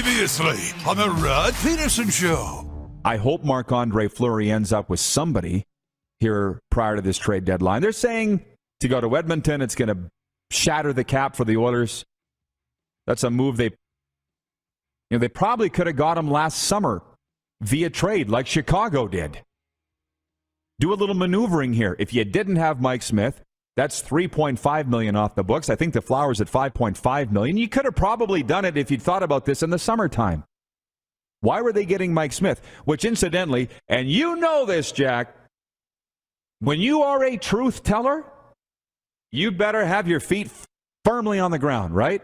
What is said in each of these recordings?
Previously on the Rod Pedersen Show. I hope Marc-Andre Fleury ends up with somebody here prior to this trade deadline. They're saying to go to Edmonton, it's going to shatter the cap for the Oilers. That's a move they probably could have got him last summer via trade like Chicago did. Do a little maneuvering here. If you didn't have Mike Smith, that's $3.5 million off the books. I think the Flowers at $5.5 million. You could have probably done it if you'd thought about this in the summertime. Why were they getting Mike Smith? Which incidentally, and you know this, Jack, when you are a truth teller, you better have your feet firmly on the ground, right?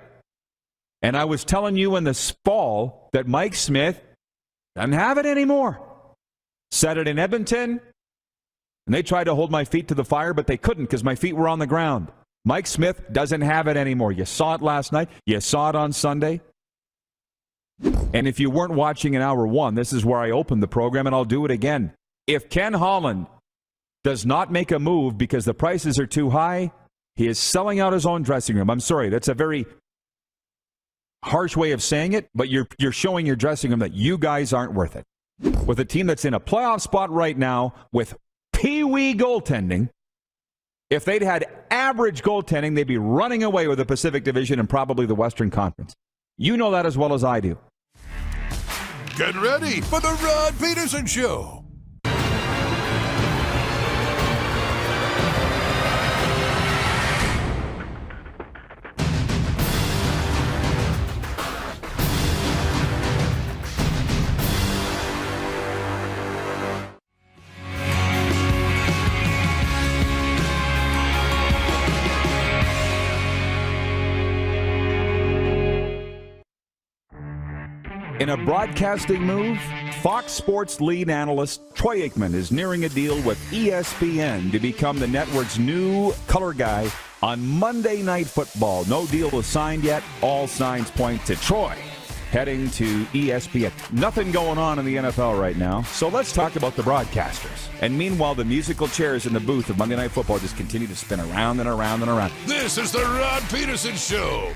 And I was telling you in the fall that Mike Smith doesn't have it anymore. Said it in Edmonton. And they tried to hold my feet to the fire, but they couldn't because my feet were on the ground. Mike Smith doesn't have it anymore. You saw it last night. You saw it on Sunday. And if you weren't watching in hour one, this is where I opened the program, and I'll do it again. If Ken Holland does not make a move because the prices are too high, he is selling out his own dressing room. I'm sorry, that's a very harsh way of saying it, but you're showing your dressing room that you guys aren't worth it. With a team that's in a playoff spot right now with pee-wee goaltending, if they'd had average goaltending, they'd be running away with the Pacific Division and probably the Western Conference. You know that as well as I do. Get ready for the Rod Pedersen Show. In a broadcasting move, Fox Sports lead analyst Troy Aikman is nearing a deal with ESPN to become the network's new color guy on Monday Night Football. No deal is signed yet. All signs point to Troy heading to ESPN. Nothing going on in the NFL right now, so let's talk about the broadcasters. And meanwhile, the musical chairs in the booth of Monday Night Football just continue to spin around and around and around. This is the Rod Pedersen Show.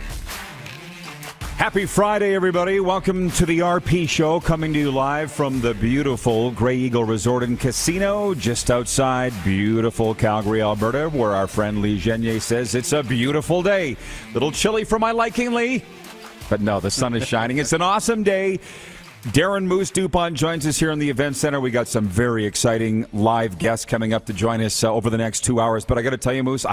Happy Friday, everybody. Welcome to the RP Show, coming to you live from the beautiful Grey Eagle Resort and Casino, just outside beautiful Calgary, Alberta, where our friend Lee Genier says it's a beautiful day. Little chilly for my liking, Lee. But no, the sun is shining. It's an awesome day. Darren Moose Dupont joins us here in the event center. We got some very exciting live guests coming up to join us over the next 2 hours. But I got to tell you, Moose,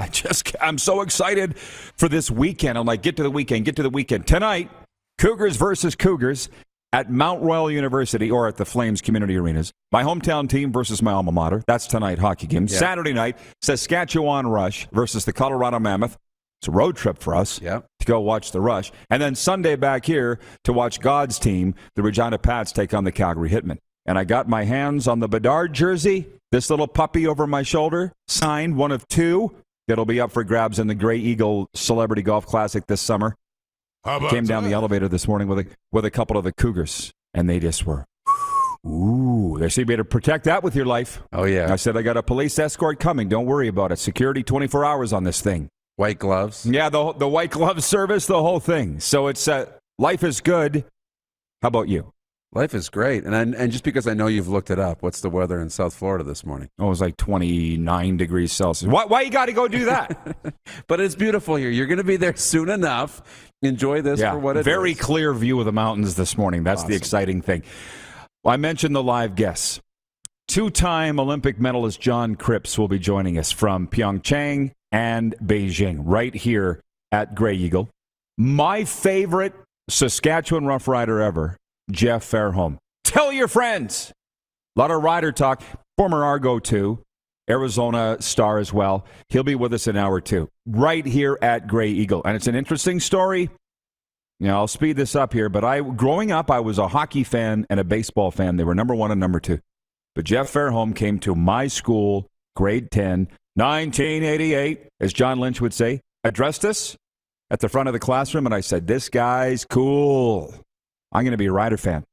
I'm so excited for this weekend. I'm like, get to the weekend. Tonight, Cougars versus Cougars at Mount Royal University or at the Flames Community Arenas. My hometown team versus my alma mater. That's tonight, hockey game. Yeah. Saturday night, Saskatchewan Rush versus the Colorado Mammoth. It's a road trip for us to go watch the Rush. And then Sunday back here to watch God's team, the Regina Pats, take on the Calgary Hitmen. And I got my hands on the Bedard jersey, this little puppy over my shoulder, signed, one of two. That'll be up for grabs in the Grey Eagle Celebrity Golf Classic this summer. Came down the elevator this morning with a couple of the Cougars, and they just were, ooh. They say you better protect that with your life. Oh, yeah. I said, I got a police escort coming. Don't worry about it. Security 24 hours on this thing. White gloves. Yeah, the white glove service, the whole thing. So it's life is good. How about you? Life is great. And just because I know you've looked it up, what's the weather in South Florida this morning? Oh, it was like 29 degrees Celsius. Why you got to go do that? But it's beautiful here. You're going to be there soon enough. Enjoy this for what it is. Very clear view of the mountains this morning. That's awesome. The exciting thing. Well, I mentioned the live guests. Two-time Olympic medalist Justin Kripps will be joining us from Pyeongchang and Beijing right here at Grey Eagle. My favorite Saskatchewan Rough Rider ever, Jeff Fairholm. Tell your friends. A lot of rider talk. Former Argo, too. Arizona star as well. He'll be with us in hour two, right here at Grey Eagle. And it's an interesting story. You know, I'll speed this up here, but growing up, I was a hockey fan and a baseball fan. They were number one and number two. But Jeff Fairholm came to my school, grade 10, 1988, as John Lynch would say, addressed us at the front of the classroom, and I said, this guy's cool. I'm going to be a Rider fan.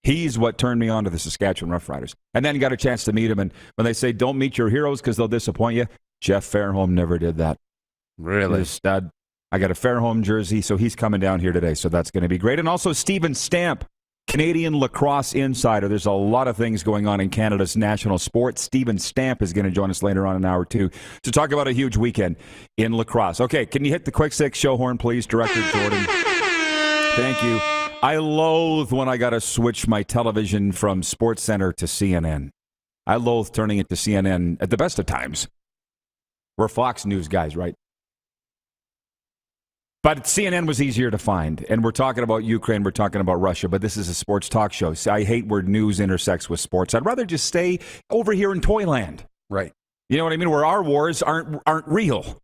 He's what turned me on to the Saskatchewan Roughriders. And then got a chance to meet him, and when they say don't meet your heroes because they'll disappoint you, Jeff Fairholm never did that. Really? He's a stud. I got a Fairholm jersey, so he's coming down here today, so that's going to be great. And also Stephen Stamp, Canadian Lacrosse Insider. There's a lot of things going on in Canada's national sport. Stephen Stamp is going to join us later on in hour 2 to talk about a huge weekend in lacrosse. Okay, can you hit the quick six show horn, please, Director Jordan? Thank you. I loathe when I got to switch my television from SportsCenter to CNN. I loathe turning it to CNN at the best of times. We're Fox News guys, right? But CNN was easier to find, and we're talking about Ukraine, we're talking about Russia, but this is a sports talk show. So I hate where news intersects with sports. I'd rather just stay over here in Toyland. Right. You know what I mean? Where our wars aren't real,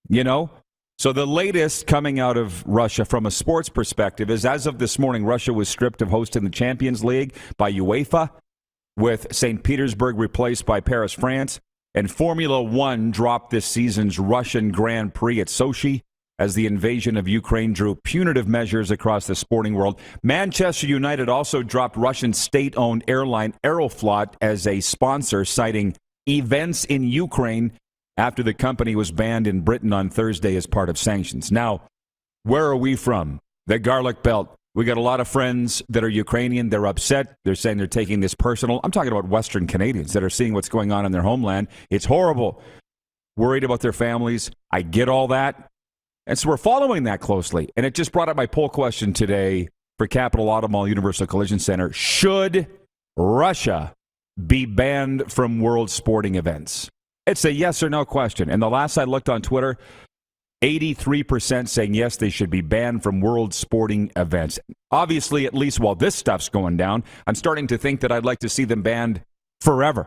you know? So the latest coming out of Russia from a sports perspective is, as of this morning, Russia was stripped of hosting the Champions League by UEFA, with St. Petersburg replaced by Paris, France, and Formula One dropped this season's Russian Grand Prix at Sochi, as the invasion of Ukraine drew punitive measures across the sporting world. Manchester United also dropped Russian state-owned airline Aeroflot as a sponsor, citing events in Ukraine after the company was banned in Britain on Thursday as part of sanctions. Now, where are we from? The Garlic Belt. We got a lot of friends that are Ukrainian. They're upset. They're saying they're taking this personal. I'm talking about Western Canadians that are seeing what's going on in their homeland. It's horrible. Worried about their families. I get all that. And so we're following that closely. And it just brought up my poll question today for Capital Auto Mall Universal Collision Center. Should Russia be banned from world sporting events? It's a yes or no question. And the last I looked on Twitter, 83% saying yes, they should be banned from world sporting events. Obviously, at least while this stuff's going down, I'm starting to think that I'd like to see them banned forever.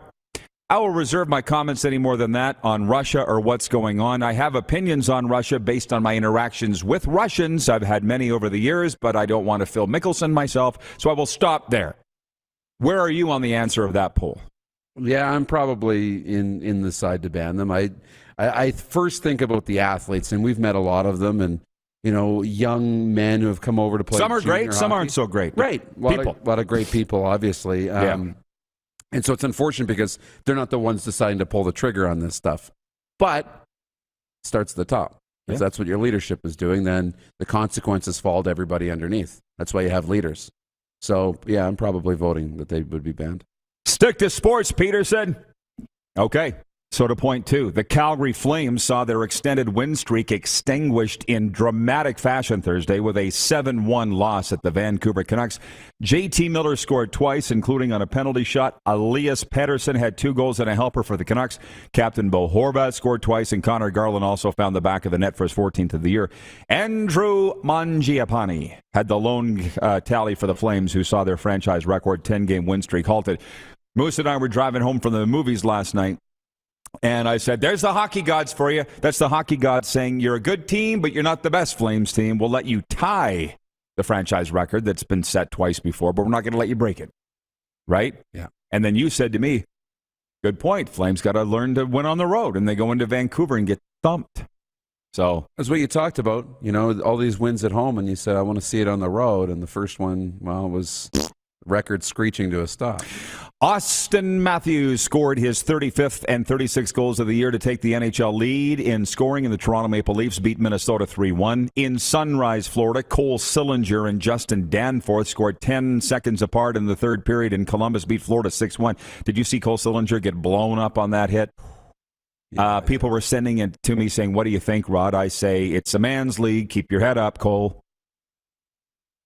I will reserve my comments any more than that on Russia or what's going on. I have opinions on Russia based on my interactions with Russians. I've had many over the years, but I don't want to Phil Mickelson myself, so I will stop there. Where are you on the answer of that poll? Yeah, I'm probably in the side to ban them. I first think about the athletes, and we've met a lot of them, and you know, young men who have come over to play. Some are great, hockey. some aren't so great. Right, a lot of great people, obviously. Yeah. And so it's unfortunate because they're not the ones deciding to pull the trigger on this stuff. But it starts at the top. If that's what your leadership is doing, then the consequences fall to everybody underneath. That's why you have leaders. So, yeah, I'm probably voting that they would be banned. Stick to sports, Pedersen. Okay. So to point 2, the Calgary Flames saw their extended win streak extinguished in dramatic fashion Thursday with a 7-1 loss at the Vancouver Canucks. JT Miller scored twice, including on a penalty shot. Elias Pettersson had 2 goals and a helper for the Canucks. Captain Bo Horvat scored twice, and Connor Garland also found the back of the net for his 14th of the year. Andrew Mangiapane had the lone tally for the Flames, who saw their franchise record 10-game win streak halted. Moose and I were driving home from the movies last night, and I said, there's the hockey gods for you. That's the hockey gods saying, you're a good team, but you're not the best Flames team. We'll let you tie the franchise record that's been set twice before, but we're not going to let you break it. Right? Yeah. And then you said to me, good point. Flames got to learn to win on the road, and they go into Vancouver and get thumped. So that's what you talked about, you know, all these wins at home, and you said, I want to see it on the road. And the first one, well, was record screeching to a stop. Austin Matthews scored his 35th and 36th goals of the year to take the NHL lead in scoring, and the Toronto Maple Leafs beat Minnesota 3-1. In Sunrise, Florida, Cole Sillinger and Justin Danforth scored 10 seconds apart in the third period, and Columbus beat Florida 6-1. Did you see Cole Sillinger get blown up on that hit? People were sending it to me saying, what do you think, Rod? I say, it's a man's league. Keep your head up, Cole.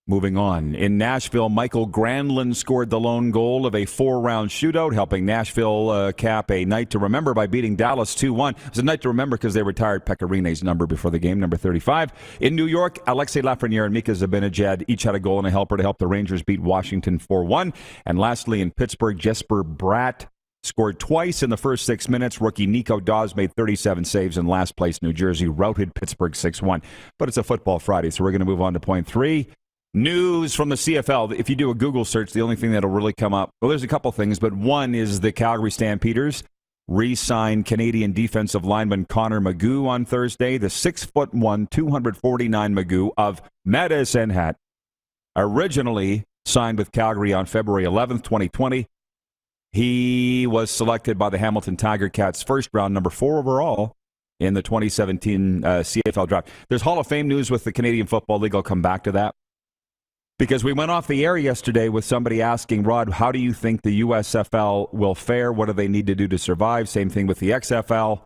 Moving on. In Nashville, Michael Grandland scored the lone goal of a 4-round shootout, helping Nashville cap a night to remember by beating Dallas 2-1. It was a night to remember because they retired Pekarine's number before the game, number 35. In New York, Alexei Lafreniere and Mika Zibanejad each had a goal and a helper to help the Rangers beat Washington 4-1. And lastly, in Pittsburgh, Jesper Bratt scored twice in the first 6 minutes. Rookie Nico Dawes made 37 saves, and last place New Jersey routed Pittsburgh 6-1. But it's a football Friday, so we're going to move on to point 3. News from the CFL. If you do a Google search, the only thing that'll really come up, well, there's a couple things, but one is the Calgary Stampeders re-signed Canadian defensive lineman Connor Magoo on Thursday. The 6'1", 249 Magoo of Medicine Hat originally signed with Calgary on February 11th, 2020. He was selected by the Hamilton Tiger Cats first round, number 4 overall, in the 2017 CFL draft. There's Hall of Fame news with the Canadian Football League. I'll come back to that. Because we went off the air yesterday with somebody asking, Rod, how do you think the USFL will fare? What do they need to do to survive? Same thing with the XFL.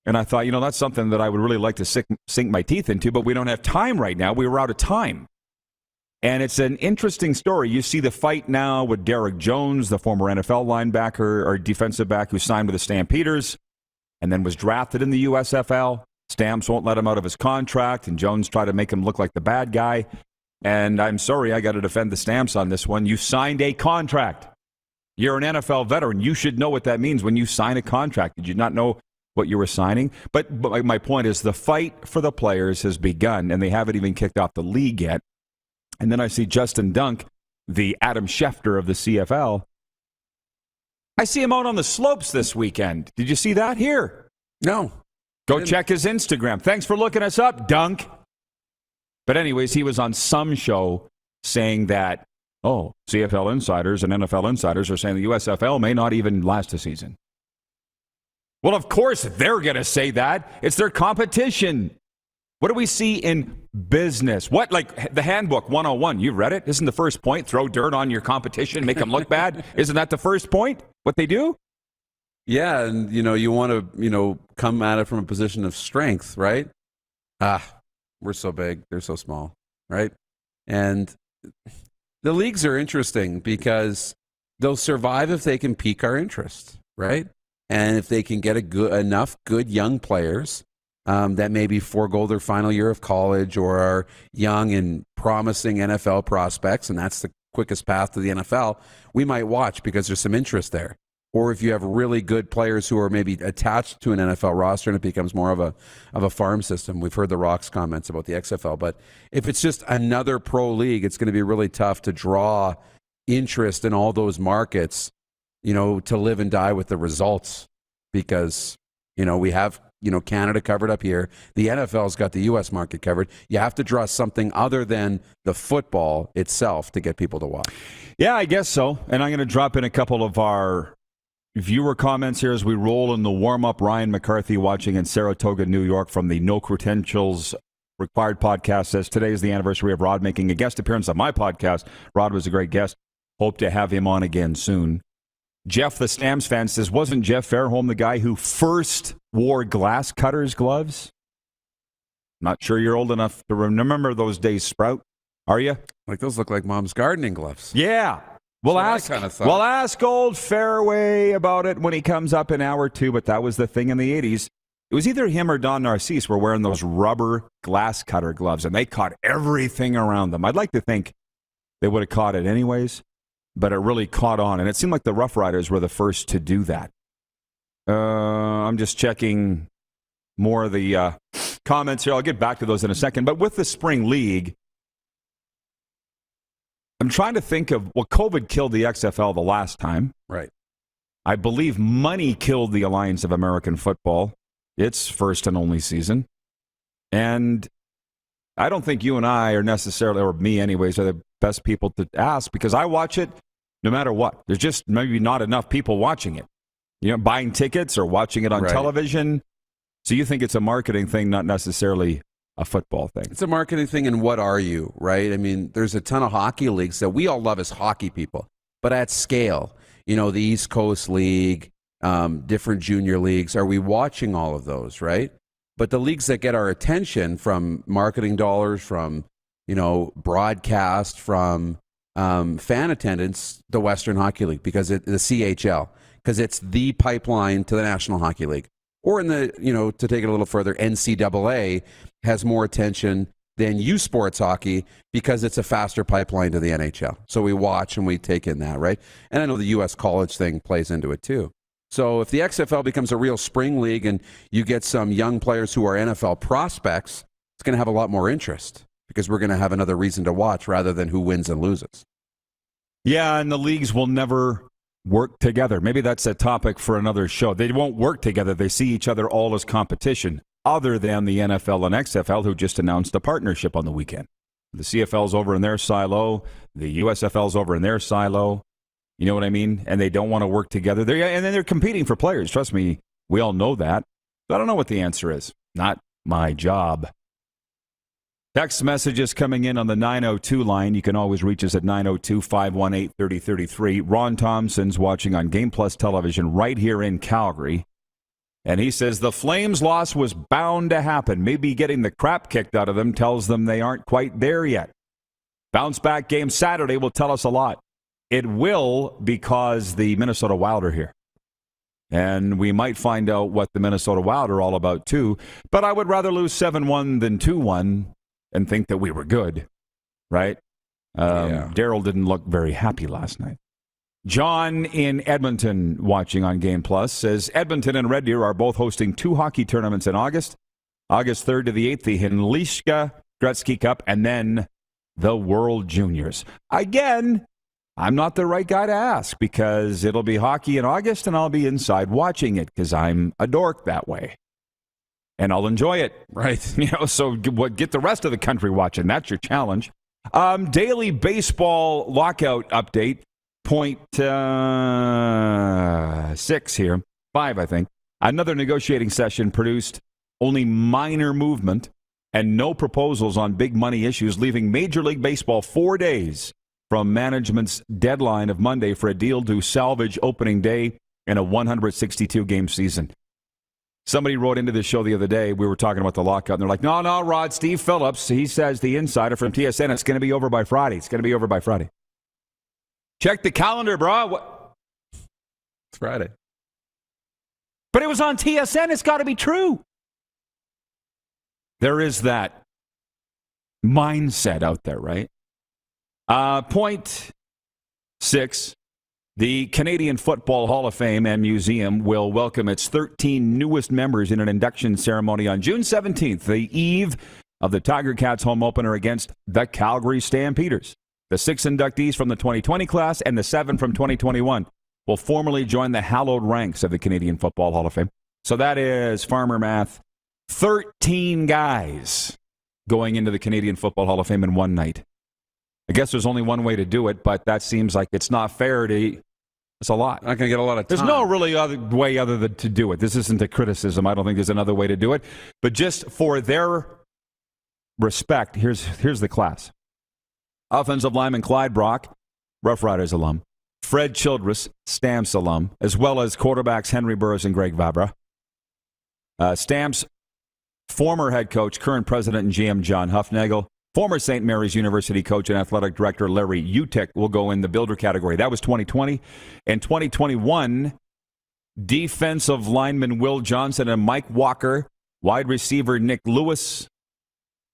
And I thought, that's something that I would really like to sink my teeth into, but we don't have time right now. We were out of time. And it's an interesting story. You see the fight now with Derek Jones, the former NFL linebacker or defensive back who signed with the Stampeders and then was drafted in the USFL. Stamps won't let him out of his contract, and Jones tried to make him look like the bad guy. And I'm sorry, I got to defend the Stamps on this one. You signed a contract. You're an NFL veteran. You should know what that means when you sign a contract. Did you not know what you were signing? But my point is the fight for the players has begun, and they haven't even kicked off the league yet. And then I see Justin Dunk, the Adam Schefter of the CFL. I see him out on the slopes this weekend. Did you see that here? No. Go check his Instagram. Thanks for looking us up, Dunk. But anyways, he was on some show saying that, CFL insiders and NFL insiders are saying the USFL may not even last a season. Well, of course they're going to say that. It's their competition. What do we see in business? What, like the handbook 101, you read it? Isn't the first point throw dirt on your competition, make them look bad? Isn't that the first point, what they do? Yeah, and, you want to, come at it from a position of strength, right? We're so big, they're so small, right? And the leagues are interesting because they'll survive if they can pique our interest, right? And if they can get enough good young players that maybe forego their final year of college or are young and promising NFL prospects, and that's the quickest path to the NFL, we might watch because there's some interest there. Or if you have really good players who are maybe attached to an NFL roster and it becomes more of a farm system. We've heard the Rock's comments about the XFL, but if it's just another pro league, it's going to be really tough to draw interest in all those markets, to live and die with the results because, we have, Canada covered up here. The NFL's got the U.S. market covered. You have to draw something other than the football itself to get people to watch. Yeah, I guess so. And I'm going to drop in a couple of our viewer comments here as we roll in the warm-up. Ryan McCarthy watching in Saratoga, New York from the No Credentials Required podcast says, today is the anniversary of Rod making a guest appearance on my podcast. Rod was a great guest. Hope to have him on again soon. Jeff, the Stamps fan, says, wasn't Jeff Fairholm the guy who first wore glass cutter's gloves? Not sure you're old enough to remember those days, Sprout. Are you? Like those look like mom's gardening gloves. Yeah. We'll ask old Fairway about it when he comes up in hour 2, but that was the thing in the 80s. It was either him or Don Narcisse were wearing those rubber glass cutter gloves, and they caught everything around them. I'd like to think they would have caught it anyways, but it really caught on, and it seemed like the Rough Riders were the first to do that. I'm just checking more of the comments here. I'll get back to those in a second, but with the Spring League, I'm trying to think of, COVID killed the XFL the last time. Right. I believe money killed the Alliance of American Football, its first and only season. And I don't think you and I are necessarily, or me anyways, are the best people to ask because I watch it no matter what. There's just maybe not enough people watching it. Buying tickets or watching it on television. So you think it's a marketing thing, not necessarily a football thing. It's a marketing thing, and what are you, right? I mean, there's a ton of hockey leagues that we all love as hockey people, but at scale, the East Coast League, different junior leagues, are we watching all of those, right? But the leagues that get our attention from marketing dollars, from, broadcast, from fan attendance, the Western Hockey League, because the CHL, because it's the pipeline to the National Hockey League. Or in the, to take it a little further, NCAA has more attention than U Sports Hockey because it's a faster pipeline to the NHL. So we watch and we take in that, right? And I know the U.S. college thing plays into it too. So if the XFL becomes a real spring league and you get some young players who are NFL prospects, it's going to have a lot more interest because we're going to have another reason to watch rather than who wins and loses. Yeah, and the leagues will never work together. Maybe that's a topic for another show. They won't work together. They see each other all as competition, other than the NFL and XFL, who just announced a partnership on the weekend. The CFL's over in their silo. The USFL's over in their silo. You know what I mean? And they don't want to work together. And then they're competing for players. Trust me, we all know that. I don't know what the answer is. Not my job. Text messages coming in on the 902 line. You can always reach us at 902-518-3033. Ron Thompson's watching on Game Plus television right here in Calgary. And he says the Flames' loss was bound to happen. Maybe getting the crap kicked out of them tells them they aren't quite there yet. Bounce back game Saturday will tell us a lot. It will, because the Minnesota Wild are here. And we might find out what the Minnesota Wild are all about too. But I would rather lose 7-1 than 2-1 and think that we were good, right? Daryl didn't look very happy last night. John in Edmonton, watching on Game Plus, says Edmonton and Red Deer are both hosting 2 hockey tournaments in August. August 3rd to the 8th, the Henlishka Gretzky Cup, and then the World Juniors. Again, I'm not the right guy to ask because it'll be hockey in August and I'll be inside watching it because I'm a dork that way. And I'll enjoy it. Right. So get the rest of the country watching. That's your challenge. Daily baseball lockout update. Point 6 here. 5, I think. Another negotiating session produced only minor movement and no proposals on big money issues, leaving Major League Baseball 4 days from management's deadline of Monday for a deal to salvage opening day in a 162-game season. Somebody wrote into this show the other day, we were talking about the lockout, and they're like, no, Rod, Steve Phillips, he says, the insider from TSN, it's going to be over by Friday. It's going to be over by Friday. Check the calendar, bro. What? It's Friday. But it was on TSN. It's got to be true. There is that mindset out there, right? Point 6. The Canadian Football Hall of Fame and Museum will welcome its 13 newest members in an induction ceremony on June 17th, the eve of the Tiger Cats home opener against the Calgary Stampeders. The 6 inductees from the 2020 class and the 7 from 2021 will formally join the hallowed ranks of the Canadian Football Hall of Fame. So that is, farmer math, 13 guys going into the Canadian Football Hall of Fame in one night. I guess there's only one way to do it, but that seems like it's not fair to... It's a lot. Not going to get a lot of time. There's no really other way other than to do it. This isn't a criticism. I don't think there's another way to do it. But just for their respect, here's the class. Offensive lineman Clyde Brock, Rough Riders alum. Fred Childress, Stamps alum, as well as quarterbacks Henry Burris and Greg Vabra. Stamps' former head coach, current president and GM John Huffnagel. Former St. Mary's University coach and athletic director Larry Utek will go in the builder category. That was 2020. In 2021, defensive lineman Will Johnson and Mike Walker, wide receiver Nick Lewis.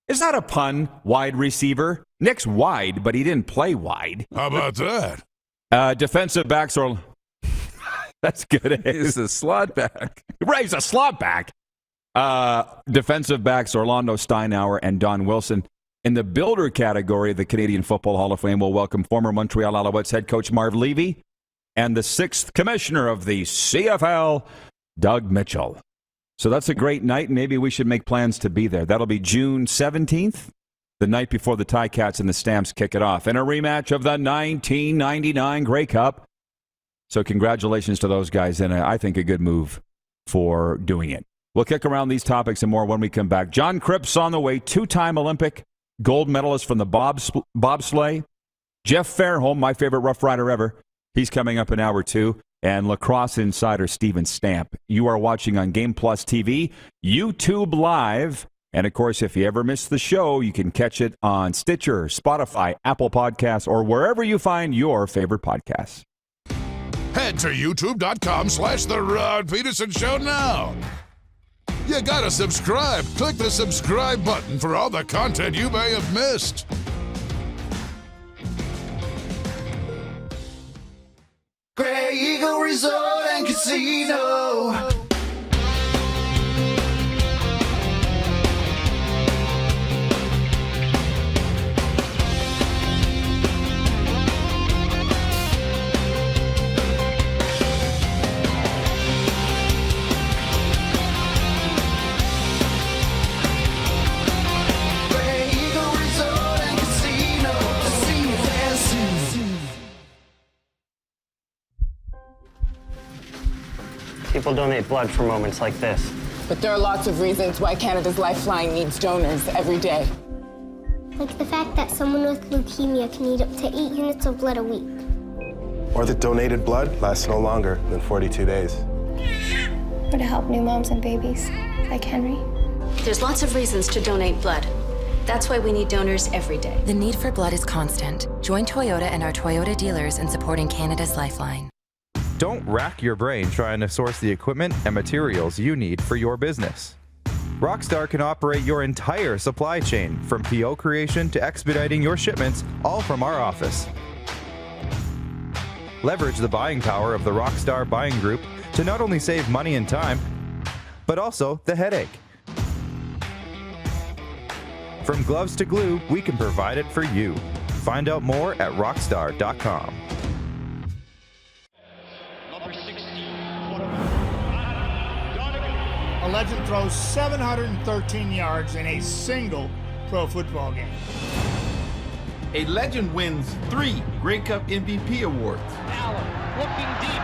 Is that a pun, wide receiver? Nick's wide, but he didn't play wide. How about that? Defensive backs are... That's good. He's a slot back. Right, he's a slot back. Defensive backs Orlando Steinauer and Don Wilson. In the builder category, the Canadian Football Hall of Fame will welcome former Montreal Alouettes head coach Marv Levy and the 6th commissioner of the CFL, Doug Mitchell. So that's a great night. Maybe we should make plans to be there. That'll be June 17th, the night before the Ticats and the Stamps kick it off, in a rematch of the 1999 Grey Cup. So congratulations to those guys, and I think a good move for doing it. We'll kick around these topics and more when we come back. John Kripps on the way, 2-time Olympic gold medalist from the bobsleigh. Jeff Fairholm, my favorite Rough Rider ever. He's coming up in hour 2. And Lacrosse Insider Stephen Stamp. You are watching on Game Plus TV, YouTube Live. And, of course, if you ever miss the show, you can catch it on Stitcher, Spotify, Apple Podcasts, or wherever you find your favorite podcasts. Head to youtube.com/The Rod Pedersen Show now. You gotta subscribe. Click the subscribe button for all the content you may have missed. Grey Eagle Resort and Casino. People donate blood for moments like this. But there are lots of reasons why Canada's Lifeline needs donors every day. Like the fact that someone with leukemia can need up to 8 units of blood a week. Or that donated blood lasts no longer than 42 days. Or to help new moms and babies, like Henry. There's lots of reasons to donate blood. That's why we need donors every day. The need for blood is constant. Join Toyota and our Toyota dealers in supporting Canada's Lifeline. Don't rack your brain trying to source the equipment and materials you need for your business. Rockstar can operate your entire supply chain, from PO creation to expediting your shipments, all from our office. Leverage the buying power of the Rockstar Buying Group to not only save money and time, but also the headache. From gloves to glue, we can provide it for you. Find out more at rockstar.com. A legend throws 713 yards in a single pro football game. A legend wins 3 Grey Cup MVP awards. Allen looking deep.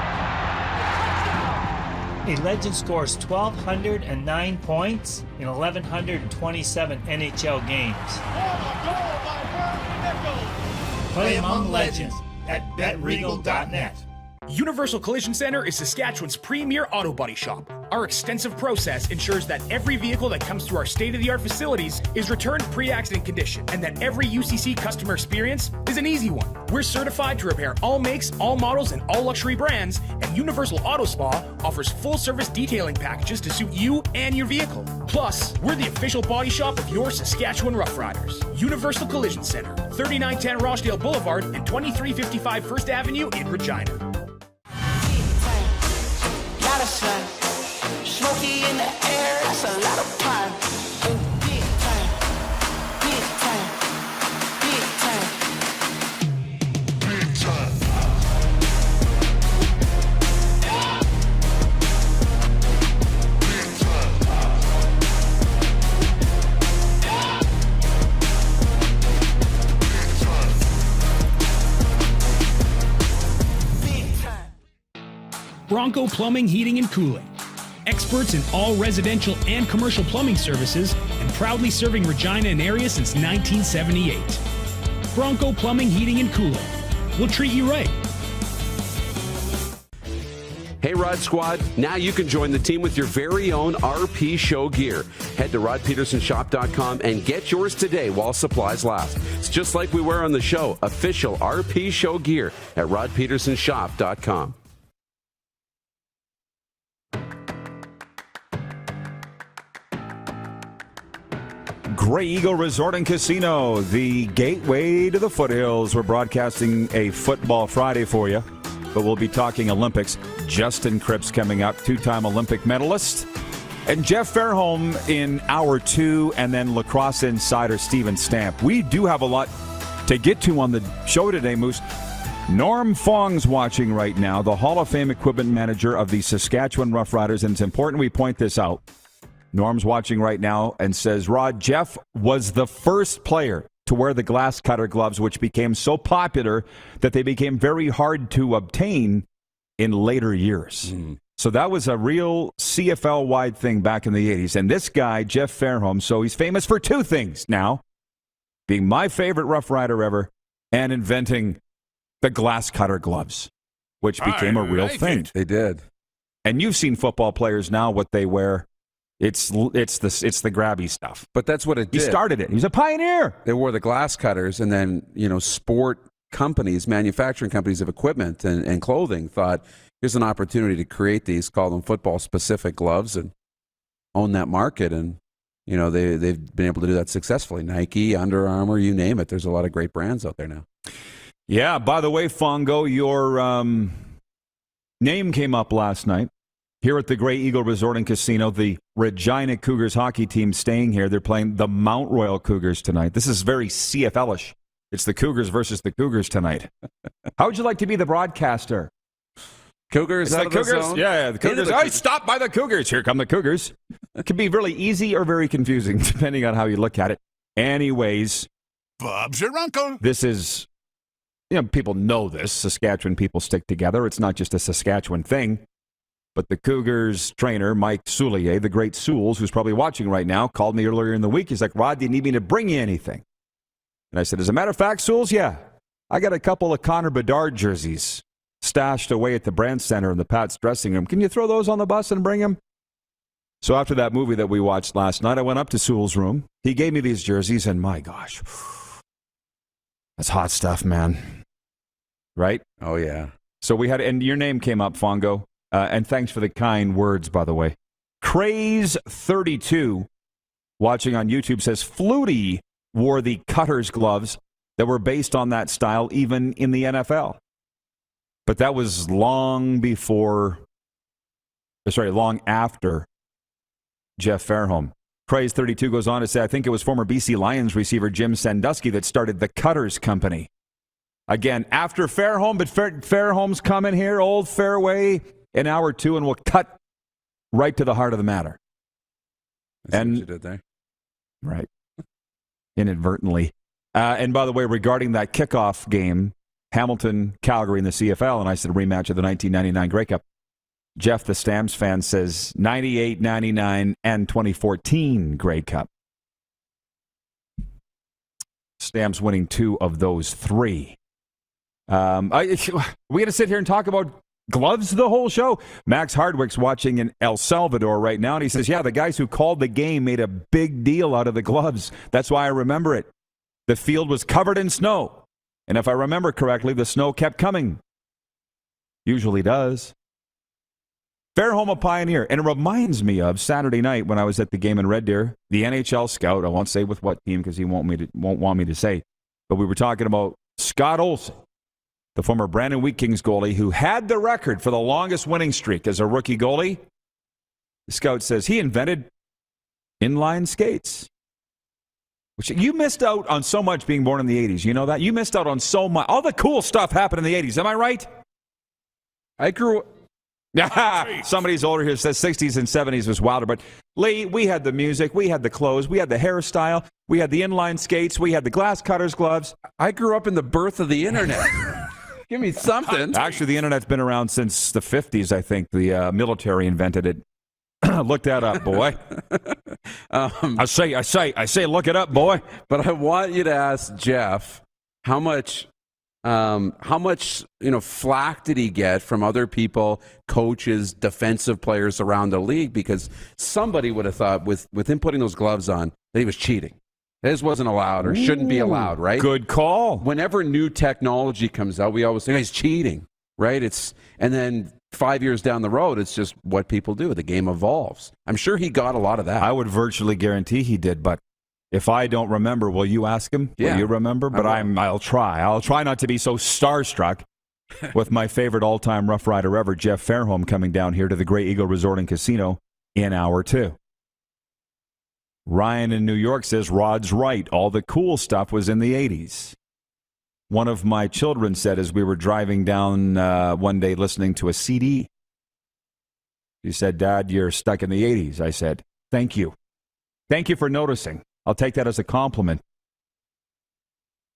A legend scores 1,209 points in 1,127 NHL games. Play among legends at betregal.net. Universal Collision Center is Saskatchewan's premier auto body shop. Our extensive process ensures that every vehicle that comes through our state-of-the-art facilities is returned pre-accident condition, and that every UCC customer experience is an easy one. We're certified to repair all makes, all models, and all luxury brands, and Universal Auto Spa offers full-service detailing packages to suit you and your vehicle. Plus, we're the official body shop of your Saskatchewan Roughriders. Universal Collision Center, 3910 Rochdale Boulevard and 2355 First Avenue in Regina. Smoky in the air, that's a lot of pine. Big time, big time, big time, big time. Bronco Plumbing, Heating, and Cooling. Experts in all residential and commercial plumbing services, and proudly serving Regina and area since 1978. Bronco Plumbing, Heating, and Cooling. We'll treat you right. Hey, Rod Squad, now you can join the team with your very own RP Show gear. Head to rodpedersenshop.com and get yours today while supplies last. It's just like we wear on the show, official RP Show gear at rodpedersenshop.com. Grey Eagle Resort and Casino, the gateway to the foothills. We're broadcasting a Football Friday for you, but we'll be talking Olympics. Justin Kripps coming up, 2-time Olympic medalist. And Jeff Fairholm in hour 2, and then Lacrosse Insider Stephen Stamp. We do have a lot to get to on the show today, Moose. Norm Fong's watching right now, the Hall of Fame equipment manager of the Saskatchewan Roughriders, and it's important we point this out. Norm's watching right now and says, Rod, Jeff was the first player to wear the glass cutter gloves, which became so popular that they became very hard to obtain in later years. So that was a real CFL-wide thing back in the 80s. And this guy, Jeff Fairholm, so he's famous for 2 things now, being my favorite Rough Rider ever and inventing the glass cutter gloves, which became a real thing. They did. And you've seen football players now, what they wear. It's the grabby stuff. But that's what it did. He started it. He's a pioneer. They wore the glass cutters, and then, sport companies, manufacturing companies of equipment and clothing thought, here's an opportunity to create these, call them football-specific gloves, and own that market. And, they've been able to do that successfully. Nike, Under Armour, you name it. There's a lot of great brands out there now. Yeah, by the way, Fongo, your name came up last night. Here at the Grey Eagle Resort and Casino, the Regina Cougars hockey team staying here. They're playing the Mount Royal Cougars tonight. This is very CFL-ish. It's the Cougars versus the Cougars tonight. How would you like to be the broadcaster? Cougars out of the zone? Yeah, the Cougars. I stopped by the Cougars. Here come the Cougars. It can be really easy or very confusing, depending on how you look at it. Anyways, Bob's your uncle. This is, people know this. Saskatchewan people stick together. It's not just a Saskatchewan thing. But the Cougars trainer, Mike Soulier, the great Souls, who's probably watching right now, called me earlier in the week. He's like, Rod, do you need me to bring you anything? And I said, as a matter of fact, Souls, yeah. I got a couple of Connor Bedard jerseys stashed away at the Brand Center in the Pat's dressing room. Can you throw those on the bus and bring them? So after that movie that we watched last night, I went up to Sewell's room. He gave me these jerseys, and my gosh, that's hot stuff, man. Right? Oh, yeah. So we had, and your name came up, Fongo, and thanks for the kind words, by the way. Craze32, watching on YouTube, says Flutie wore the Cutters gloves that were based on that style even in the NFL. But that was long after Jeff Fairholm. Craze32 goes on to say, I think it was former BC Lions receiver Jim Sandusky that started the Cutters Company. Again, after Fairholm, but Fairholm's coming here, old fairway, an hour or two, and we'll cut right to the heart of the matter. And what you did there. Right. Inadvertently. And by the way, regarding that kickoff game, Hamilton, Calgary in the CFL, and I said rematch of the 1999 Grey Cup. Jeff, the Stamps fan, says 98, 99, and 2014 Grey Cup. Stamps winning 2 of those 3. We got to sit here and talk about gloves the whole show. Max Hardwick's watching in El Salvador right now, and he says, yeah, the guys who called the game made a big deal out of the gloves. That's why I remember it. The field was covered in snow. And if I remember correctly, the snow kept coming. Usually does. Fairholm, a pioneer. And it reminds me of Saturday night when I was at the game in Red Deer. The NHL scout, I won't say with what team because he won't want me to say, but we were talking about Scott Olsen, the former Brandon Wheat Kings goalie who had the record for the longest winning streak as a rookie goalie. The scout says he invented inline skates. Which you missed out on so much being born in the 80s. You know that? You missed out on so much. All the cool stuff happened in the 80s. Am I right? I grew up. Somebody's older here says 60s and 70s was wilder. But Lee, we had the music, we had the clothes, we had the hairstyle, we had the inline skates, we had the glass cutters gloves. I grew up in the birth of the internet. Give me something. Actually, the internet's been around since the 50s, I think. The military invented it. Look that up, boy. I say, look it up, boy. But I want you to ask Jeff how much flack did he get from other people, coaches, defensive players around the league? Because somebody would have thought with him putting those gloves on that he was cheating. This wasn't allowed or shouldn't be allowed, right? Good call. Whenever new technology comes out, we always think he's cheating, right? And then 5 years down the road, it's just what people do. The game evolves. I'm sure he got a lot of that. I would virtually guarantee he did, but if I don't remember, will you ask him? Yeah. Will you remember? But I'll try. I'll try not to be so starstruck with my favorite all-time Rough Rider ever, Jeff Fairholm, coming down here to the Grey Eagle Resort and Casino in hour 2. Ryan in New York says, Rod's right. All the cool stuff was in the 80s. One of my children said as we were driving down one day listening to a CD, he said, Dad, you're stuck in the 80s. I said, thank you. Thank you for noticing. I'll take that as a compliment.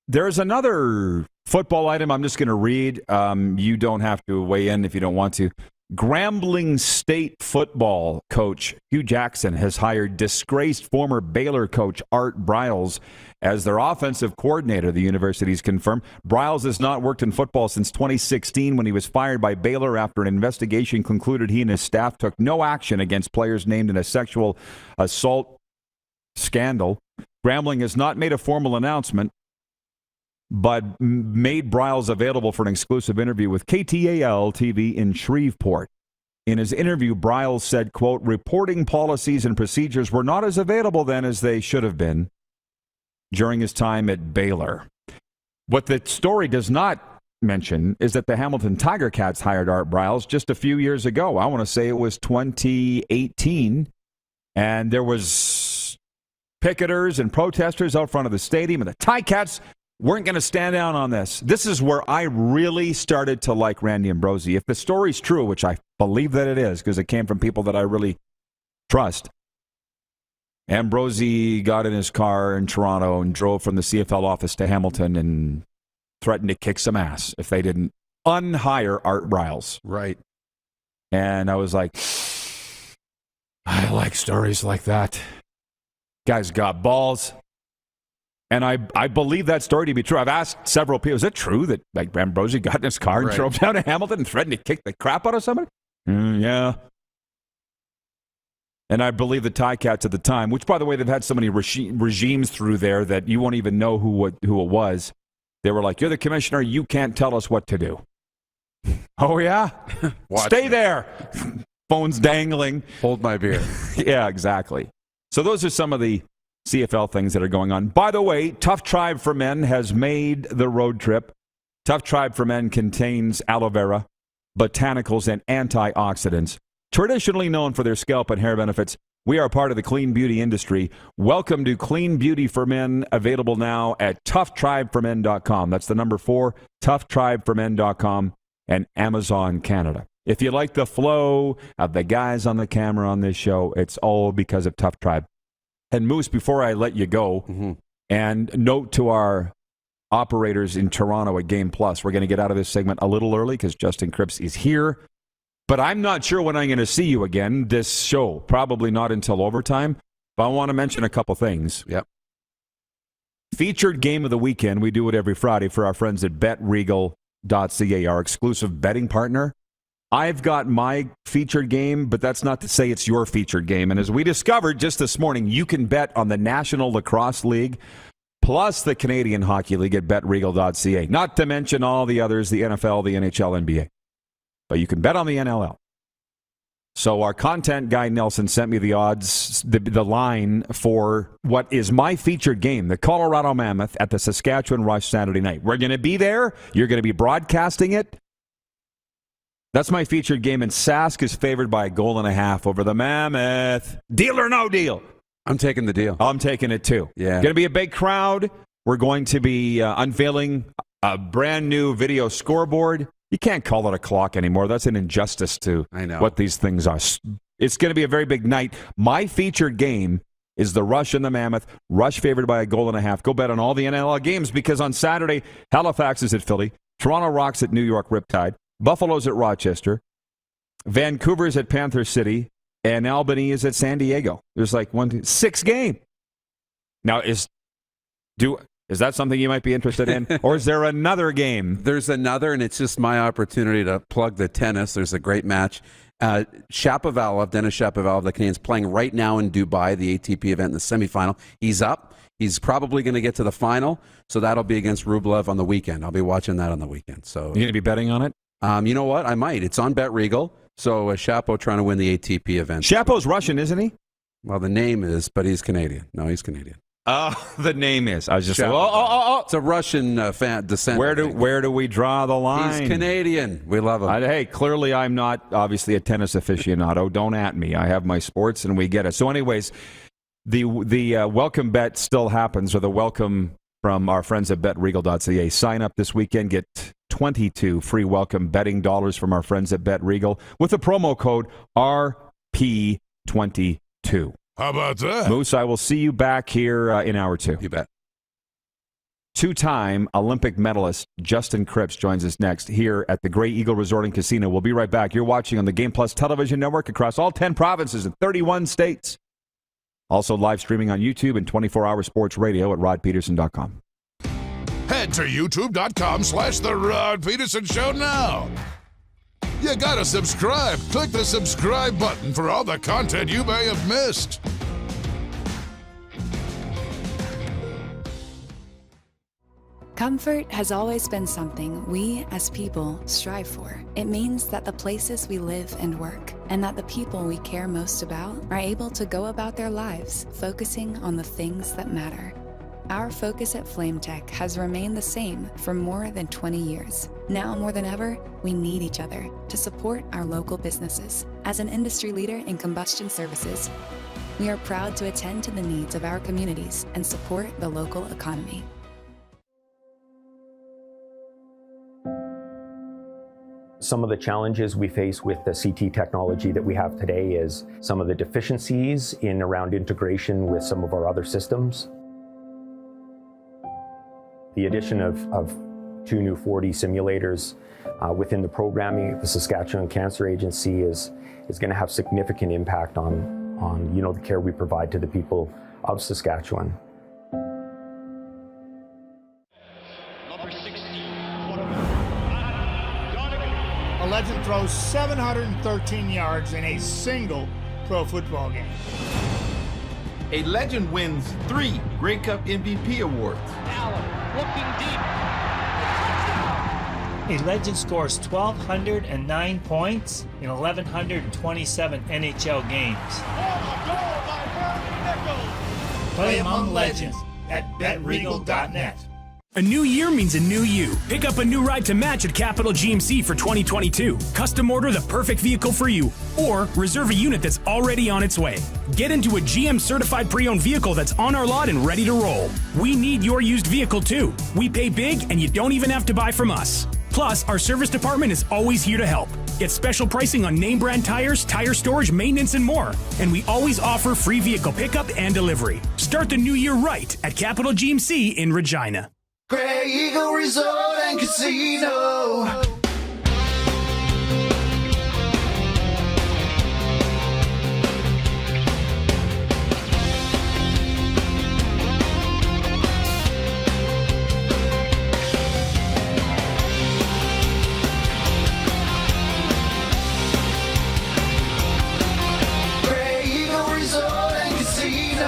There's another football item I'm just going to read. You don't have to weigh in if you don't want to. Grambling State football coach Hugh Jackson has hired disgraced former Baylor coach Art Briles as their offensive coordinator, the university's confirmed. Briles has not worked in football since 2016 when he was fired by Baylor after an investigation concluded he and his staff took no action against players named in a sexual assault scandal. Grambling has not made a formal announcement, but made Briles available for an exclusive interview with KTAL TV in Shreveport. In his interview, Briles said, quote, reporting policies and procedures were not as available then as they should have been during his time at Baylor. What the story does not mention is that the Hamilton Tiger Cats hired Art Briles just a few years ago. I want to say it was 2018, and there was picketers and protesters out front of the stadium, and the Ticats weren't going to stand down on this. This is where I really started to like Randy Ambrosie. If the story's true, which I believe that it is, because it came from people that I really trust, Ambrosie got in his car in Toronto and drove from the CFL office to Hamilton and threatened to kick some ass if they didn't unhire Art Briles. Right. And I was like, I like stories like that. Guy's got balls. And I believe that story to be true. I've asked several people, is it true that like Ambrosi got in his car and drove down to Hamilton and threatened to kick the crap out of somebody? Yeah. And I believe the Ticats at the time, which, by the way, they've had so many regimes through there that you won't even know who it was. They were like, you're the commissioner, you can't tell us what to do. Oh, yeah? Stay there. Phones dangling. Hold my beer. Yeah, exactly. So those are some of the CFL things that are going on. By the way, Tough Tribe for Men has made the road trip. Tough Tribe for Men contains aloe vera, botanicals, and antioxidants. Traditionally known for their scalp and hair benefits, we are part of the clean beauty industry. Welcome to Clean Beauty for Men, available now at toughtribeformen.com. That's the number 4, toughtribeformen.com, and Amazon Canada. If you like the flow of the guys on the camera on this show, it's all because of Tough Tribe. And Moose, before I let you go, and note to our operators in Toronto at Game Plus, we're going to get out of this segment a little early because Justin Kripps is here. But I'm not sure when I'm going to see you again this show. Probably not until overtime. But I want to mention a couple things. Yep. Featured game of the weekend. We do it every Friday for our friends at betregal.ca, our exclusive betting partner. I've got my featured game, but that's not to say it's your featured game. And as we discovered just this morning, you can bet on the National Lacrosse League plus the Canadian Hockey League at betregal.ca. Not to mention all the others, the NFL, the NHL, NBA. But you can bet on the NLL. So our content guy, Nelson, sent me the odds, the line for what is my featured game, the Colorado Mammoth at the Saskatchewan Rush Saturday night. We're going to be there. You're going to be broadcasting it. That's my featured game, and Sask is favored by 1.5 over the Mammoth. Deal or no deal? I'm taking the deal. I'm taking it too. Yeah. Going to be a big crowd. We're going to be unveiling a brand new video scoreboard. You can't call it a clock anymore. That's an injustice to what these things are. It's going to be a very big night. My featured game is the Rush and the Mammoth. Rush favored by 1.5. Go bet on all the NLL games because on Saturday, Halifax is at Philly. Toronto Rocks at New York Riptide. Buffalo's at Rochester. Vancouver's at Panther City. And Albany is at San Diego. There's like 6 games. Now, is that something you might be interested in? Or is there another game? There's another, and it's just my opportunity to plug the tennis. There's a great match. Shapovalov, Denis Shapovalov, the Canadian's playing right now in Dubai, the ATP event in the semifinal. He's up. He's probably going to get to the final, so that'll be against Rublev on the weekend. I'll be watching that on the weekend. So you're going to be betting on it? You know what? I might. It's on Bet Regal. So Shapo trying to win the ATP event. Shapo's Russian, isn't he? Well, the name is, but he's Canadian. No, he's Canadian. The name is. I was just saying. Oh. It's a Russian descent. Where do we draw the line? He's Canadian. We love him. Hey, clearly I'm not obviously a tennis aficionado. Don't at me. I have my sports and we get it. So anyways, the welcome bet still happens, or the welcome from our friends at betregal.ca. Sign up this weekend. Get 22 free welcome betting dollars from our friends at Bet Regal with the promo code RP22. How about that? Moose, I will see you back here in hour 2. You bet. 2-time Olympic medalist Justin Kripps joins us next here at the Grey Eagle Resort and Casino. We'll be right back. You're watching on the Game Plus television network across all 10 provinces and 31 states. Also live streaming on YouTube and 24-hour sports radio at rodpedersen.com. Head to youtube.com/The Rod Pedersen Show now. You gotta subscribe. Click the subscribe button for all the content you may have missed. Comfort has always been something we as people strive for. It means that the places we live and work, and that the people we care most about, are able to go about their lives focusing on the things that matter. Our focus at FlameTech has remained the same for more than 20 years. Now more than ever, we need each other to support our local businesses. As an industry leader in combustion services, we are proud to attend to the needs of our communities and support the local economy. Some of the challenges we face with the CT technology that we have today is some of the deficiencies in around integration with some of our other systems. The addition of 2 new 4D simulators within the programming. The Saskatchewan Cancer Agency is going to have significant impact on the care we provide to the people of Saskatchewan. A legend throws 713 yards in a single pro football game. A legend wins 3 Grey Cup MVP awards. Allen looking deep. A legend scores 1,209 points in 1,127 NHL games. Play among legends at betregal.net. A new year means a new you. Pick up a new ride to match at Capital GMC for 2022. Custom order the perfect vehicle for you, or reserve a unit that's already on its way. Get into a GM certified pre-owned vehicle that's on our lot and ready to roll. We need your used vehicle too. We pay big and you don't even have to buy from us. Plus, our service department is always here to help. Get special pricing on name brand tires, tire storage, maintenance, and more. And we always offer free vehicle pickup and delivery. Start the new year right at Capital GMC in Regina. Grey Eagle Resort and Casino. Grey Eagle Resort and Casino.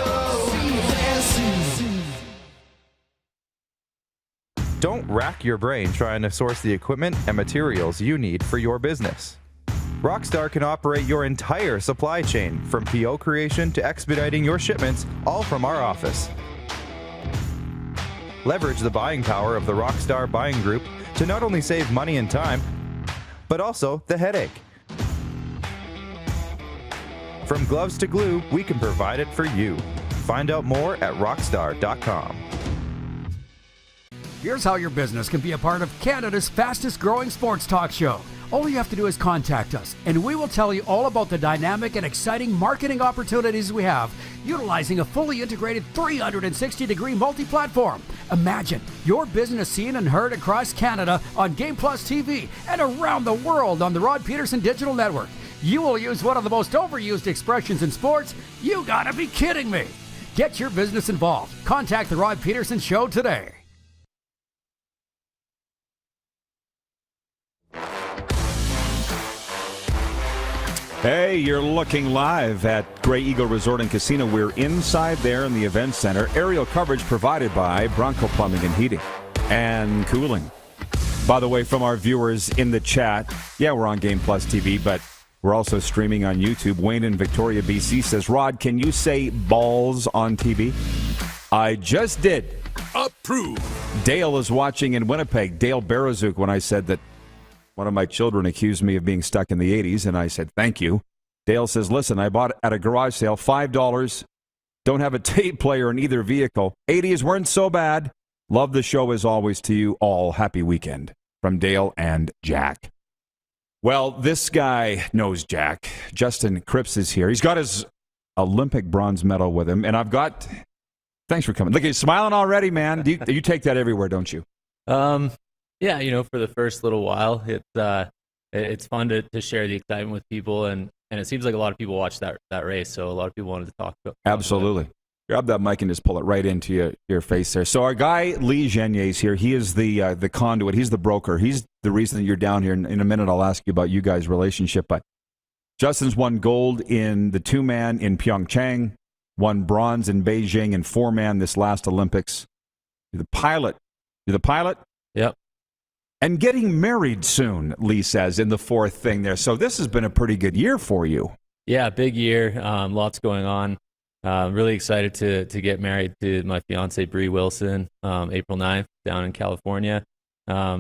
Don't rack your brain trying to source the equipment and materials you need for your business. Rockstar can operate your entire supply chain, from PO creation to expediting your shipments, all from our office. Leverage the buying power of the Rockstar buying group to not only save money and time, but also the headache. From gloves to glue, we can provide it for you. Find out more at rockstar.com. Here's how your business can be a part of Canada's fastest growing sports talk show. All you have to do is contact us, and we will tell you all about the dynamic and exciting marketing opportunities we have, utilizing a fully integrated 360-degree multi-platform. Imagine your business seen and heard across Canada on Game Plus TV and around the world on the Rod Pedersen Digital Network. You will use one of the most overused expressions in sports. You gotta be kidding me. Get your business involved. Contact the Rod Pedersen Show today. Hey, you're looking live at Grey Eagle Resort and Casino. We're inside there in the event center. Aerial coverage provided by Bronco Plumbing and Heating and Cooling. By the way, from our viewers in the chat, yeah, we're on Game Plus TV, but we're also streaming on YouTube. Wayne in Victoria, BC says, Rod, can you say balls on TV? I just did. Approved. Dale is watching in Winnipeg. Dale Barazuk, when I said that one of my children accused me of being stuck in the 80s, and I said, thank you. Dale says, listen, I bought at a garage sale, $5. Don't have a tape player in either vehicle. 80s weren't so bad. Love the show as always to you all. Happy weekend. From Dale and Jack. Well, this guy knows Jack. Justin Kripps is here. He's got his Olympic bronze medal with him, and I've got... Thanks for coming. Look, you're smiling already, man. You take that everywhere, don't you? Yeah, for the first little while, it's fun to share the excitement with people, and it seems like a lot of people watched that race, so a lot of people wanted to talk about it. Absolutely. Grab that mic and just pull it right into your face there. So our guy, Lee Genier, is here. He is the conduit. He's the broker. He's the reason that you're down here. In a minute, I'll ask you about you guys' relationship. But Justin's won gold in the two-man in Pyeongchang, won bronze in Beijing, and four-man this last Olympics. You're the pilot. Yep. And getting married soon, Lee says, in the fourth thing there. So this has been a pretty good year for you. Yeah, big year. Lots going on. Really excited to get married to my fiance, Bree Wilson, April 9th down in California.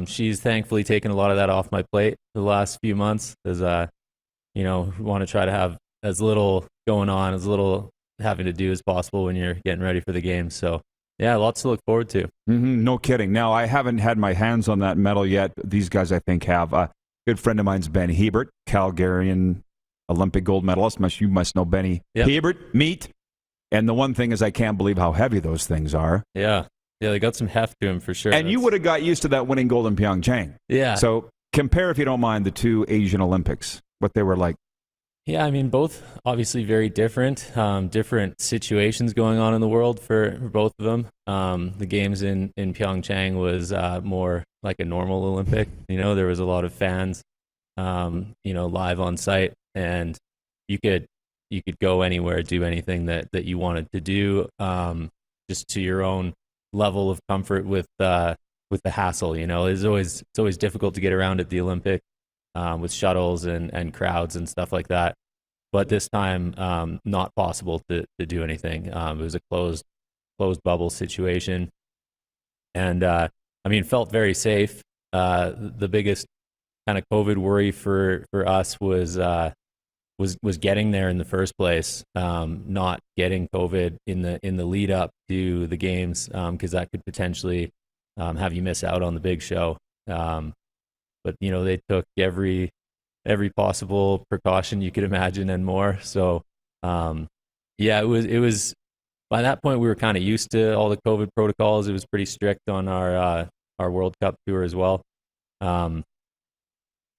She's thankfully taken a lot of that off my plate the last few months, as we want to try to have as little going on, as little having to do as possible when you're getting ready for the game. So yeah, lots to look forward to. Mm-hmm, no kidding. Now, I haven't had my hands on that medal yet. These guys, I think, have. A good friend of mine's Ben Hebert, Calgarian Olympic gold medalist. You must know Benny. Yep. Hebert, meet. And the one thing is, I can't believe how heavy those things are. Yeah, they got some heft to him for sure. And you would have got used to that winning gold in Pyeongchang. Yeah. So compare, if you don't mind, the two Asian Olympics, what they were like. Yeah, I mean, both obviously very different, different situations going on in the world for both of them. The games in Pyeongchang was more like a normal Olympic. There was a lot of fans, live on site, and you could go anywhere, do anything that you wanted to do, just to your own level of comfort with the hassle. It's always difficult to get around at the Olympic. With shuttles and crowds and stuff like that. But this time, not possible to do anything. It was a closed bubble situation. And, felt very safe. The biggest kind of COVID worry for us was getting there in the first place, not getting COVID in the lead up to the games, because that could potentially have you miss out on the big show. But they took every possible precaution you could imagine and more. So it was by that point we were kind of used to all the COVID protocols. It was pretty strict on our World Cup tour as well. But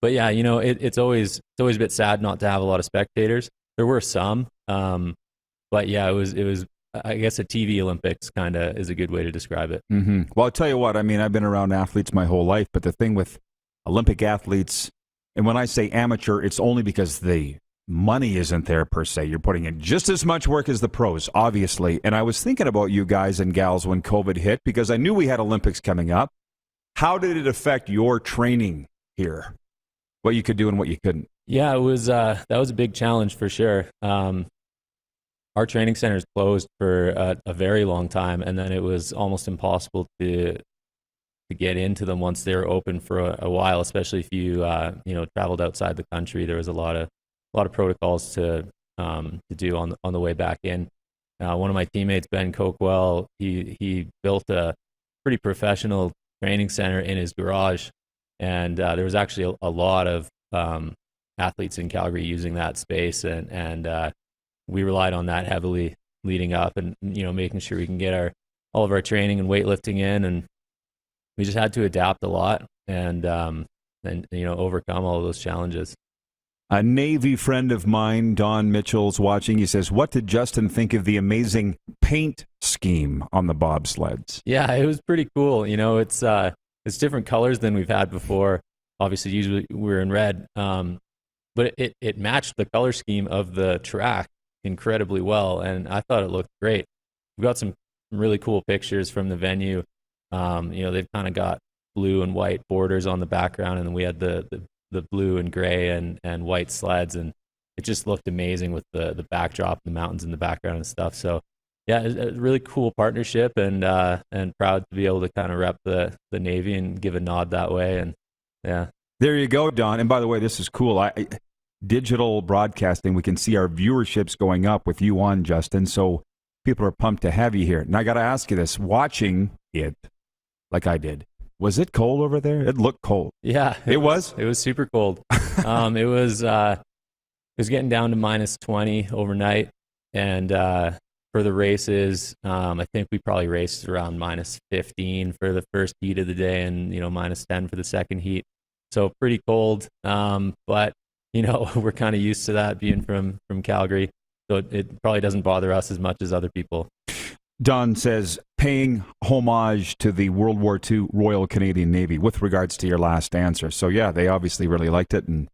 yeah, it's always a bit sad not to have a lot of spectators. There were some, but yeah, it was. I guess a TV Olympics kind of is a good way to describe it. Mm-hmm. Well, I'll tell you what. I've been around athletes my whole life, but the thing with Olympic athletes, and when I say amateur, it's only because the money isn't there per se. You're putting in just as much work as the pros, obviously. And I was thinking about you guys and gals when COVID hit, because I knew we had Olympics coming up. How did it affect your training here? What you could do and what you couldn't? Yeah, it was that was a big challenge for sure. Our training centers closed for a very long time, and then it was almost impossible to get into them once they were open for a while, especially if you traveled outside the country. There was a lot of protocols to do on the way back in. One of my teammates, Ben Coquel, he built a pretty professional training center in his garage, and there was actually a lot of athletes in Calgary using that space, and we relied on that heavily leading up, and making sure we can get all of our training and weightlifting in, and we just had to adapt a lot and overcome all of those challenges. A Navy friend of mine, Don Mitchell's watching. He says, "What did Justin think of the amazing paint scheme on the bobsleds?" Yeah, it was pretty cool. It's different colors than we've had before. Obviously, usually we're in red, but it matched the color scheme of the track incredibly well, and I thought it looked great. We've got some really cool pictures from the venue. They've kind of got blue and white borders on the background, and then we had the blue and gray and white sleds, and it just looked amazing with the backdrop, the mountains in the background and stuff. So yeah, it's a really cool partnership, and proud to be able to kind of rep the Navy and give a nod that way. And yeah, there you go, Don. And by the way, this is cool. Digital broadcasting, we can see our viewerships going up with you on, Justin. So people are pumped to have you here. And I got to ask you this: watching it like I did, was it cold over there? It looked cold. Yeah, it was. It was super cold. It was getting down to minus 20 overnight, and for the races, I think we probably raced around minus 15 for the first heat of the day, and minus 10 for the second heat. So pretty cold, but we're kind of used to that being from Calgary, so it probably doesn't bother us as much as other people. Don says, paying homage to the World War II Royal Canadian Navy with regards to your last answer. So yeah, they obviously really liked it, and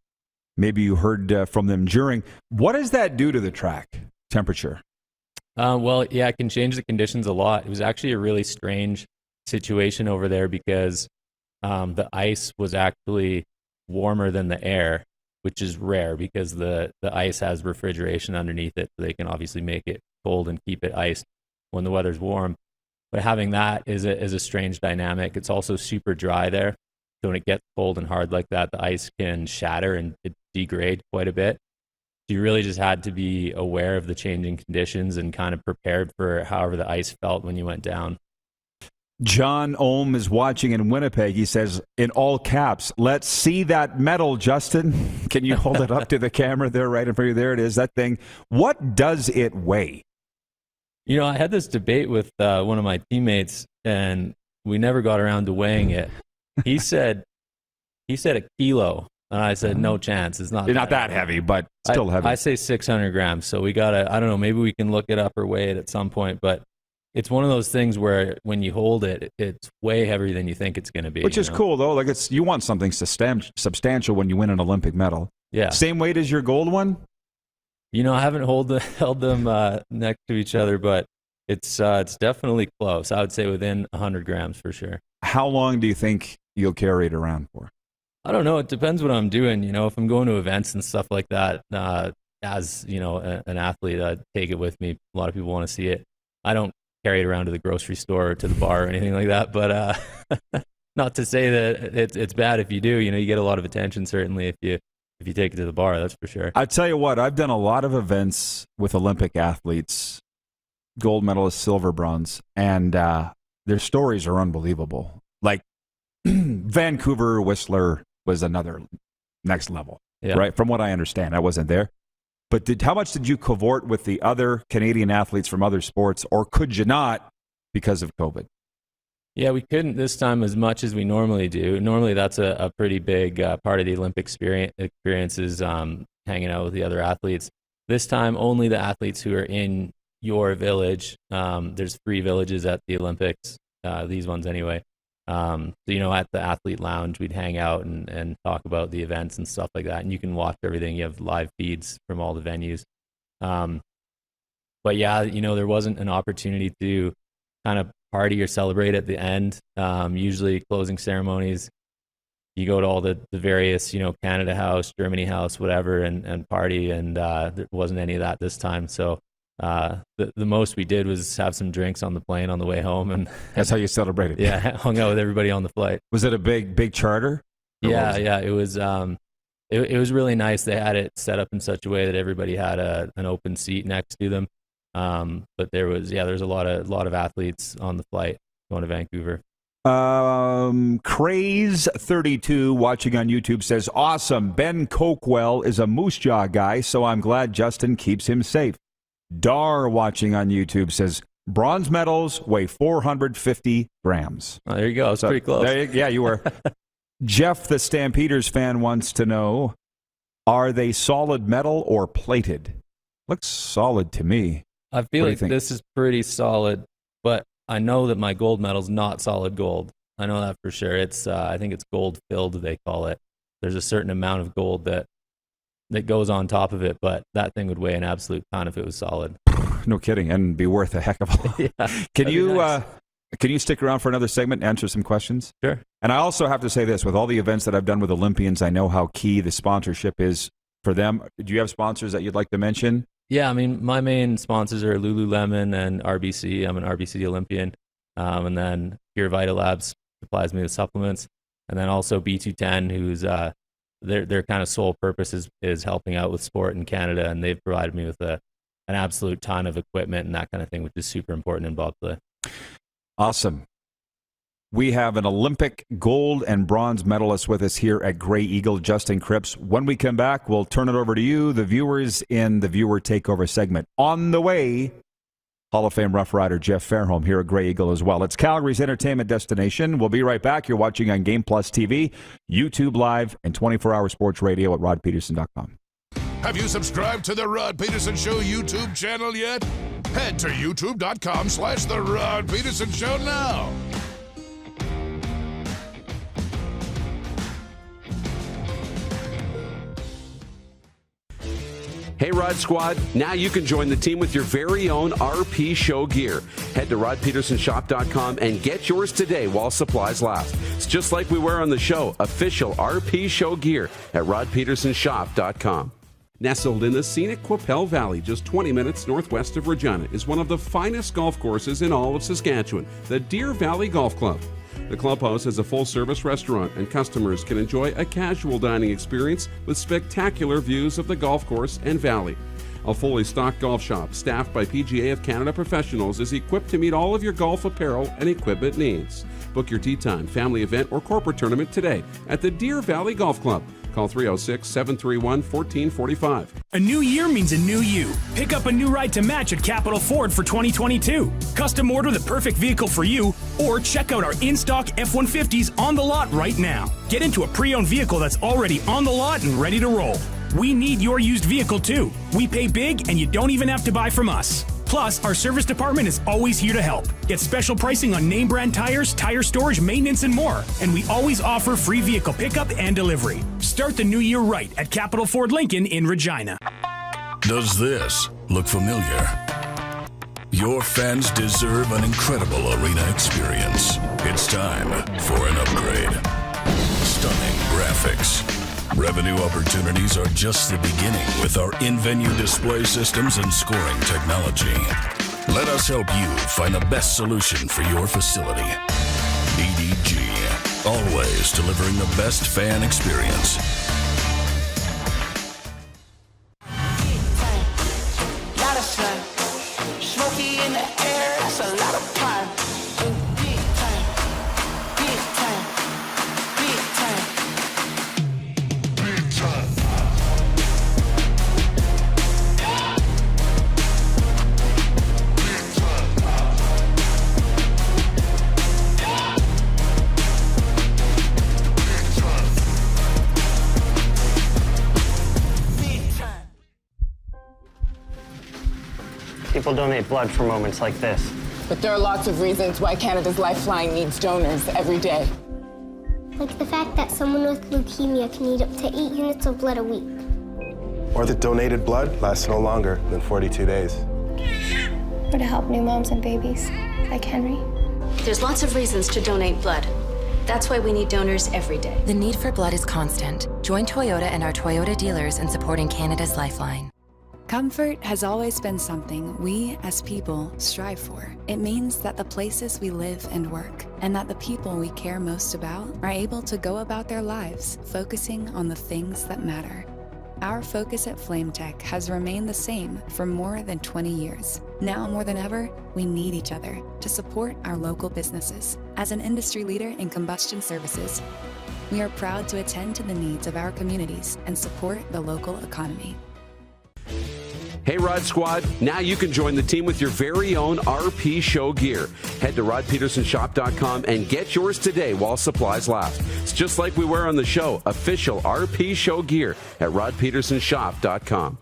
maybe you heard from them during. What does that do to the track temperature? Well, yeah, it can change the conditions a lot. It was actually a really strange situation over there because the ice was actually warmer than the air, which is rare because the ice has refrigeration underneath it, so they can obviously make it cold and keep it iced when the weather's warm. But having that is a strange dynamic. It's also super dry there. So when it gets cold and hard like that, the ice can shatter and it degrade quite a bit. So you really just had to be aware of the changing conditions and kind of prepared for however the ice felt when you went down. John Ohm is watching in Winnipeg. He says, in all caps, "Let's see that medal, Justin." Can you hold it up to the camera there right in front of you? There it is, that thing. What does it weigh? You know, I had this debate with one of my teammates, and we never got around to weighing it. He said a kilo, and I said no chance. It's not. It's not that heavy, but still heavy. I say 600 grams. So we gotta. I don't know. Maybe we can look it up or weigh it at some point. But it's one of those things where when you hold it, it's way heavier than you think it's going to be. Which is cool though. Like you want something substantial when you win an Olympic medal. Yeah. Same weight as your gold one. You know, I haven't held them next to each other, but it's definitely close. I would say within 100 grams for sure. How long do you think you'll carry it around for? I don't know. It depends what I'm doing. You know, if I'm going to events and stuff like that, as you know, an athlete, I'd take it with me. A lot of people want to see it. I don't carry it around to the grocery store or to the bar or anything like that. But not to say that it's bad if you do. You know, you get a lot of attention certainly if you take it to the bar. That's for sure. I tell you what, I've done a lot of events with Olympic athletes, gold medalists, silver, bronze, and their stories are unbelievable. Like Vancouver Whistler was another next level, right? From what I understand, I wasn't there. But how much did you cavort with the other Canadian athletes from other sports, or could you not because of COVID? Yeah, we couldn't this time as much as we normally do. Normally, that's a pretty big part of the Olympic experience is hanging out with the other athletes. This time, only the athletes who are in your village. There's 3 villages at the Olympics, these ones anyway. So, you know, at the athlete lounge, we'd hang out and talk about the events and stuff like that. And you can watch everything. You have live feeds from all the venues. But yeah, you know, there wasn't an opportunity to kind of party or celebrate at the end. Usually closing ceremonies, you go to all the various, you know, Canada House, Germany House, whatever, and party. And there wasn't any of that this time. So the most we did was have some drinks on the plane on the way home, and that's how you celebrated. Yeah, hung out with everybody on the flight. Was it a big charter? Yeah, it was. It was really nice. They had it set up in such a way that everybody had an open seat next to them. But there's a lot of athletes on the flight going to Vancouver. Craze32 watching on YouTube says, awesome. Ben Coquell is a Moose Jaw guy, so I'm glad Justin keeps him safe. Dar watching on YouTube says, bronze medals weigh 450 grams. Oh, there you go. It's pretty close. Yeah, you were. Jeff, the Stampeders fan, wants to know, are they solid metal or plated? Looks solid to me. I feel like this is pretty solid, but I know that my gold medal's not solid gold. I know that for sure. It's I think it's gold filled, they call it. There's a certain amount of gold that goes on top of it, but that thing would weigh an absolute ton if it was solid. No kidding, and be worth a heck of a lot. Yeah, can you stick around for another segment and answer some questions? Sure. And I also have to say this, with all the events that I've done with Olympians, I know how key the sponsorship is for them. Do you have sponsors that you'd like to mention? Yeah, I mean, my main sponsors are Lululemon and RBC. I'm an RBC Olympian. And then Pure Vita Labs supplies me with supplements. And then also B210, who's their kind of sole purpose is helping out with sport in Canada. And they've provided me with an absolute ton of equipment and that kind of thing, which is super important in bobsleigh. Awesome. We have an Olympic gold and bronze medalist with us here at Grey Eagle, Justin Kripps. When we come back, we'll turn it over to you, the viewers, in the Viewer Takeover segment. On the way, Hall of Fame Rough Rider Jeff Fairholm here at Grey Eagle as well. It's Calgary's entertainment destination. We'll be right back. You're watching on Game Plus TV, YouTube Live, and 24-hour sports radio at rodpedersen.com. Have you subscribed to the Rod Pedersen Show YouTube channel yet? Head to youtube.com/The Rod Pedersen Show now. Hey, Rod Squad, now you can join the team with your very own RP Show gear. Head to rodpedersenshop.com and get yours today while supplies last. It's just like we wear on the show, official RP Show gear at rodpedersenshop.com. Nestled in the scenic Qu'Appelle Valley, just 20 minutes northwest of Regina, is one of the finest golf courses in all of Saskatchewan, the Deer Valley Golf Club. The clubhouse has a full-service restaurant, and customers can enjoy a casual dining experience with spectacular views of the golf course and valley. A fully stocked golf shop, staffed by PGA of Canada professionals, is equipped to meet all of your golf apparel and equipment needs. Book your tee time, family event, or corporate tournament today at the Deer Valley Golf Club, Call 306-731-1445. A new year means a new you. Pick up a new ride to match at Capital Ford for 2022. Custom order the perfect vehicle for you, or check out our in-stock F-150s on the lot right now. Get into a pre-owned vehicle that's already on the lot and ready to roll. We need your used vehicle too. We pay big and you don't even have to buy from us. Plus, our service department is always here to help. Get special pricing on name brand tires, tire storage, maintenance, and more. And we always offer free vehicle pickup and delivery. Start the new year right at Capital Ford Lincoln in Regina. Does this look familiar? Your fans deserve an incredible arena experience. It's time for an upgrade. Stunning graphics. Revenue opportunities are just the beginning with our in-venue display systems and scoring technology. Let us help you find the best solution for your facility. EDG, always delivering the best fan experience. Lot of sun, smoky in the air, that's a lot of fun. Big time, big time, big time. People donate blood for moments like this. But there are lots of reasons why Canada's Lifeline needs donors every day. Like the fact that someone with leukemia can need up to 8 units of blood a week. Or that donated blood lasts no longer than 42 days. Or to help new moms and babies, like Henry. There's lots of reasons to donate blood. That's why we need donors every day. The need for blood is constant. Join Toyota and our Toyota dealers in supporting Canada's Lifeline. Comfort has always been something we, as people, strive for. It means that the places we live and work, and that the people we care most about, are able to go about their lives focusing on the things that matter. Our focus at FlameTech has remained the same for more than 20 years. Now more than ever, we need each other to support our local businesses. As an industry leader in combustion services, we are proud to attend to the needs of our communities and support the local economy. Hey, Rod Squad, now you can join the team with your very own RP Show gear. Head to rodpedersenshop.com and get yours today while supplies last. It's just like we wear on the show, official RP Show gear at rodpedersenshop.com.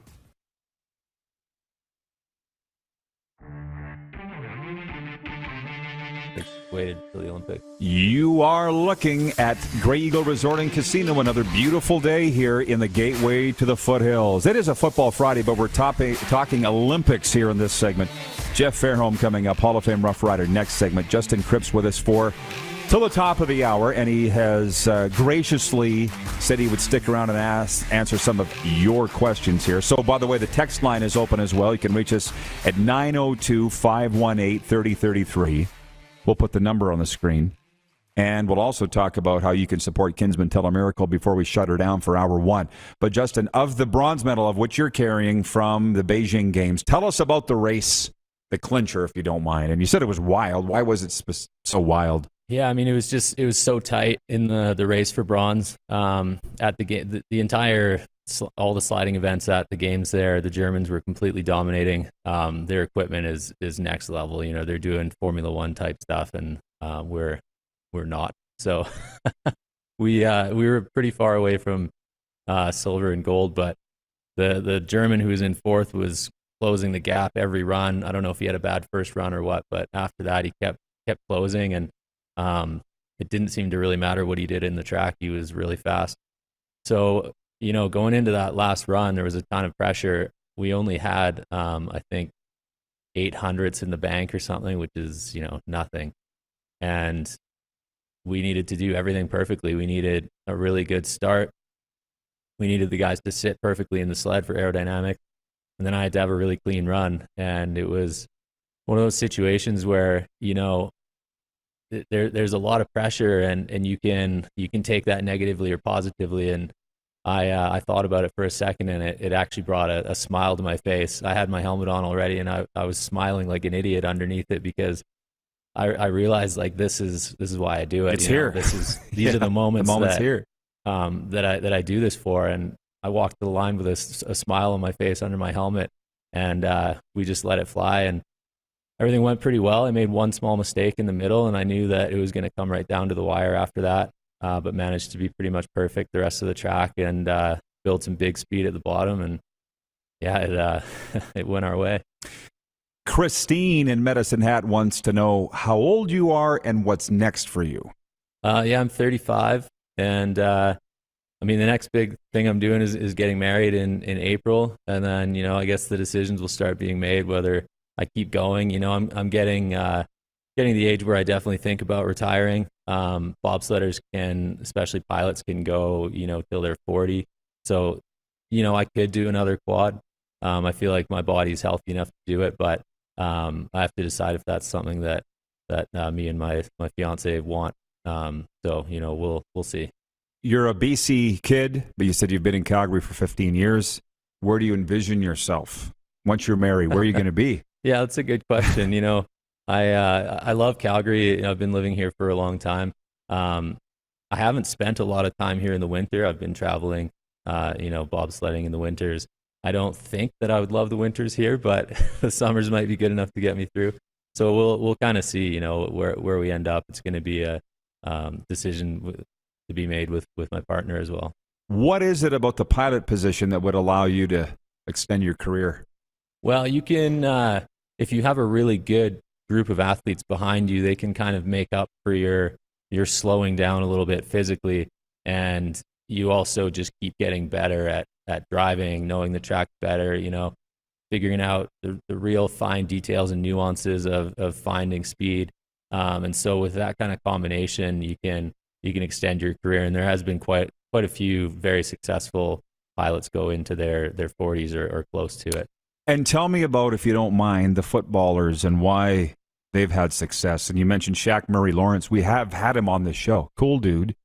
Waited till the Olympics. You are looking at Grey Eagle Resort and Casino. Another beautiful day here in the gateway to the foothills. It is a Football Friday, but we're talking Olympics here in this segment. Jeff Fairholm coming up, Hall of Fame Rough Rider, next segment. Justin Kripps with us for till the top of the hour, and he has graciously said he would stick around and answer some of your questions here. So, by the way, the text line is open as well. You can reach us at 902-518-3033. We'll put the number on the screen. And we'll also talk about how you can support Kinsman Telemiracle before we shut her down for hour one. But, Justin, of the bronze medal of which you're carrying from the Beijing Games, tell us about the race, the clincher, if you don't mind. And you said it was wild. Why was it so wild? Yeah, I mean, it was so tight in the race for bronze. At the game, the entire, all the sliding events at the games there, the Germans were completely dominating. Their equipment is next level. You know, they're doing Formula One type stuff, and we're not. So we were pretty far away from silver and gold, but the German who was in fourth was closing the gap every run. I don't know if he had a bad first run or what, but after that he kept closing, and it didn't seem to really matter what he did in the track. He was really fast. So, you know, going into that last run, there was a ton of pressure. We only had, I think, 800ths in the bank or something, which is, you know, nothing. And we needed to do everything perfectly. We needed a really good start. We needed the guys to sit perfectly in the sled for aerodynamic. And then I had to have a really clean run. And it was one of those situations where, you know, there's a lot of pressure, and you can take that negatively or positively. And I thought about it for a second, and it actually brought a smile to my face. I had my helmet on already, and I was smiling like an idiot underneath it, because I realized, like, this is why I do it. It's here. These are the moments. The moment's here. that I do this for. And I walked the line with a smile on my face under my helmet, and we just let it fly, and everything went pretty well. I made one small mistake in the middle, and I knew that it was going to come right down to the wire after that, but managed to be pretty much perfect the rest of the track, and built some big speed at the bottom, and yeah, it went our way. Christine in Medicine Hat wants to know how old you are and what's next for you. Yeah, I'm 35, and I mean, the next big thing I'm doing is getting married in April, and then, you know, I guess the decisions will start being made whether I keep going. You know, I'm getting the age where I definitely think about retiring. Bobsledders can, especially pilots, can go, you know, till they're 40. So, you know, I could do another quad. I feel like my body's healthy enough to do it, but I have to decide if that's something that me and my fiance want. So, you know, we'll see. You're a BC kid, but you said you've been in Calgary for 15 years. Where do you envision yourself once you're married? Where are you going to be? Yeah, that's a good question. You know, I love Calgary. You know, I've been living here for a long time. I haven't spent a lot of time here in the winter. I've been traveling, you know, bobsledding in the winters. I don't think that I would love the winters here, but the summers might be good enough to get me through. So we'll kind of see, you know, where we end up. It's going to be a decision to be made with my partner as well. What is it about the pilot position that would allow you to extend your career? Well, you can, if you have a really good group of athletes behind you, they can kind of make up for your slowing down a little bit physically, and you also just keep getting better at driving, knowing the track better, you know, figuring out the real fine details and nuances of finding speed. And so with that kind of combination, you can extend your career. And there has been quite a few very successful pilots go into their 40s or close to it. And tell me about, if you don't mind, the footballers and why they've had success. And you mentioned Shaq Murray-Lawrence. We have had him on this show. Cool dude.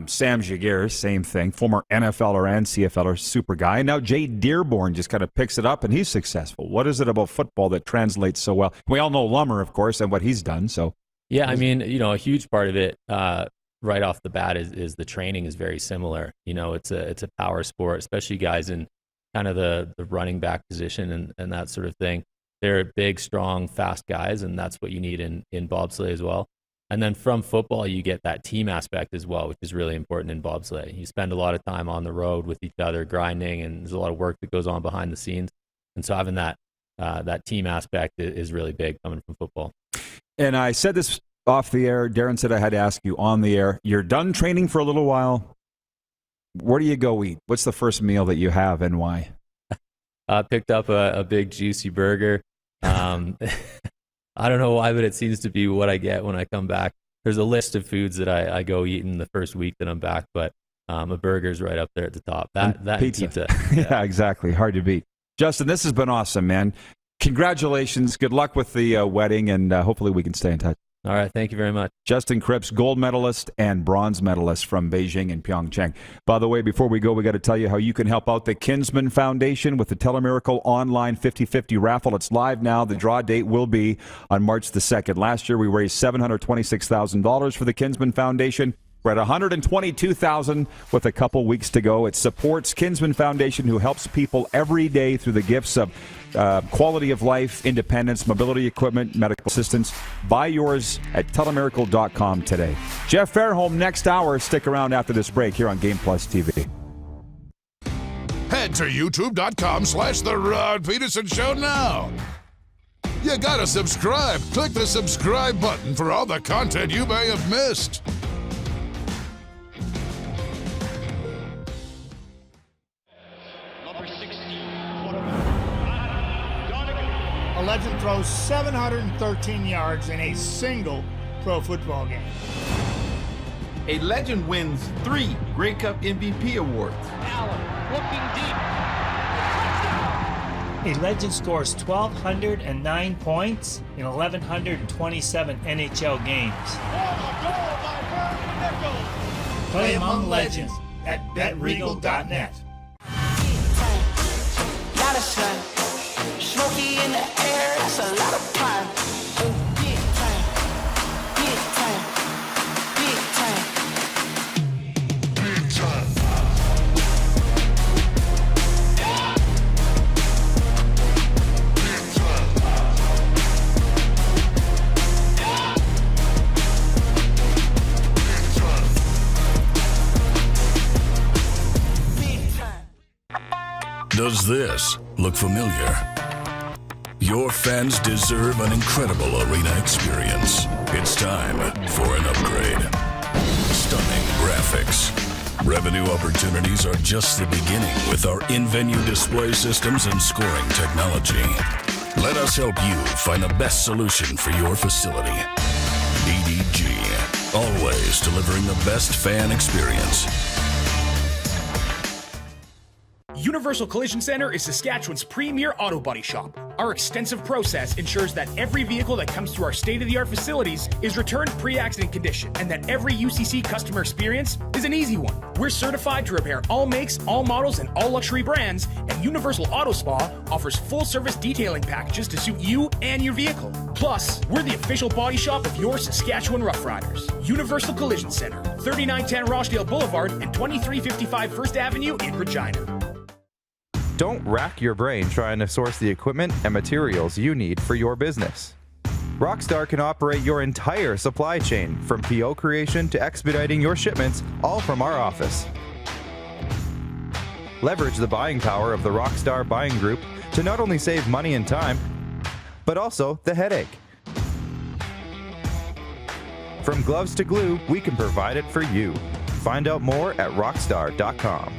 Sam Jaguar, same thing. Former NFLer and CFLer, super guy. And now Jay Dearborn just kind of picks it up, and he's successful. What is it about football that translates so well? We all know Lummer, of course, and what he's done. So, yeah, I mean, you know, a huge part of it right off the bat is the training is very similar. You know, it's a power sport, especially guys in kind of the running back position and that sort of thing. They're big, strong, fast guys, and that's what you need in bobsleigh as well. And then from football, you get that team aspect as well, which is really important in bobsleigh. You spend a lot of time on the road with each other, grinding, and there's a lot of work that goes on behind the scenes. And so having that team aspect is really big coming from football. And I said this off the air. Darren said I had to ask you on the air. You're done training for a little while. Where do you go eat? What's the first meal that you have and why? I picked up a big juicy burger. I don't know why, but it seems to be what I get when I come back. There's a list of foods that I go eat in the first week that I'm back, but a burger's right up there at the top. That pizza. Yeah, exactly. Hard to beat. Justin, this has been awesome, man. Congratulations. Good luck with the wedding, and hopefully we can stay in touch. All right. Thank you very much. Justin Kripps, gold medalist and bronze medalist from Beijing and Pyeongchang. By the way, before we go, we got to tell you how you can help out the Kinsman Foundation with the Telemiracle online 50/50 raffle. It's live now. The draw date will be on March the 2nd. Last year, we raised $726,000 for the Kinsman Foundation. We're at $122,000 with a couple weeks to go. It supports Kinsman Foundation, who helps people every day through the gifts of quality of life, independence, mobility equipment, medical assistance. Buy yours at telemiracle.com today. Jeff Fairholm next hour. Stick around after this break here on Game Plus TV. Head to youtube.com/The Rod Pedersen Show now. You gotta subscribe. Click the subscribe button for all the content you may have missed. A legend throws 713 yards in a single pro football game. A legend wins 3 Grey Cup MVP awards. Allen looking deep. A legend scores 1,209 points in 1,127 NHL games. Play among legends at betregal.net. Smoky in the air, that's a lot of fun. Big time, big time, big time. Does this look familiar? Your fans deserve an incredible arena experience. It's time for an upgrade. Stunning graphics. Revenue opportunities are just the beginning with our in-venue display systems and scoring technology. Let us help you find the best solution for your facility. EDG, always delivering the best fan experience. Universal Collision Center is Saskatchewan's premier auto body shop. Our extensive process ensures that every vehicle that comes through our state-of-the-art facilities is returned pre-accident condition, and that every UCC customer experience is an easy one. We're certified to repair all makes, all models, and all luxury brands, and Universal Auto Spa offers full-service detailing packages to suit you and your vehicle. Plus, we're the official body shop of your Saskatchewan Rough Riders. Universal Collision Center, 3910 Rochdale Boulevard and 2355 First Avenue in Regina. Don't rack your brain trying to source the equipment and materials you need for your business. Rockstar can operate your entire supply chain, from PO creation to expediting your shipments, all from our office. Leverage the buying power of the Rockstar buying group to not only save money and time, but also the headache. From gloves to glue, we can provide it for you. Find out more at rockstar.com.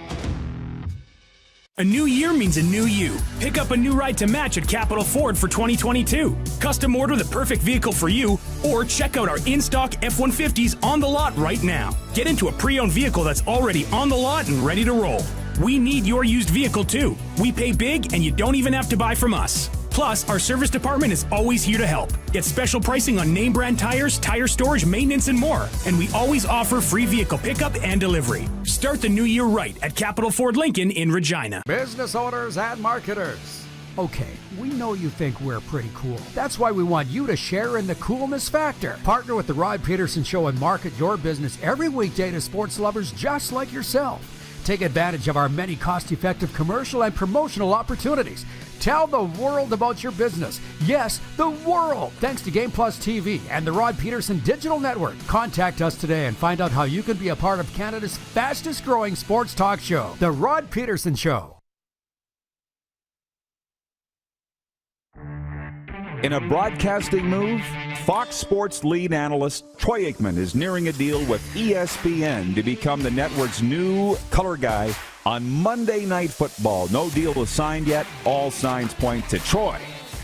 A new year means a new you. Pick up a new ride to match at Capital Ford for 2022. Custom order the perfect vehicle for you, or check out our in-stock F-150s on the lot right now. Get into a pre-owned vehicle that's already on the lot and ready to roll. We need your used vehicle too. We pay big and you don't even have to buy from us. Plus, our service department is always here to help. Get special pricing on name brand tires, tire storage, maintenance, and more. And we always offer free vehicle pickup and delivery. Start the new year right at Capital Ford Lincoln in Regina. Business owners and marketers. Okay, we know you think we're pretty cool. That's why we want you to share in the coolness factor. Partner with the Rod Pedersen Show and market your business every weekday to sports lovers just like yourself. Take advantage of our many cost-effective commercial and promotional opportunities. Tell the world about your business. Yes, the world. Thanks to Game Plus TV and the Rod Pedersen Digital Network. Contact us today and find out how you can be a part of Canada's fastest growing sports talk show, The Rod Pedersen Show. In a broadcasting move, Fox Sports lead analyst Troy Aikman is nearing a deal with ESPN to become the network's new color guy on Monday Night Football. No deal is signed yet. All signs point to Troy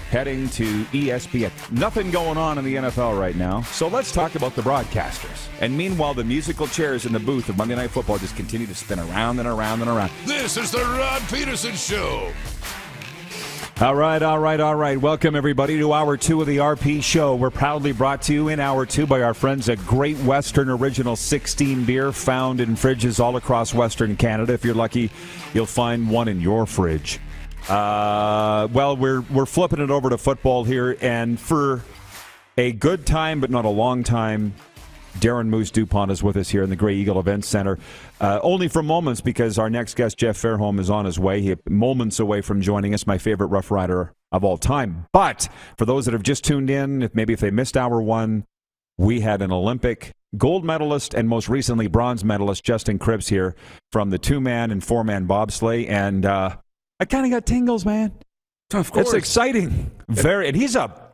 heading to ESPN. Nothing going on in the NFL right now, so let's talk about the broadcasters. And meanwhile, the musical chairs in the booth of Monday Night Football just continue to spin around and around and around. This is the Rod Pedersen Show. All right. Welcome, everybody, to Hour 2 of the RP Show. We're proudly brought to you in Hour 2 by our friends at Great Western Original 16 beer, found in fridges all across Western Canada. If you're lucky, you'll find one in your fridge. Well, we're flipping it over to football here, and for a good time, but not a long time, Darren Moose Dupont is with us here in the Grey Eagle Events Center. Only for moments, because our next guest, Jeff Fairholm, is on his way. He's moments away from joining us, my favorite Rough Rider of all time. But for those that have just tuned in, if they missed Hour 1, we had an Olympic gold medalist and most recently bronze medalist, Justin Kripps, here from the 2-man and 4-man bobsleigh. And I kind of got tingles, man. Of course. It's exciting. And he's a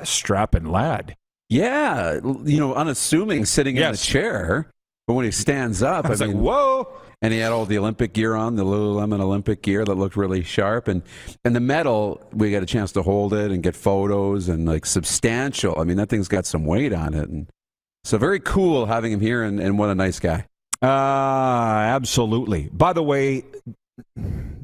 strapping lad. Yeah, unassuming sitting in the chair, but when he stands up, I was like, whoa! And he had all the Olympic gear on, the Lululemon Olympic gear that looked really sharp, and the medal, we got a chance to hold it and get photos, and like substantial. I mean, that thing's got some weight on it, and so very cool having him here, and what a nice guy. Absolutely. By the way,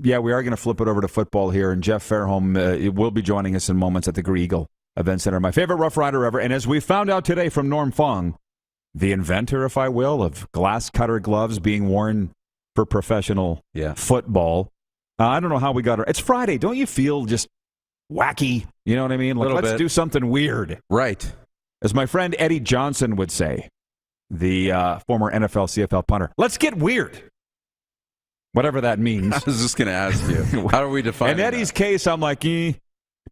yeah, we are going to flip it over to football here, and Jeff Fairholm will be joining us in moments at the Grey Eagle Event Center. My favorite Rough Rider ever. And as we found out today from Norm Fong, the inventor, if I will, of glass cutter gloves being worn for professional football. I don't know how we got her. It's Friday. Don't you feel just wacky? You know what I mean? Like, let's do something weird. Right. As my friend Eddie Johnson would say, the former NFL CFL punter, let's get weird. Whatever that means. I was just going to ask you, how do we define In Eddie's case, I'm like,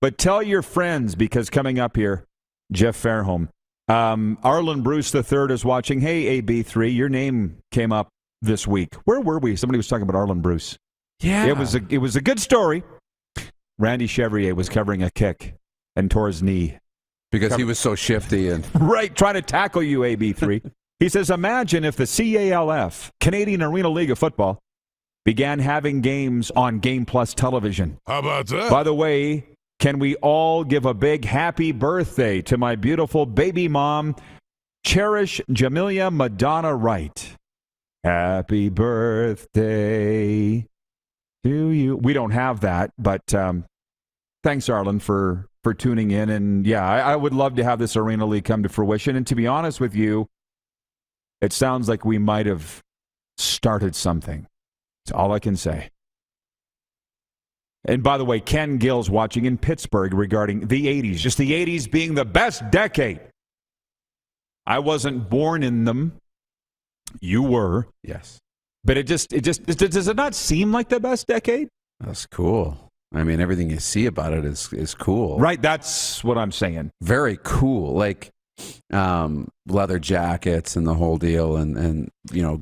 But tell your friends, because coming up here, Jeff Fairholm, Arlen Bruce III is watching. Hey, AB3, your name came up this week. Where were we? Somebody was talking about Arlen Bruce. Yeah. It was a good story. Randy Chevrier was covering a kick and tore his knee. Because he was so shifty. And right, trying to tackle you, AB3. He says, imagine if the CALF, Canadian Arena League of Football, began having games on Game Plus television. How about that? By the way, can we all give a big happy birthday to my beautiful baby mom, Cherish Jamelia Madonna Wright. Happy birthday to you. We don't have that, but thanks, Arlen, for tuning in. And yeah, I would love to have this Arena League come to fruition. And to be honest with you, it sounds like we might have started something. That's all I can say. And by the way, Ken Gill's watching in Pittsburgh regarding the 80s, just the 80s being the best decade. I wasn't born in them. You were. Yes. But does it not seem like the best decade? That's cool. I mean, everything you see about it is cool. Right, that's what I'm saying. Very cool. Like leather jackets and the whole deal, and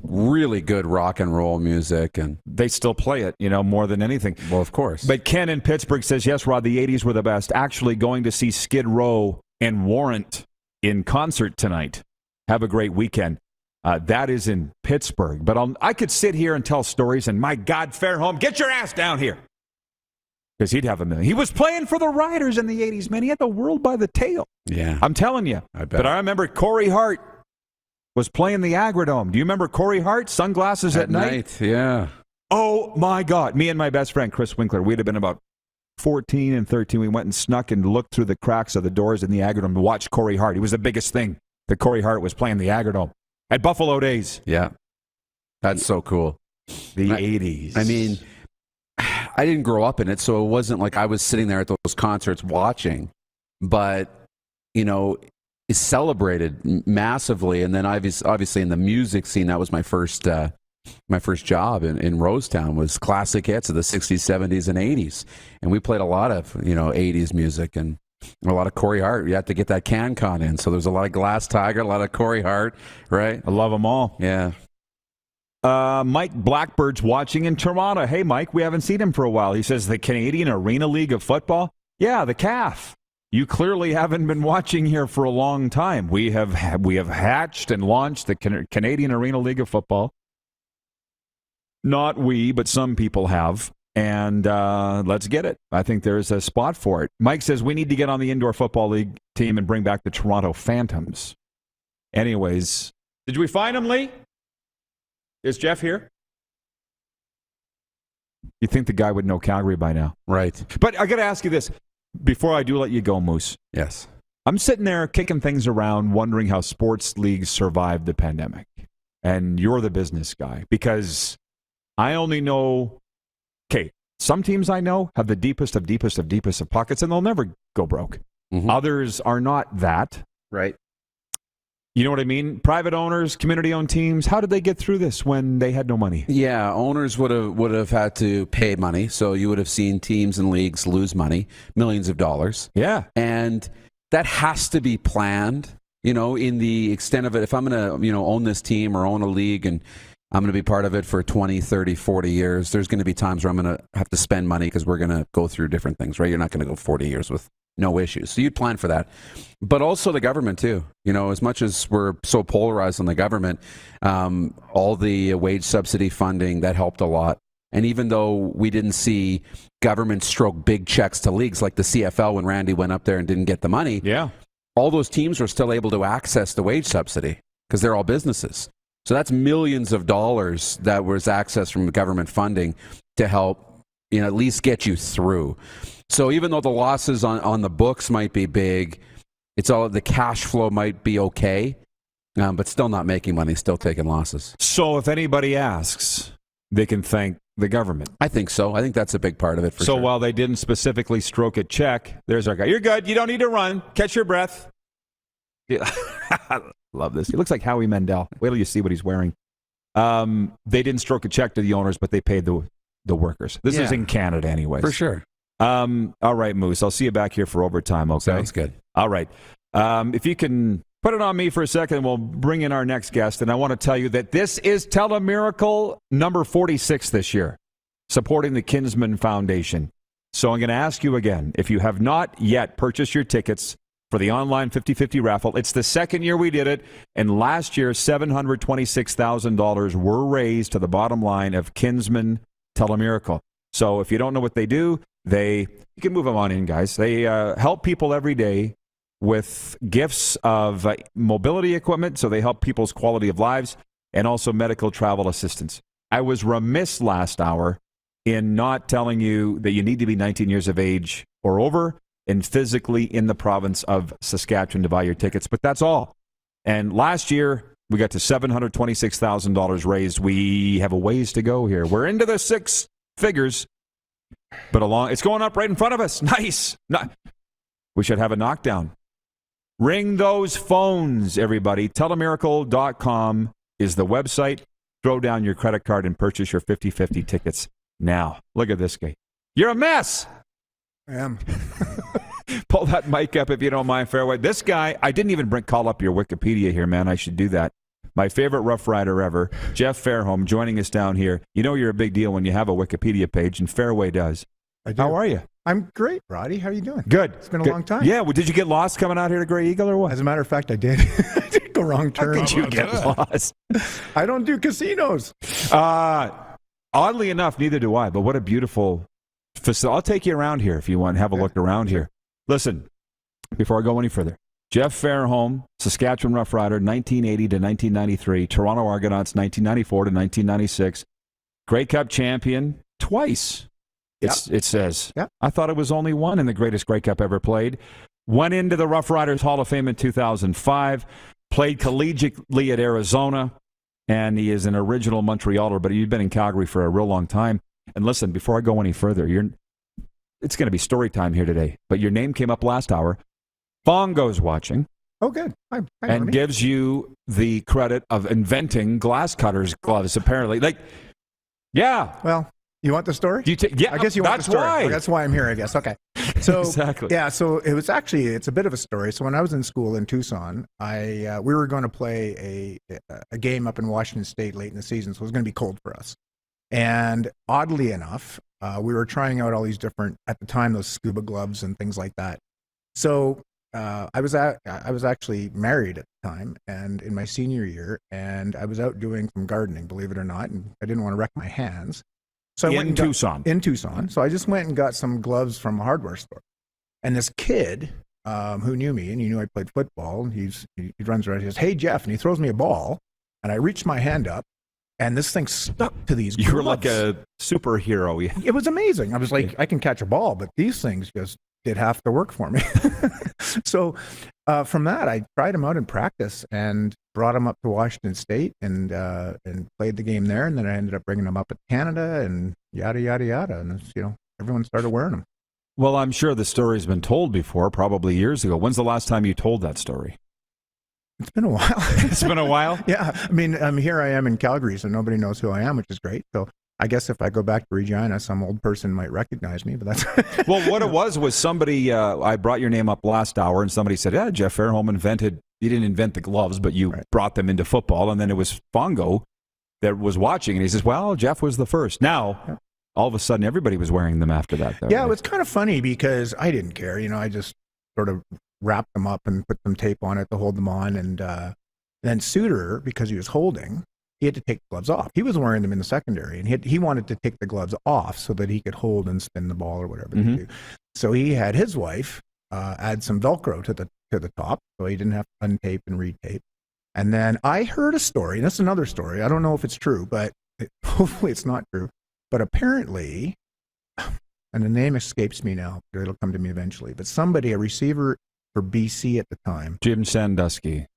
really good rock and roll music, and they still play it, more than anything. Well, of course. But Ken in Pittsburgh says, yes, Rod, the 80s were the best. Actually going to see Skid Row and Warrant in concert tonight. Have a great weekend. That is in Pittsburgh. But I could sit here and tell stories, and my God, Fairholm, get your ass down here. Because he'd have a million. He was playing for the Riders in the 80s, man. He had the world by the tail. Yeah. I'm telling you. I bet. But I remember Corey Hart was playing the Agrodome. Do you remember Corey Hart? Sunglasses at night? Yeah. Oh, my God. Me and my best friend, Chris Winkler, we'd have been about 14 and 13. We went and snuck and looked through the cracks of the doors in the Agrodome to watch Corey Hart. He was the biggest thing that Corey Hart was playing the Agrodome at Buffalo Days. Yeah. That's so cool. The 80s. I mean, I didn't grow up in it, so it wasn't like I was sitting there at those concerts watching. But, it's celebrated massively. And then obviously in the music scene, that was my first job in Rosetown, was classic hits of the 60s, 70s, and 80s. And we played a lot of, 80s music and a lot of Corey Hart. You had to get that CanCon in. So there's a lot of Glass Tiger, a lot of Corey Hart, right? I love them all. Yeah. Mike Blackbird's watching in Toronto. Hey, Mike, we haven't seen him for a while. He says the Canadian Arena League of Football. Yeah, the CAF. You clearly haven't been watching here for a long time. We have hatched and launched the Canadian Arena League of Football. Not we, but some people have. And let's get it. I think there's a spot for it. Mike says we need to get on the Indoor Football League team and bring back the Toronto Phantoms. Anyways, did we find him, Lee? Is Jeff here? You think the guy would know Calgary by now. Right. But I got to ask you this. Before I do let you go, Moose. Yes. I'm sitting there kicking things around, wondering how sports leagues survived the pandemic. And you're the business guy. Because I only know, some teams I know have the deepest of pockets, and they'll never go broke. Mm-hmm. Others are not that. Right. You know what I mean? Private owners, community-owned teams, how did they get through this when they had no money? Yeah, owners would have had to pay money, so you would have seen teams and leagues lose money, millions of dollars. Yeah. And that has to be planned, in the extent of it. If I'm going to, own this team or own a league and I'm going to be part of it for 20, 30, 40 years, there's going to be times where I'm going to have to spend money because we're going to go through different things, right? You're not going to go 40 years with no issues. So you'd plan for that. But also the government too. As much as we're so polarized on the government, all the wage subsidy funding, that helped a lot. And even though we didn't see government stroke big checks to leagues like the CFL when Randy went up there and didn't get the money, yeah, all those teams were still able to access the wage subsidy because they're all businesses. So that's millions of dollars that was accessed from government funding to help, at least get you through. So even though the losses on the books might be big, it's all the cash flow might be okay, but still not making money, still taking losses. So if anybody asks, they can thank the government. I think so. I think that's a big part of it for sure. So while they didn't specifically stroke a check, there's our guy. You're good. You don't need to run. Catch your breath. Yeah. I love this. He looks like Howie Mandel. Wait till you see what he's wearing. They didn't stroke a check to the owners, but they paid the workers. This is in Canada anyways. For sure. All right, Moose. I'll see you back here for overtime, okay? Sounds good. All right. If you can put it on me for a second, we'll bring in our next guest. And I want to tell you that this is Telemiracle number 46 this year. supporting the Kinsman Foundation. So I'm going to ask you again, if you have not yet purchased your tickets for the online 50-50 raffle, it's the second year we did it, and last year $726,000 were raised to the bottom line of Kinsman Telemiracle. So if you don't know what they do, you can move them on in, guys. They help people every day with gifts of mobility equipment, so they help people's quality of lives, and also medical travel assistance. I was remiss last hour in not telling you that you need to be 19 years of age or over and physically in the province of Saskatchewan to buy your tickets, but that's all. And last year, we got to $726,000 raised. We have a ways to go here. We're into the six figures, but it's going up right in front of us. Nice. We should have a knockdown. Ring those phones, everybody. Telemiracle.com is the website. Throw down your credit card and purchase your 50-50 tickets now. Look at this guy. You're a mess. I am. Pull that mic up if you don't mind, Fairway. This guy, I didn't even call up your Wikipedia here, man. I should do that. My favorite Rough Rider ever, Jeff Fairholm, joining us down here. You know you're a big deal when you have a Wikipedia page, and Fairway does. I do. How are you? I'm great, Roddy. How are you doing? Good. It's been a long time. Yeah. Well, did you get lost coming out here to Grey Eagle or what? As a matter of fact, I did. I did go wrong turn. How did you get lost? I don't do casinos. Oddly enough, neither do I. But what a beautiful facility. I'll take you around here if you want. Have a look around here. Listen, before I go any further, Jeff Fairholm, Saskatchewan Rough Rider, 1980 to 1993. Toronto Argonauts, 1994 to 1996. Grey Cup champion twice. It says. Yep. I thought it was only one in the greatest Grey Cup ever played. Went into the Rough Riders Hall of Fame in 2005. Played collegiately at Arizona. And he is an original Montrealer, but he's been in Calgary for a real long time. And listen, before I go any further, it's going to be story time here today. But your name came up last hour. Fongo's watching. Oh, good. Hi, and gives you the credit of inventing glass cutters gloves, apparently. Yeah. Well, you want the story? Yeah, I guess you want the story. Why. That's why I'm here, I guess. Okay. So, exactly. Yeah, so it's a bit of a story. So when I was in school in Tucson, we were going to play a game up in Washington State late in the season, so it was going to be cold for us. And oddly enough, we were trying out all these different, at the time, those scuba gloves and things like that. So I was actually married at the time, and in my senior year, and I was out doing some gardening, believe it or not, and I didn't want to wreck my hands. So I went in Tucson. So I just went and got some gloves from a hardware store. And this kid who knew me, and he knew I played football, he runs around, he says, "Hey, Jeff," and he throws me a ball, and I reached my hand up, and this thing stuck to these gloves. You were like a superhero. It was amazing. I was like, I can catch a ball, but these things just did half the work for me. So from that, I tried them out in practice and brought them up to Washington State and played the game there. And then I ended up bringing them up at Canada and yada, yada, yada. And everyone started wearing them. Well, I'm sure the story's been told before, probably years ago. When's the last time you told that story? It's been a while. It's been a while? Yeah. I mean, here I am in Calgary, so nobody knows who I am, which is great. So I guess if I go back to Regina, some old person might recognize me, but that's... Well, what it was somebody, I brought your name up last hour, and somebody said, yeah, Jeff Fairholm you didn't invent the gloves, but you brought them into football, and then it was Fongo that was watching, and he says, well, Jeff was the first. Now, all of a sudden, everybody was wearing them after that. Though, yeah, right? It was kind of funny because I didn't care. I just sort of wrapped them up and put some tape on it to hold them on, and then Suter, because he was holding, he had to take the gloves off. He was wearing them in the secondary, and he wanted to take the gloves off so that he could hold and spin the ball or whatever they do. So he had his wife add some Velcro to the top, so he didn't have to untape and retape. And then I heard a story, and that's another story. I don't know if it's true, but hopefully it's not true. But apparently, and the name escapes me now, but it'll come to me eventually. But a receiver for BC at the time, Jim Sandusky.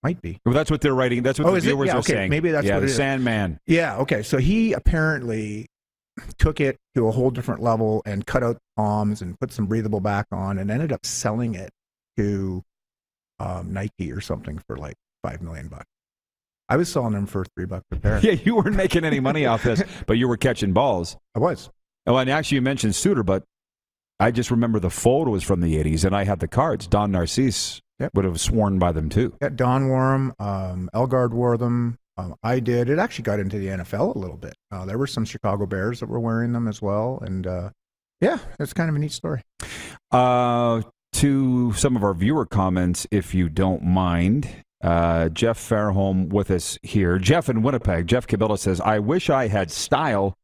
Might be. Well, that's what they're writing. That's what the viewers are saying. Maybe that's what it is. The Sandman. Yeah, okay. So he apparently took it to a whole different level and cut out palms and put some breathable back on and ended up selling it to Nike or something for like $5 million. I was selling them for $3 a pair. Yeah, you weren't making any money off this, but you were catching balls. I was. Oh, and actually you mentioned Suter, but I just remember the photos from the 80s, and I had the cards. Don Narcisse would have sworn by them too. Yeah, Don wore them. Elgard wore them. I did. It actually got into the NFL a little bit. There were some Chicago Bears that were wearing them as well. And yeah, it's kind of a neat story. To some of our viewer comments, if you don't mind. Jeff Fairholm with us here. Jeff in Winnipeg. Jeff Cabela says, I wish I had style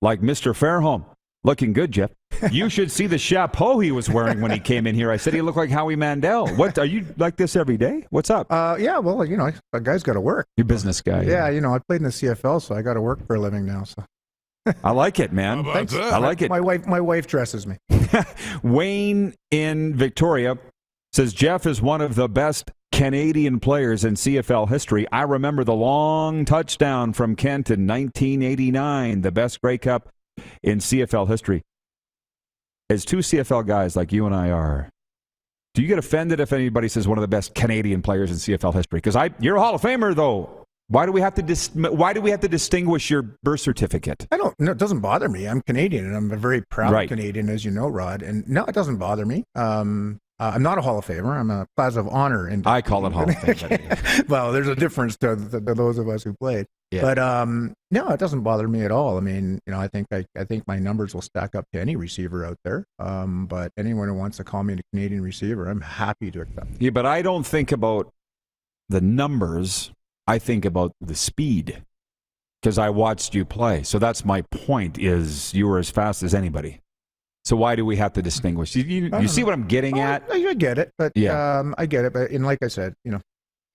like Mr. Fairholm. Looking good, Jeff. You should see the chapeau he was wearing when he came in here. I said he looked like Howie Mandel. What, are you like this every day? What's up? Yeah, well, you know, a guy's got to work. You're a business guy. Yeah, you know, I played in the CFL, so I got to work for a living now. So I like it, man. Thanks. I like it. My wife dresses me. Wayne in Victoria says, Jeff is one of the best Canadian players in CFL history. I remember the long touchdown from Kent in 1989, the best Grey Cup in CFL history. As two CFL guys like you and I are, do you get offended if anybody says one of the best Canadian players in CFL history? Because you're a Hall of Famer, though. Why do we have to distinguish your birth certificate? I don't. No, it doesn't bother me. I'm Canadian, and I'm a very proud Canadian, as you know, Rod. And no, it doesn't bother me. I'm not a Hall of Famer. I'm a Plaza of Honor. I call it Hall of Fame. Well, there's a difference to those of us who played. Yeah. But no, it doesn't bother me at all. I mean, you know, I think my numbers will stack up to any receiver out there. But anyone who wants to call me a Canadian receiver, I'm happy to accept. Yeah, but I don't think about the numbers. I think about the speed because I watched you play. So that's my point. Is you were as fast as anybody. So why do we have to distinguish? You see what I'm getting at? I get it, but yeah. I get it. But like I said, you know,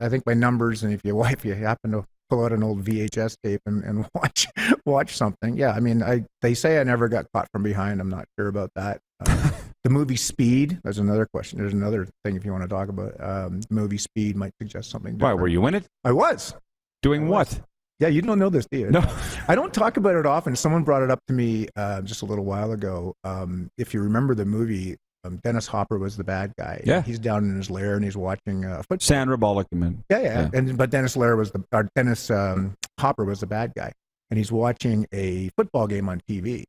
I think my numbers, and if you happen to pull out an old VHS tape and watch something, yeah. I mean, they say I never got caught from behind. I'm not sure about that. The movie Speed. There's another question. There's another thing if you want to talk about. The movie Speed might suggest something different. Why were you in it? I was. Doing what? Yeah, you don't know this, do you? No. I don't talk about it often. Someone brought it up to me just a little while ago. If you remember the movie, Dennis Hopper was the bad guy. Yeah. He's down in his lair and he's watching football. Sandra Bullock, man. Yeah. But Dennis Hopper was the bad guy. And he's watching a football game on TV.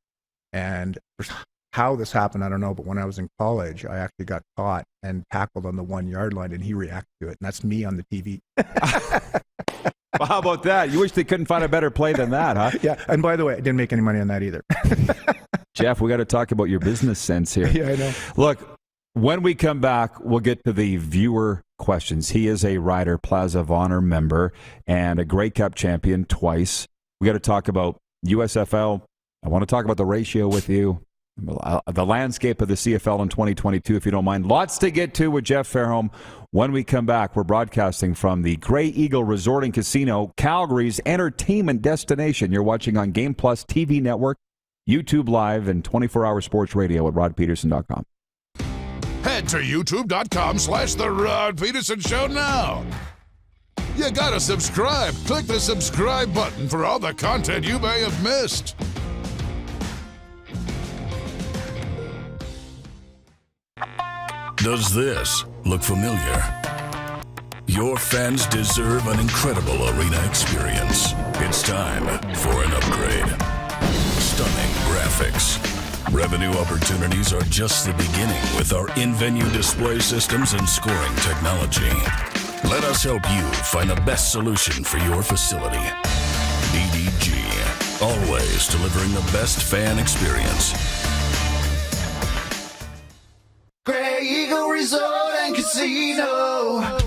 And how this happened, I don't know. But when I was in college, I actually got caught and tackled on the 1 yard line and he reacted to it. And that's me on the TV. Well, how about that? You wish they couldn't find a better play than that, huh? Yeah. And by the way, I didn't make any money on that either. Jeff, we got to talk about your business sense here. Yeah, I know. Look, when we come back, we'll get to the viewer questions. He is a Ryder Plaza of Honor member and a Grey Cup champion twice. We got to talk about USFL. I want to talk about the ratio with you. The landscape of the CFL in 2022, if you don't mind. Lots to get to with Jeff Fairholm. When we come back, we're broadcasting from the Grey Eagle Resort and Casino, Calgary's entertainment destination. You're watching on Game Plus TV Network, YouTube Live, and 24-hour sports radio at rodpedersen.com. Head to youtube.com/The Rod Pedersen Show now. You gotta subscribe. Click the subscribe button for all the content you may have missed. Does this look familiar? Your fans deserve an incredible arena experience. It's time for an upgrade. Stunning graphics. Revenue opportunities are just the beginning with our in-venue display systems and scoring technology. Let us help you find the best solution for your facility. EDG, always delivering the best fan experience. Grey Eagle Resort and Casino.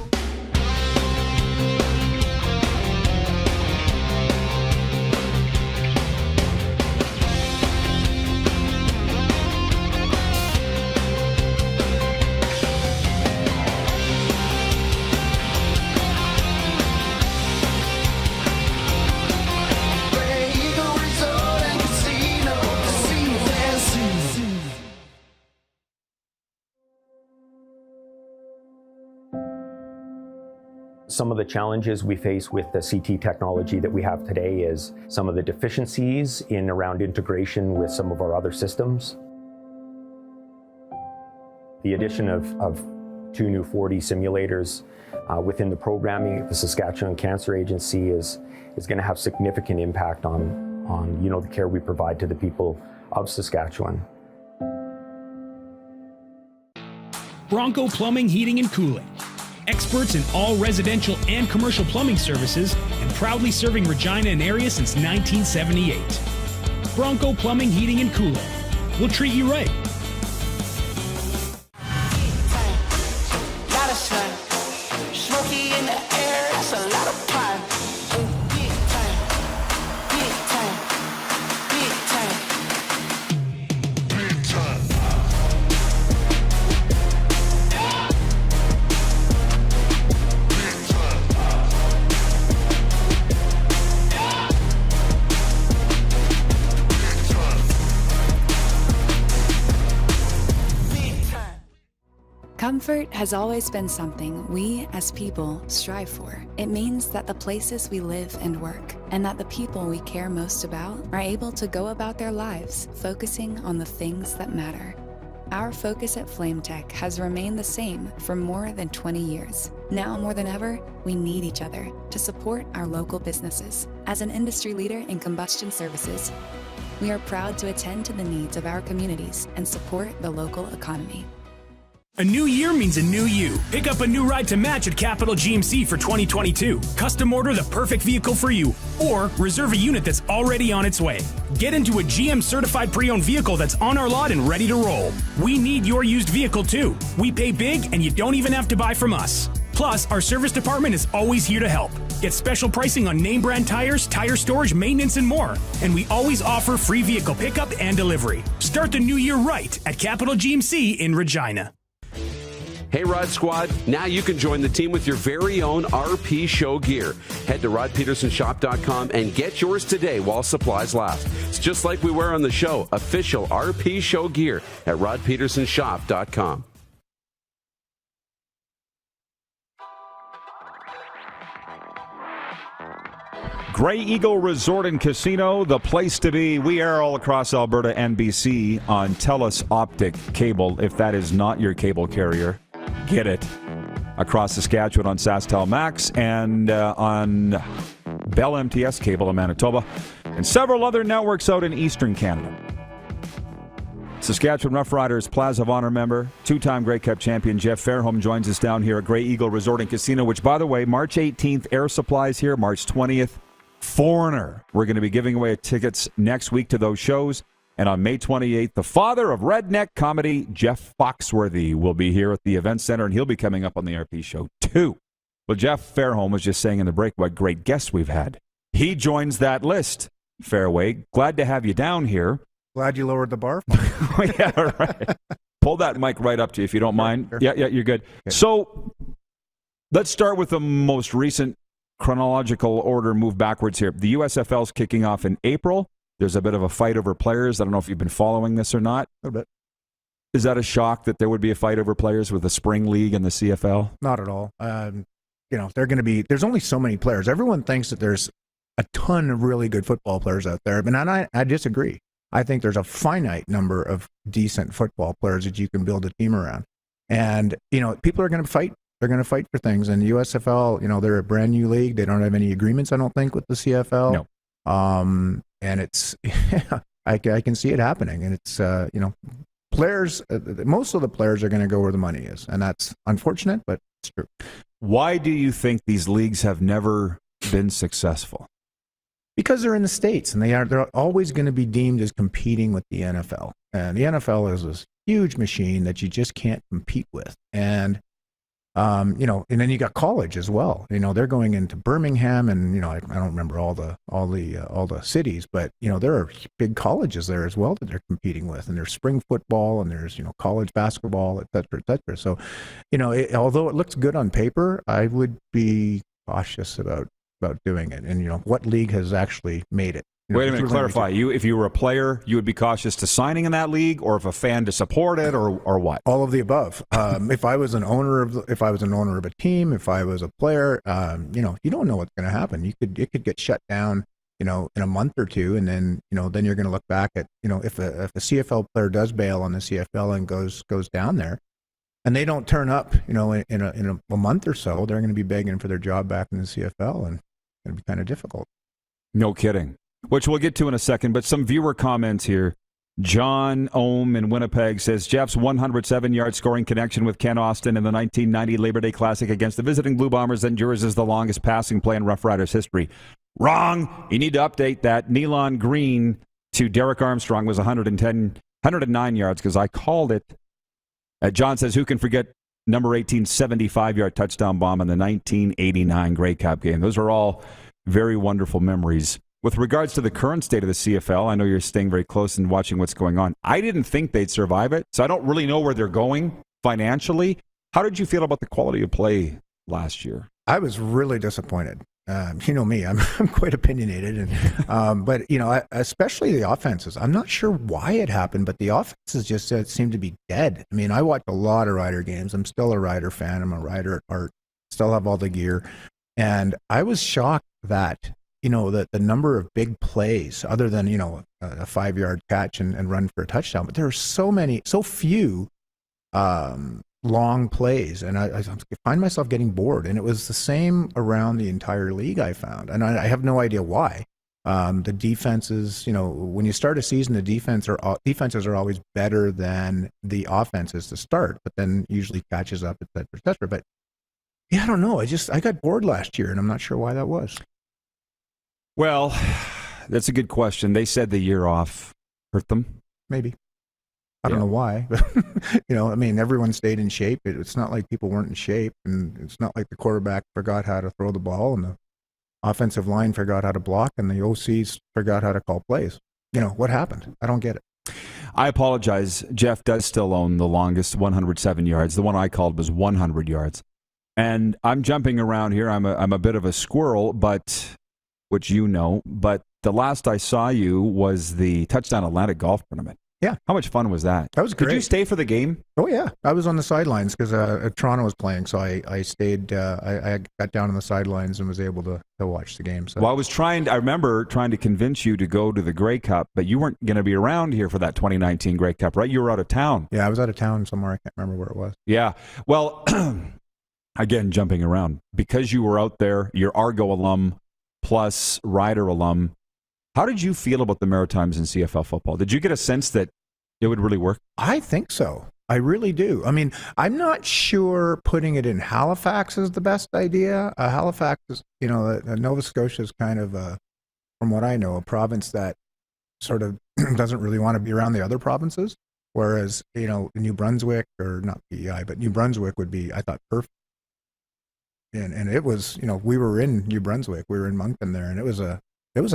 Some of the challenges we face with the CT technology that we have today is some of the deficiencies in around integration with some of our other systems. The addition of 2 new 4D simulators within the programming at the Saskatchewan Cancer Agency is going to have significant impact on the care we provide to the people of Saskatchewan. Bronco Plumbing, Heating, and Cooling. experts in all residential and commercial plumbing services, and proudly serving Regina and area since 1978. Bronco Plumbing, Heating, and Cooling. We'll treat you right. Lot of sun, smoky in the air, that's a lot of fun. Big time, big time, big time, big time. Comfort has always been something we, as people, strive for. It means that the places we live and work, and that the people we care most about, are able to go about their lives focusing on the things that matter. Our focus at FlameTech has remained the same for more than 20 years. Now more than ever, we need each other to support our local businesses. As an industry leader in combustion services, we are proud to attend to the needs of our communities and support the local economy. A new year means a new you. Pick up a new ride to match at Capital GMC for 2022. Custom order the perfect vehicle for you, or reserve a unit that's already on its way. Get into a GM certified pre-owned vehicle that's on our lot and ready to roll. We need your used vehicle too. We pay big and you don't even have to buy from us. Plus, our service department is always here to help. Get special pricing on name brand tires, tire storage, maintenance, and more. And we always offer free vehicle pickup and delivery. Start the new year right at Capital GMC in Regina. Hey, Rod Squad, now you can join the team with your very own RP Show gear. Head to rodpedersenshop.com and get yours today while supplies last. It's just like we wear on the show, official RP Show gear at rodpedersenshop.com. Grey Eagle Resort and Casino, the place to be. We air all across Alberta and BC on TELUS Optic cable. If that is not your cable carrier, get it. Across Saskatchewan on SaskTel Max and on Bell MTS cable in Manitoba, and several other networks out in Eastern Canada. Saskatchewan Roughriders Plaza of Honor member, two-time Grey Cup champion Jeff Fairholm joins us down here at Grey Eagle Resort and Casino, which, by the way, March 18th, air supplies here, March 20th, Foreigner. We're going to be giving away tickets next week to those shows. And on May 28th, the father of redneck comedy, Jeff Foxworthy, will be here at the event center, and he'll be coming up on the RP show too. Well, Jeff Fairholm was just saying in the break what great guests we've had. He joins that list. Fairway, glad to have you down here. Glad you lowered the bar. Yeah, right. Pull that mic right up to you if you don't mind. Sure. Yeah, you're good. Okay. So let's start with the most recent chronological order, move backwards here. The USFL's kicking off in April. There's a bit of a fight over players. I don't know if you've been following this or not. A little bit. Is that a shock that there would be a fight over players with the Spring League and the CFL? Not at all. They're going to be, there's only so many players. Everyone thinks that there's a ton of really good football players out there, but I disagree. I think there's a finite number of decent football players that you can build a team around. And, people are going to fight. They're going to fight for things. And the USFL, they're a brand new league. They don't have any agreements, I don't think, with the CFL. No. And it's, I can see it happening. And it's, players, most of the players are going to go where the money is. And that's unfortunate, but it's true. Why do you think these leagues have never been successful? Because they're in the States, and they're always going to be deemed as competing with the NFL. And the NFL is this huge machine that you just can't compete with. And and then you got college as well. They're going into Birmingham, and I don't remember all the cities, but there are big colleges there as well that they're competing with, and there's spring football, and there's college basketball, et cetera, et cetera. So, although it looks good on paper, I would be cautious about doing it. And what league has actually made it? Wait a minute, clarify. If you were a player, you would be cautious to signing in that league, or if a fan to support it, or what? All of the above. If I was an owner of a team, if I was a player, you don't know what's going to happen. It could get shut down, in a month or two, and then then you're going to look back at if a CFL player does bail on the CFL and goes down there, and they don't turn up, in a month or so, they're going to be begging for their job back in the CFL, and it's going to be kind of difficult. No kidding. Which we'll get to in a second, but some viewer comments here. John Ohm in Winnipeg says, Jeff's 107-yard scoring connection with Ken Austin in the 1990 Labor Day Classic against the visiting Blue Bombers endures as the longest passing play in Rough Riders history. Wrong. You need to update that. Nealon Green to Derek Armstrong was 109 yards because I called it. John says, who can forget number 18 75-yard touchdown bomb in the 1989 Grey Cup game? Those are all very wonderful memories. With regards to the current state of the CFL, I know you're staying very close and watching what's going on. I didn't think they'd survive it, so I don't really know where they're going financially. How did you feel about the quality of play last year? I was really disappointed. You know me, I'm quite opinionated, and but especially the offenses. I'm not sure why it happened, but the offenses just seem to be dead. I mean, I watch a lot of Rider games. I'm still a Rider fan. I'm a Rider at heart. Still have all the gear, and I was shocked that the number of big plays, other than a 5-yard catch and run for a touchdown, but there are so few long plays, and I find myself getting bored. And it was the same around the entire league, I found, and I have no idea why. The defenses, when you start a season, the defenses are always better than the offenses to start, but then usually catches up, et cetera, et cetera. But yeah, I don't know. I got bored last year, and I'm not sure why that was. Well, that's a good question. They said the year off hurt them. Maybe. I don't know why. I mean, everyone stayed in shape. It's not like people weren't in shape, and it's not like the quarterback forgot how to throw the ball, and the offensive line forgot how to block, and the OCs forgot how to call plays. What happened? I don't get it. I apologize. Jeff does still own the longest 107 yards. The one I called was 100 yards. And I'm jumping around here. I'm a bit of a squirrel, but but the last I saw you was the Touchdown Atlantic Golf Tournament. Yeah. How much fun was that? That was great. Did you stay for the game? Oh, yeah. I was on the sidelines because Toronto was playing, so I stayed. I got down on the sidelines and was able to watch the game. So. Well, I remember trying to convince you to go to the Grey Cup, but you weren't going to be around here for that 2019 Grey Cup, right? You were out of town. Yeah, I was out of town somewhere. I can't remember where it was. Yeah. Well, again, jumping around. Because you were out there, you're Argo alum plus Rider alum. How did you feel about the Maritimes in CFL football? Did you get a sense that it would really work? I think so. I really do. I mean, I'm not sure putting it in Halifax is the best idea. Halifax is, Nova Scotia is kind of, from what I know, a province that sort of doesn't really want to be around the other provinces. Whereas, New Brunswick, or not PEI, but New Brunswick would be, I thought, perfect. And it was, we were in New Brunswick, we were in Moncton there, and it was a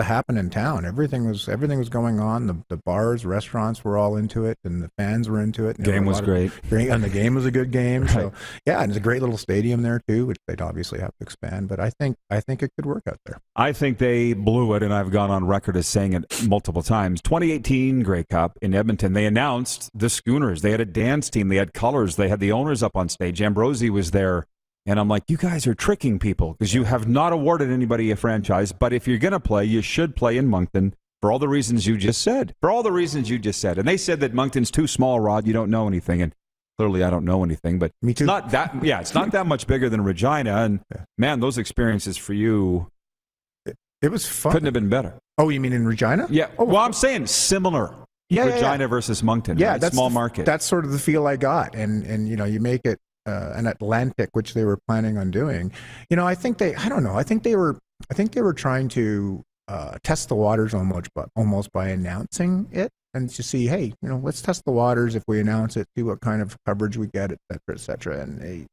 happening town. Everything was going on. The bars, restaurants were all into it, and the fans were into it. And game was great. And the game was a good game. Right. So yeah, and it's a great little stadium there too, which they'd obviously have to expand. But I think it could work out there. I think they blew it, and I've gone on record as saying it multiple times. 2018 Grey Cup in Edmonton, they announced the Schooners. They had a dance team. They had colors. They had the owners up on stage. Ambrosi was there. And I'm like, you guys are tricking people because you have not awarded anybody a franchise. But if you're going to play, you should play in Moncton for all the reasons you just said. And they said that Moncton's too small, Rod. You don't know anything. And clearly I don't know anything. But me too. It's not that much bigger than Regina. And man, those experiences for you, it was fun. Couldn't have been better. Oh, you mean in Regina? Yeah. Oh, well, I'm saying similar. Regina versus Moncton. Yeah, right? That's small market. That's sort of the feel I got. And you make it an Atlantic, which they were planning on doing. I think they were trying to test the waters almost by announcing it, and to see, hey, let's test the waters. If we announce it, see what kind of coverage we get, et cetera, et cetera. And they,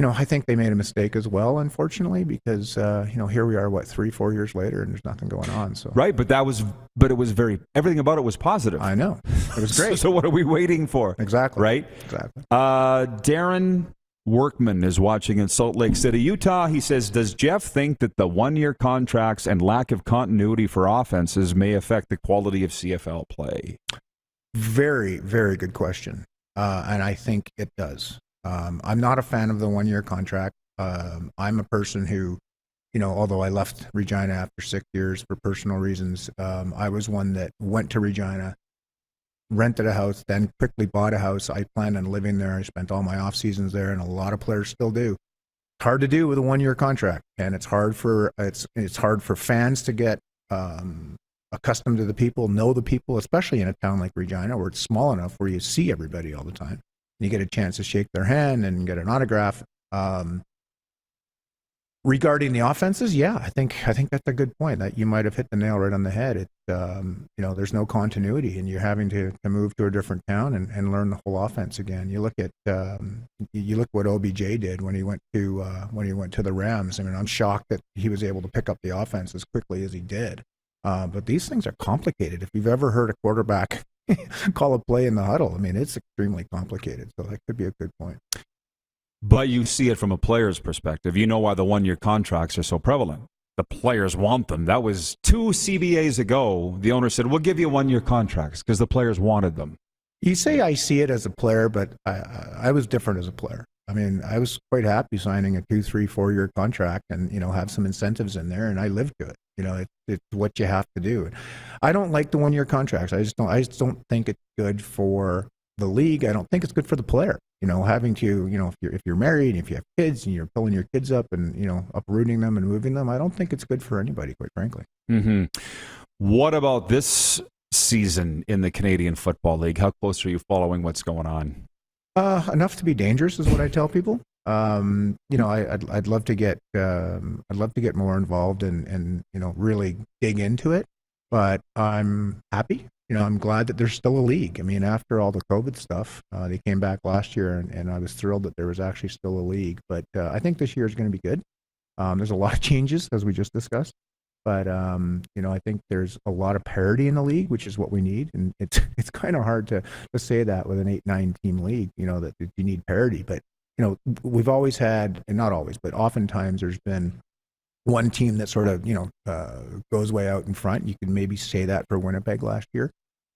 I think they made a mistake as well, unfortunately, because here we are, 3-4 years later, and there's nothing going on. So right, but it was everything about it was positive. I know, it was great. So what are we waiting for? Exactly. Right. Exactly. Darren Workman is watching in Salt Lake City, Utah. He says, "Does Jeff think that the one-year contracts and lack of continuity for offenses may affect the quality of CFL play?" Very, very good question, and I think it does. I'm not a fan of the one-year contract. I'm a person who, although I left Regina after 6 years for personal reasons, I was one that went to Regina, rented a house, then quickly bought a house. I planned on living there. I spent all my off seasons there, and a lot of players still do. It's hard to do with a one-year contract, and it's hard for fans to get accustomed to the people, know the people, especially in a town like Regina where it's small enough where you see everybody all the time. You get a chance to shake their hand and get an autograph. Regarding the offenses, yeah, I think that's a good point. That you might have hit the nail right on the head. It, there's no continuity, and you're having to move to a different town and learn the whole offense again. You look at what OBJ did when he went to the Rams. I mean, I'm shocked that he was able to pick up the offense as quickly as he did. But these things are complicated. If you've ever heard a quarterback call a play in the huddle, I mean, it's extremely complicated. So that could be a good point. But you see it from a player's perspective. You know why the one-year contracts are so prevalent. The players want them. That was 2 CBAs ago. The owner said, we'll give you 1-year contracts because the players wanted them. You say I see it as a player, but I was different as a player. I mean, I was quite happy signing a 2, 3, 4-year contract and, have some incentives in there, and I lived to it. It's what you have to do. I don't like the 1-year contracts. I just don't think it's good for the league. I don't think it's good for the player. Having to, if you're married, if you have kids and you're pulling your kids up and, uprooting them and moving them, I don't think it's good for anybody, quite frankly. Mm-hmm. What about this season in the Canadian Football League? How close are you following what's going on? Enough to be dangerous is what I tell people. I'd love to get more involved and really dig into it, but I'm happy. I'm glad that there's still a league. I mean, after all the COVID stuff, they came back last year, and I was thrilled that there was actually still a league. But I think this year is going to be good. There's a lot of changes, as we just discussed. But, I think there's a lot of parity in the league, which is what we need. And it's kind of hard to say that with an 8-9 team league, that you need parity. But, we've always had, and not always, but oftentimes there's been one team that sort of, goes way out in front. You can maybe say that for Winnipeg last year.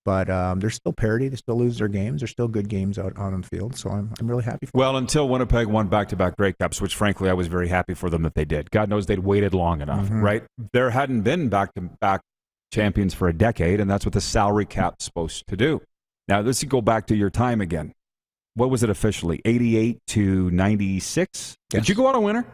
But there's still parity. They still lose their games. There's still good games out on the field. So I'm really happy for them. Well, until Winnipeg won back-to-back Grey Cups, which frankly I was very happy for them that they did. God knows they'd waited long enough, right? There hadn't been back-to-back champions for a decade, and that's what the salary cap's supposed to do. Now, let's go back to your time again. What was it officially, 88 to 96? Yes. Did you go out a winner?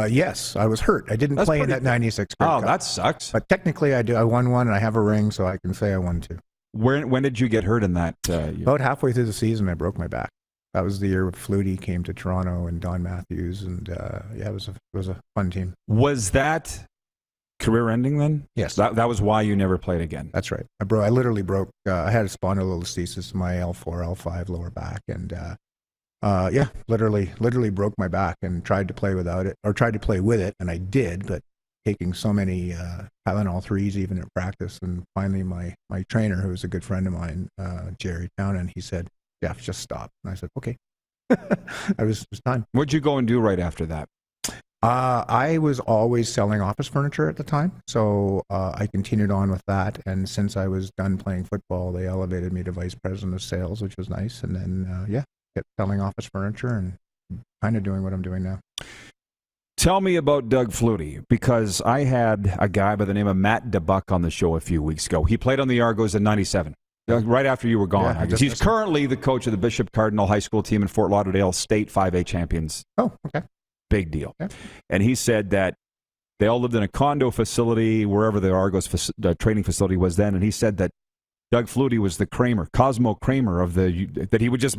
Yes, I was hurt. I didn't play in that 96 Grey Cup. That sucks. But technically I do. I won one, and I have a ring, so I can say I won 2. When did you get hurt in that year? About halfway through the season, I broke my back. That was the year Flutie came to Toronto and Don Matthews, and it was a fun team. Was that career-ending then? Yes. That was why you never played again? That's right. I literally broke, I had a spondylolisthesis in my L4, L5 lower back, and literally broke my back and tried to play without it, or tried to play with it, and I did, but taking so many Tylenol 3s even at practice, and finally my trainer, who was a good friend of mine, Jerry Townend, he said, Jeff, just stop. And I said, okay. It was time. What'd you go and do right after that? I was always selling office furniture at the time, so I continued on with that, and since I was done playing football, they elevated me to vice president of sales, which was nice, and then, kept selling office furniture and kind of doing what I'm doing now. Tell me about Doug Flutie, because I had a guy by the name of Matt DeBuck on the show a few weeks ago. He played on the Argos in 97, right after you were gone. Yeah, he's currently the coach of the Bishop Cardinal High School team in Fort Lauderdale State 5A champions. Oh, okay. Big deal. Yeah. And he said that they all lived in a condo facility, wherever the Argos training facility was then, and he said that Doug Flutie was the Cosmo Kramer that he would just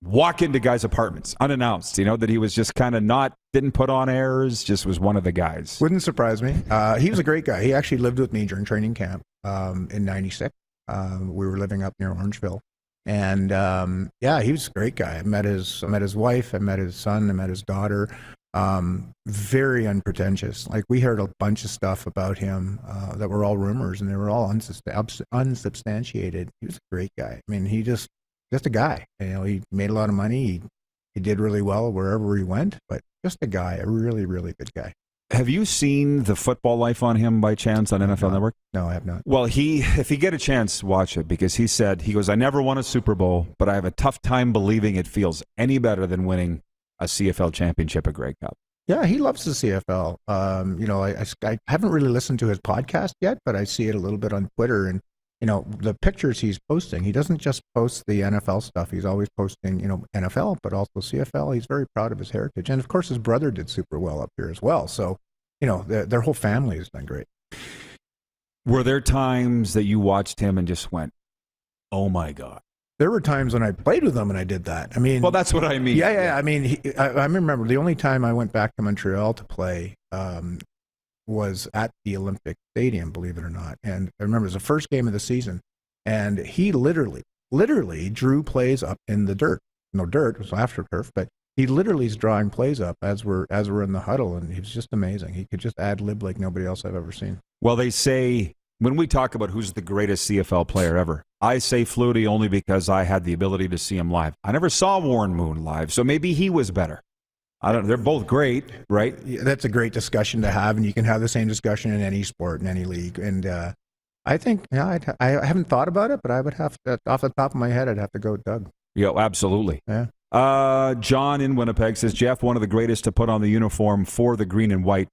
walk into guys' apartments unannounced, that he was just kind of didn't put on airs, just was one of the guys. Wouldn't surprise me. He was a great guy. He actually lived with me during training camp in 96. We were living up near Orangeville. And he was a great guy. I met his wife, I met his son, I met his daughter. Very unpretentious. Like, we heard a bunch of stuff about him that were all rumors, and they were all unsubstantiated. He was a great guy. I mean, he just a guy. He made a lot of money. He did really well wherever he went, but just a guy, a really, really good guy. Have you seen the Football Life on him by chance on NFL Network? No, I have not. Well, if you get a chance, watch it, because he goes, I never won a Super Bowl, but I have a tough time believing it feels any better than winning a CFL championship, a Grey Cup. Yeah, he loves the CFL. I haven't really listened to his podcast yet, but I see it a little bit on Twitter, and the pictures he's posting, he doesn't just post the NFL stuff. He's always posting, NFL, but also CFL. He's very proud of his heritage. And of course, his brother did super well up here as well. So, their whole family has done great. Were there times that you watched him and just went, oh my God? There were times when I played with him and I did that. I mean, well, that's what I mean. Yeah. I mean, I remember the only time I went back to Montreal to play was at the Olympic Stadium, believe it or not. And I remember it was the first game of the season, and he literally drew plays up in the dirt. No dirt, it was after turf, but he literally is drawing plays up as we're in the huddle, and he was just amazing. He could just ad lib like nobody else I've ever seen. Well, they say when we talk about who's the greatest CFL player ever, I say Flutie only because I had the ability to see him live. I never saw Warren Moon live, so maybe he was better. I don't know. They're both great, right? Yeah, that's a great discussion to have, and you can have the same discussion in any sport, in any league. And I think, I haven't thought about it, but I would have to, off the top of my head, I'd have to go with Doug. Yeah, absolutely. Yeah. John in Winnipeg says, Jeff, one of the greatest to put on the uniform for the green and white.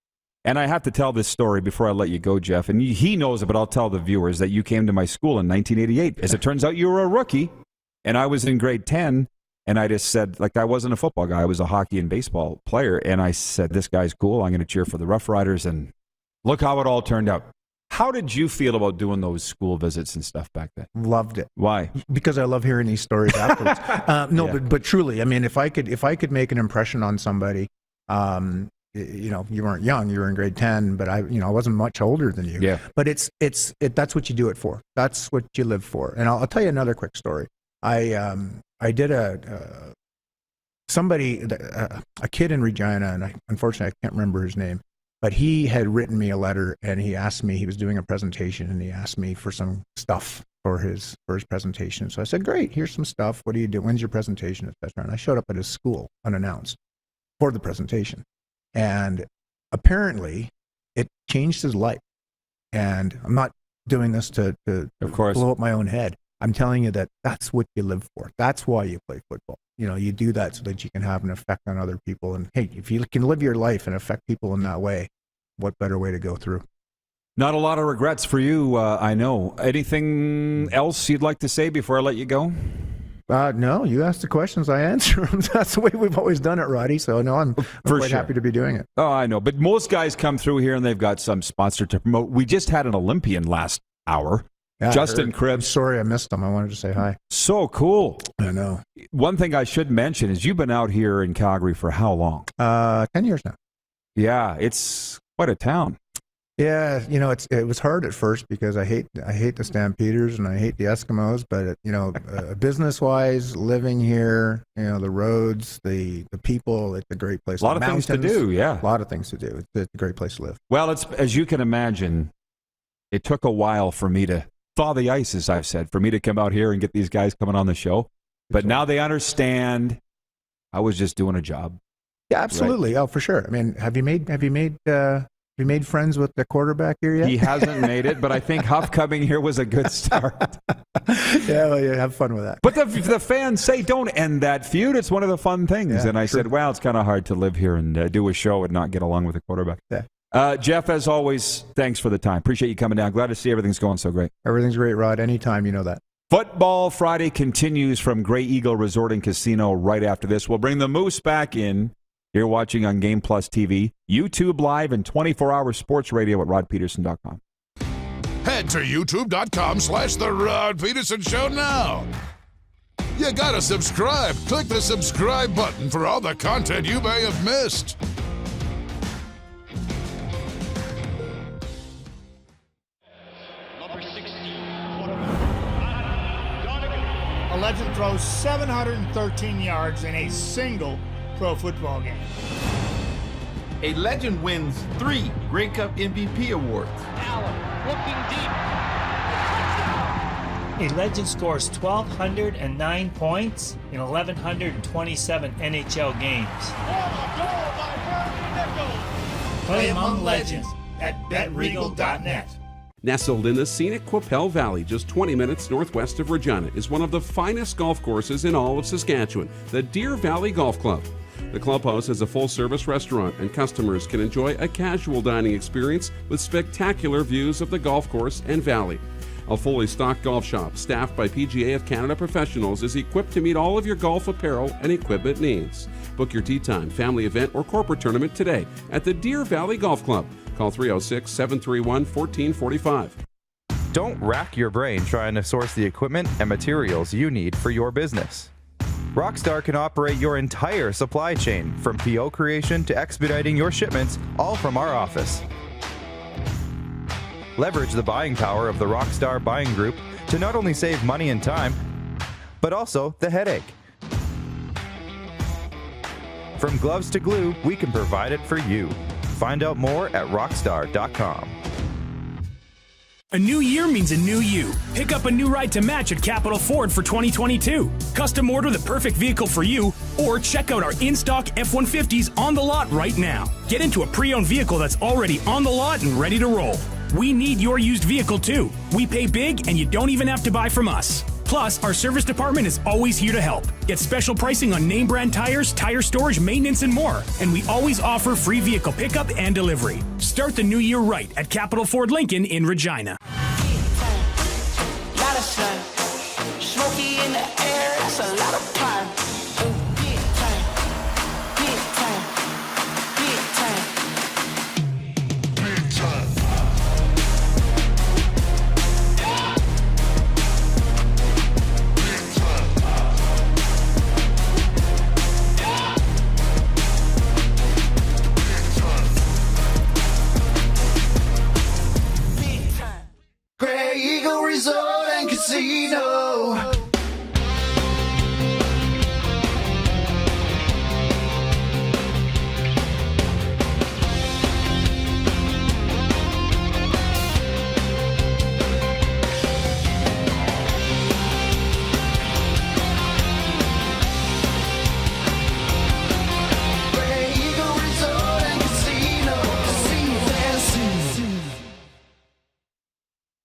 And I have to tell this story before I let you go, Jeff. And he knows it, but I'll tell the viewers that you came to my school in 1988. As it turns out, you were a rookie, and I was in grade 10. And I just said, like, I wasn't a football guy. I was a hockey and baseball player. And I said, this guy's cool. I'm going to cheer for the Rough Riders. And look how it all turned out. How did you feel about doing those school visits and stuff back then? Loved it. Why? Because I love hearing these stories afterwards. But truly, I mean, if I could make an impression on somebody, you weren't young, you were in grade 10, but I wasn't much older than you. Yeah. But that's what you do it for. That's what you live for. And I'll tell you another quick story. I did a kid in Regina, and unfortunately I can't remember his name, but he had written me a letter, and he asked me, he was doing a presentation, and he asked me for some stuff for his presentation. So I said, great, here's some stuff. What do you do? When's your presentation, etc.? And I showed up at his school unannounced for the presentation. And apparently it changed his life. And I'm not doing this to of course, blow up my own head. I'm telling you that that's what you live for. That's why you play football. You do that so that you can have an effect on other people. And hey, if you can live your life and affect people in that way, what better way to go through? Not a lot of regrets for you, I know. Anything else you'd like to say before I let you go? No, you ask the questions, I answer them. That's the way we've always done it, Roddy. So no, I'm quite happy to be doing it. Oh, I know. But most guys come through here and they've got some sponsor to promote. We just had an Olympian last hour. Yeah, Justin Kripps. Sorry I missed him. I wanted to say hi. So cool. I know. One thing I should mention is you've been out here in Calgary for how long? 10 years now. Yeah, it's quite a town. Yeah, it was hard at first because I hate the Stampeders and I hate the Eskimos, but business-wise, living here, the roads, the people, it's a great place. A lot of things to do, yeah. A lot of things to do. It's a great place to live. Well, it's as you can imagine, it took a while for me to thaw the ice, as I've said, for me to come out here and get these guys coming on the show. But now they understand I was just doing a job. Yeah, absolutely. Right? Oh, for sure. I mean, have you made friends with the quarterback here yet? He hasn't made it, but I think Huff coming here was a good start. Yeah, well, have fun with that. But the fans say don't end that feud. It's one of the fun things. Yeah, and I said, well, it's kind of hard to live here and do a show and not get along with the quarterback. Yeah. Jeff, as always, thanks for the time. Appreciate you coming down. Glad to see everything's going so great. Everything's great, Rod. Anytime, you know that. Football Friday continues from Grey Eagle Resort and Casino right after this. We'll bring the Moose back in. You're watching on Game Plus TV, YouTube Live, and 24-hour sports radio at rodpedersen.com. Head to youtube.com/The Rod Pedersen Show now. You gotta subscribe. Click the subscribe button for all the content you may have missed. A legend throws 713 yards in a single pro football game. A legend wins 3 Grey Cup MVP awards. Allen looking deep. A legend scores 1,209 points in 1,127 NHL games. Play among legends at betregal.net. Nestled in the scenic Qu'Appelle Valley, just 20 minutes northwest of Regina, is one of the finest golf courses in all of Saskatchewan, the Deer Valley Golf Club. The clubhouse has a full-service restaurant, and customers can enjoy a casual dining experience with spectacular views of the golf course and valley. A fully stocked golf shop, staffed by PGA of Canada professionals, is equipped to meet all of your golf apparel and equipment needs. Book your tee time, family event, or corporate tournament today at the Deer Valley Golf Club. Call 306-731-1445. Don't rack your brain trying to source the equipment and materials you need for your business. Rockstar can operate your entire supply chain, from PO creation to expediting your shipments, all from our office. Leverage the buying power of the Rockstar buying group to not only save money and time, but also the headache. From gloves to glue, we can provide it for you. Find out more at rockstar.com. A new year means a new you. Pick up a new ride to match at Capital Ford for 2022. Custom order the perfect vehicle for you, or check out our in-stock F-150s on the lot right now. Get into a pre-owned vehicle that's already on the lot and ready to roll. We need your used vehicle too. We pay big and you don't even have to buy from us. Plus, our service department is always here to help. Get special pricing on name brand tires, tire storage, maintenance, and more. And we always offer free vehicle pickup and delivery. Start the new year right at Capital Ford Lincoln in Regina. Lot of sun, smoky in the air, that's a lot of pine. Big time, big time, big time, big time. Grey Eagle Resort and Casino. Grey Eagle Resort and Casino.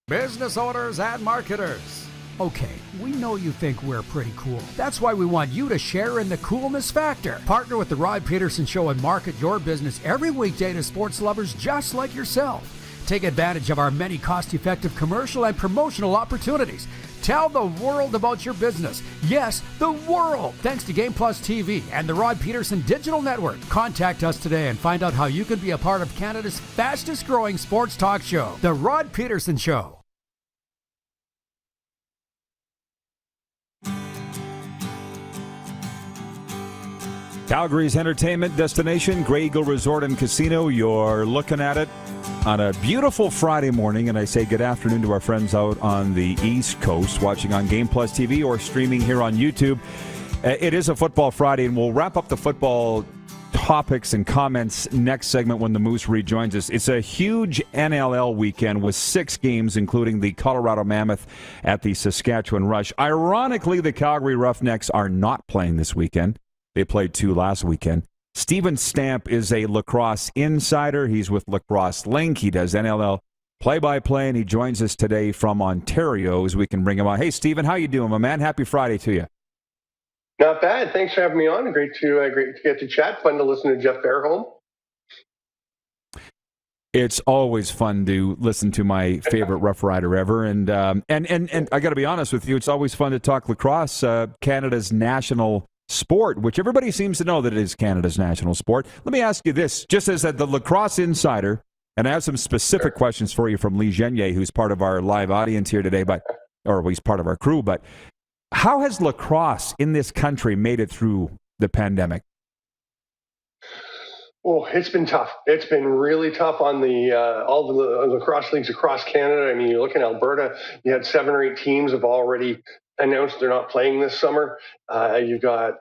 Business owners and marketers. Okay, we know you think we're pretty cool. That's why we want you to share in the coolness factor. Partner with the Rod Pedersen Show and market your business every weekday to sports lovers just like yourself. Take advantage of our many cost-effective commercial and promotional opportunities. Tell the world about your business. Yes, the world. Thanks to Game Plus TV and the Rod Pedersen Digital Network. Contact us today and find out how you can be a part of Canada's fastest-growing sports talk show, The Rod Pedersen Show. Calgary's entertainment destination, Grey Eagle Resort and Casino. You're looking at it on a beautiful Friday morning, and I say good afternoon to our friends out on the East Coast watching on Game Plus TV or streaming here on YouTube. It is a Football Friday, and we'll wrap up the football topics and comments next segment when the Moose rejoins us. It's a huge NLL weekend with 6 games, including the Colorado Mammoth at the Saskatchewan Rush. Ironically, the Calgary Roughnecks are not playing this weekend. They played 2 last weekend. Stephen Stamp is a Lacrosse Insider. He's with Lacrosse Link. He does NLL play-by-play, and he joins us today from Ontario as we can bring him on. Hey, Stephen, how you doing, my man? Happy Friday to you. Not bad. Thanks for having me on. Great to get to chat. Fun to listen to Jeff Fairholm. It's always fun to listen to my favorite Rough Rider ever, and I got to be honest with you, it's always fun to talk lacrosse, Canada's national sport, which everybody seems to know that it is Canada's national sport. Let me ask you this, just as the Lacrosse Insider, and I have some specific questions for you from Lee Genier, who's part of our live audience here today, or he's part of our crew, but how has lacrosse in this country made it through the pandemic? Oh, it's been tough. It's been really tough on all the lacrosse leagues across Canada. I mean, you look in Alberta, you had 7 or 8 teams have already announced they're not playing this summer. You've got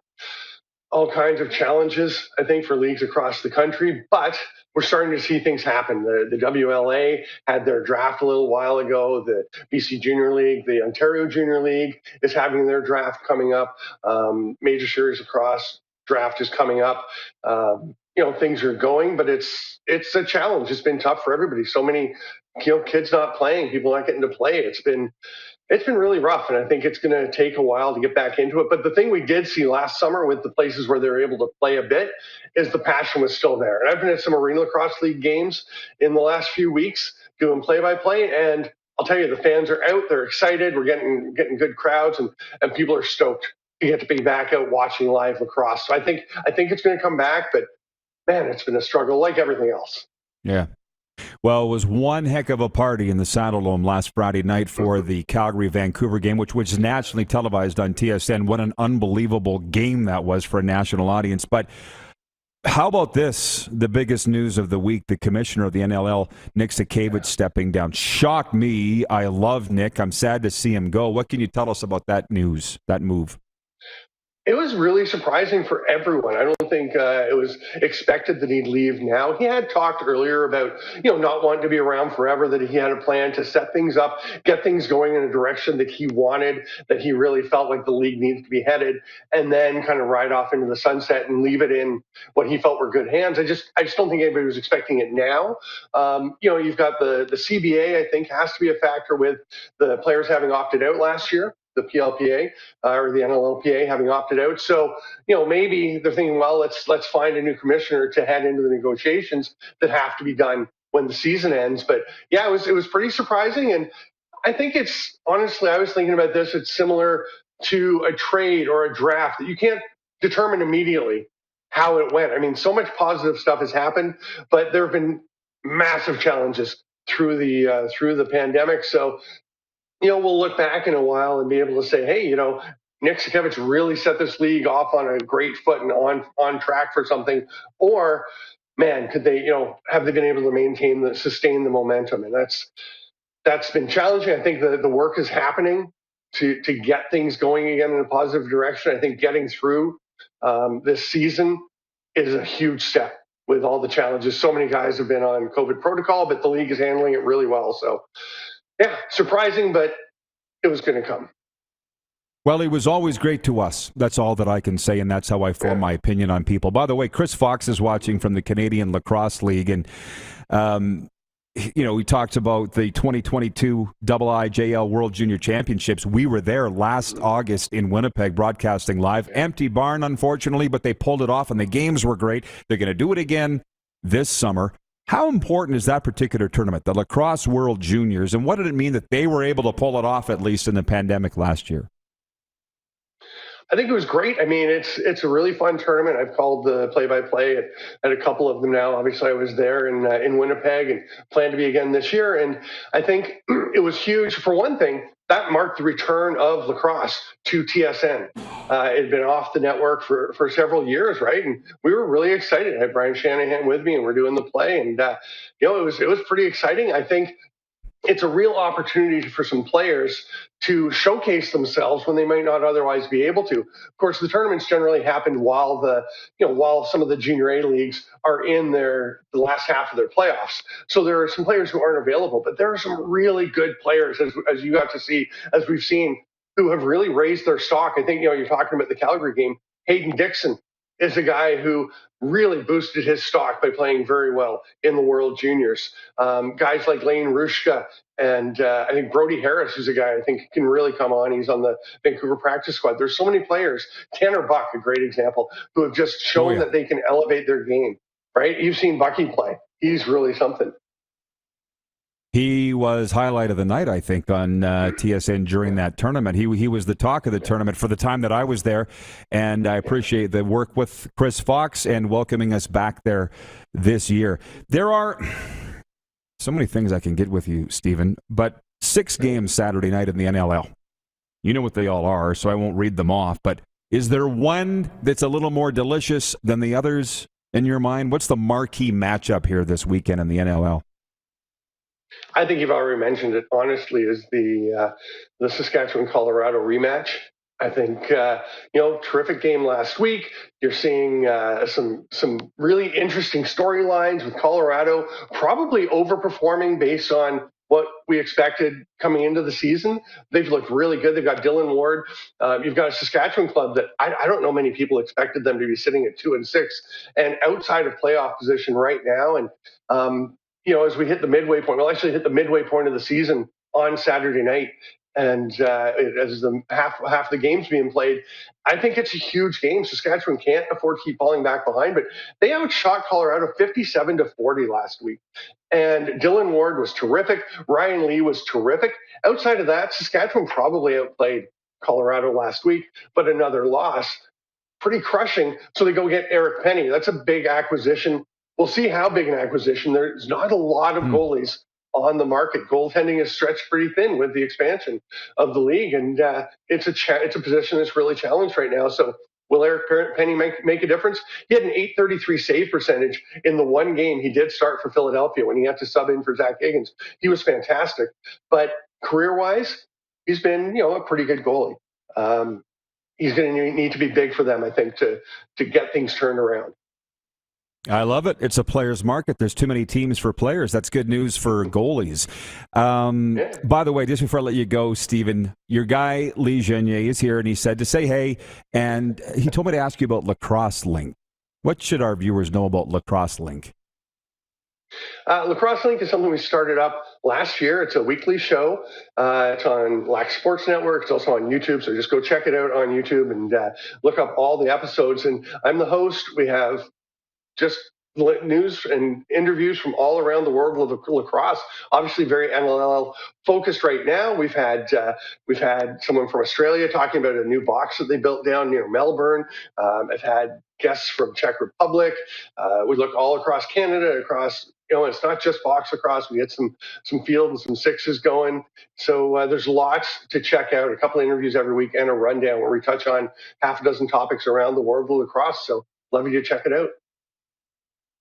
all kinds of challenges, I think, for leagues across the country, but we're starting to see things happen. The WLA had their draft a little while ago. The BC Junior League, the Ontario Junior League is having their draft coming up. Major Series Lacrosse draft is coming up. Things are going, but it's a challenge. It's been tough for everybody. So many kids not playing, people not getting to play. It's been really rough, and I think it's going to take a while to get back into it. But the thing we did see last summer with the places where they were able to play a bit is the passion was still there. And I've been at some Arena Lacrosse League games in the last few weeks doing play-by-play, and I'll tell you, the fans are out. They're excited. We're getting good crowds, and people are stoked to get to be back out watching live lacrosse. So I think it's going to come back, but man, it's been a struggle like everything else. Yeah. Well, it was one heck of a party in the Saddledome last Friday night for the Calgary-Vancouver game, which was nationally televised on TSN. What an unbelievable game that was for a national audience. But how about this? The biggest news of the week, the commissioner of the NLL, Nick Sakiewicz, stepping down. Shocked me. I love Nick. I'm sad to see him go. What can you tell us about that news, that move? It was really surprising for everyone. I don't think it was expected that he'd leave now. He had talked earlier about, not wanting to be around forever, that he had a plan to set things up, get things going in a direction that he wanted, that he really felt like the league needs to be headed, and then kind of ride off into the sunset and leave it in what he felt were good hands. I just don't think anybody was expecting it now. You've got the CBA, I think, has to be a factor with the players having opted out last year. The PLPA or the NLLPA having opted out. So, maybe they're thinking, well, let's find a new commissioner to head into the negotiations that have to be done when the season ends. But yeah, it was pretty surprising. And I think it's, honestly, I was thinking about this, it's similar to a trade or a draft that you can't determine immediately how it went. I mean, so much positive stuff has happened, but there have been massive challenges through the pandemic. So, we'll look back in a while and be able to say, hey, Nick Sakiewicz really set this league off on a great foot and on track for something. Or, man, could they, have they been able to sustain the momentum? And that's been challenging. I think the work is happening to get things going again in a positive direction. I think getting through this season is a huge step with all the challenges. So many guys have been on COVID protocol, but the league is handling it really well. So, yeah, surprising, but it was going to come. Well, he was always great to us. That's all that I can say, and that's how I form my opinion on people. By the way, Chris Fox is watching from the Canadian Lacrosse League, and he talked about the 2022 IIJL World Junior Championships. We were there last August in Winnipeg, broadcasting live. Empty barn, unfortunately, but they pulled it off, and the games were great. They're going to do it again this summer. How important is that particular tournament, the Lacrosse World Juniors, and what did it mean that they were able to pull it off, at least in the pandemic last year? I think it was great. I mean, it's a really fun tournament. I've called the play-by-play at a couple of them now. Obviously, I was there in Winnipeg and plan to be again this year. And I think it was huge. For one thing, that marked the return of lacrosse to TSN. It had been off the network for several years, right? And we were really excited. I had Brian Shanahan with me, and we're doing the play. And, it was pretty exciting. I think it's a real opportunity for some players to showcase themselves when they might not otherwise be able to. Of course, the tournaments generally happen while some of the junior A leagues are in the last half of their playoffs. So there are some players who aren't available, but there are some really good players, as you got to see, as we've seen, who have really raised their stock. I think, you're talking about the Calgary game. Hayden Dixon is a guy who really boosted his stock by playing very well in the World Juniors. Guys like Lane Rushka and I think Brody Harris, who's a guy I think can really come on. He's on the Vancouver practice squad. There's so many players. Tanner Buck, a great example, who have just shown that they can elevate their game, right? You've seen Bucky play. He's really something. He was highlight of the night, I think, on TSN during that tournament. He was the talk of the tournament for the time that I was there, and I appreciate the work with Chris Fox and welcoming us back there this year. There are so many things I can get with you, Stephen, but 6 games Saturday night in the NLL. You know what they all are, so I won't read them off, but is there one that's a little more delicious than the others in your mind? What's the marquee matchup here this weekend in the NLL? I think you've already mentioned it, honestly, is the Saskatchewan-Colorado rematch. I think, terrific game last week. You're seeing some really interesting storylines with Colorado probably overperforming based on what we expected coming into the season. They've looked really good. They've got Dylan Ward. You've got a Saskatchewan club that I don't know many people expected them to be sitting at 2-6 and outside of playoff position right now. And, as we hit the midway point, we'll actually hit the midway point of the season on Saturday night. And as the half the game's being played, I think it's a huge game. Saskatchewan can't afford to keep falling back behind, but they outshot Colorado 57-40 last week. And Dylan Ward was terrific. Ryan Lee was terrific. Outside of that, Saskatchewan probably outplayed Colorado last week, but another loss, pretty crushing. So they go get Eric Penny. That's a big acquisition we'll see how big an acquisition. There's not a lot of goalies on the market. Goaltending is stretched pretty thin with the expansion of the league, and it's a position that's really challenged right now. So will Eric Penny make a difference? He had an .833 save percentage in the one game he did start for Philadelphia when he had to sub in for Zach Higgins. He was fantastic, but career-wise, he's been a pretty good goalie. He's going to need to be big for them, I think, to get things turned around. I love it. It's a player's market. There's too many teams for players. That's good news for goalies. By the way, just before I let you go, Stephen, your guy Lee Genier is here, and he said to say hey, and he told me to ask you about Lacrosse Link. What should our viewers know about Lacrosse Link? Lacrosse Link is something we started up last year. It's a weekly show. It's on Lax Sports Network. It's also on YouTube, so just go check it out on YouTube and look up all the episodes. And I'm the host. We have just news and interviews from all around the world of lacrosse. Obviously, very NLL focused right now. We've had someone from Australia talking about a new box that they built down near Melbourne. I've had guests from Czech Republic. We look all across Canada, across. It's not just box lacrosse. We get some field and some sixes going. So there's lots to check out. A couple of interviews every week and a rundown where we touch on half a dozen topics around the world of lacrosse. So love you to check it out.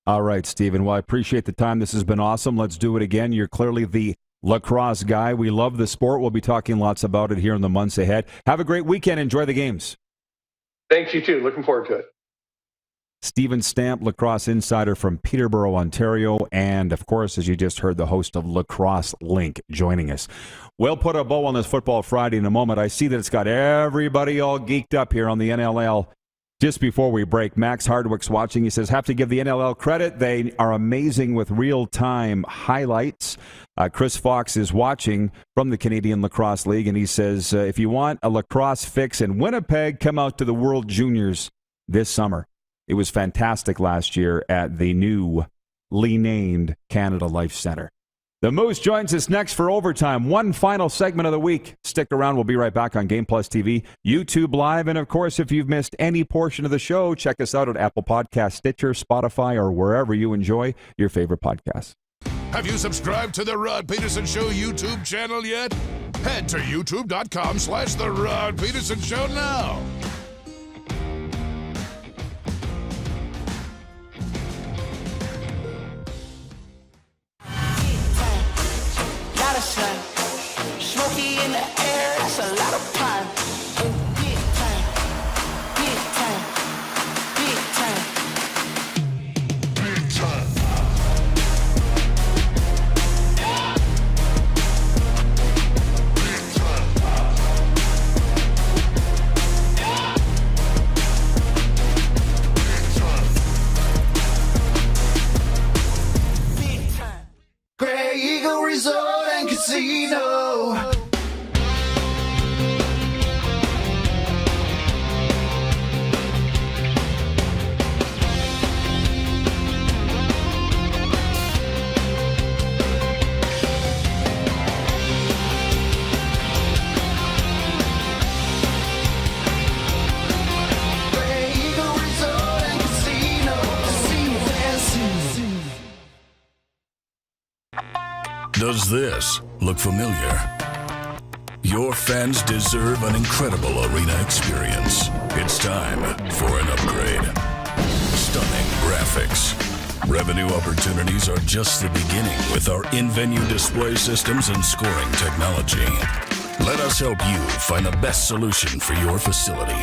All right, Stephen. Well, I appreciate the time. This has been awesome. Let's do it again. You're clearly the lacrosse guy. We love the sport. We'll be talking lots about it here in the months ahead. Have a great weekend. Enjoy the games. Thanks, you too. Looking forward to it. Stephen Stamp, Lacrosse Insider from Peterborough, Ontario, and, of course, as you just heard, the host of Lacrosse Link joining us. We'll put a bow on this Football Friday in a moment. I see that it's got everybody all geeked up here on the NLL. Just before we break, Max Hardwick's watching. He says, have to give the NLL credit. They are amazing with real-time highlights. Chris Fox is watching from the Canadian Lacrosse League, and he says, if you want a lacrosse fix in Winnipeg, come out to the World Juniors this summer. It was fantastic last year at the newly named Canada Life Centre. The Moose joins us next for Overtime. One final segment of the week. Stick around. We'll be right back on Game Plus TV, YouTube Live, and, of course, if you've missed any portion of the show, check us out at Apple Podcasts, Stitcher, Spotify, or wherever you enjoy your favorite podcasts. Have you subscribed to the Rod Pedersen Show YouTube channel yet? Head to youtube.com/The Rod Pedersen Show now. Smoky in the air, that's a lot of pine. Big time, big time, big time, big time. Grey Eagle Resort and Casino. Does this look familiar? Your fans deserve an incredible arena experience. It's time for an upgrade. Stunning graphics. Revenue opportunities are just the beginning with our in-venue display systems and scoring technology. Let us help you find the best solution for your facility.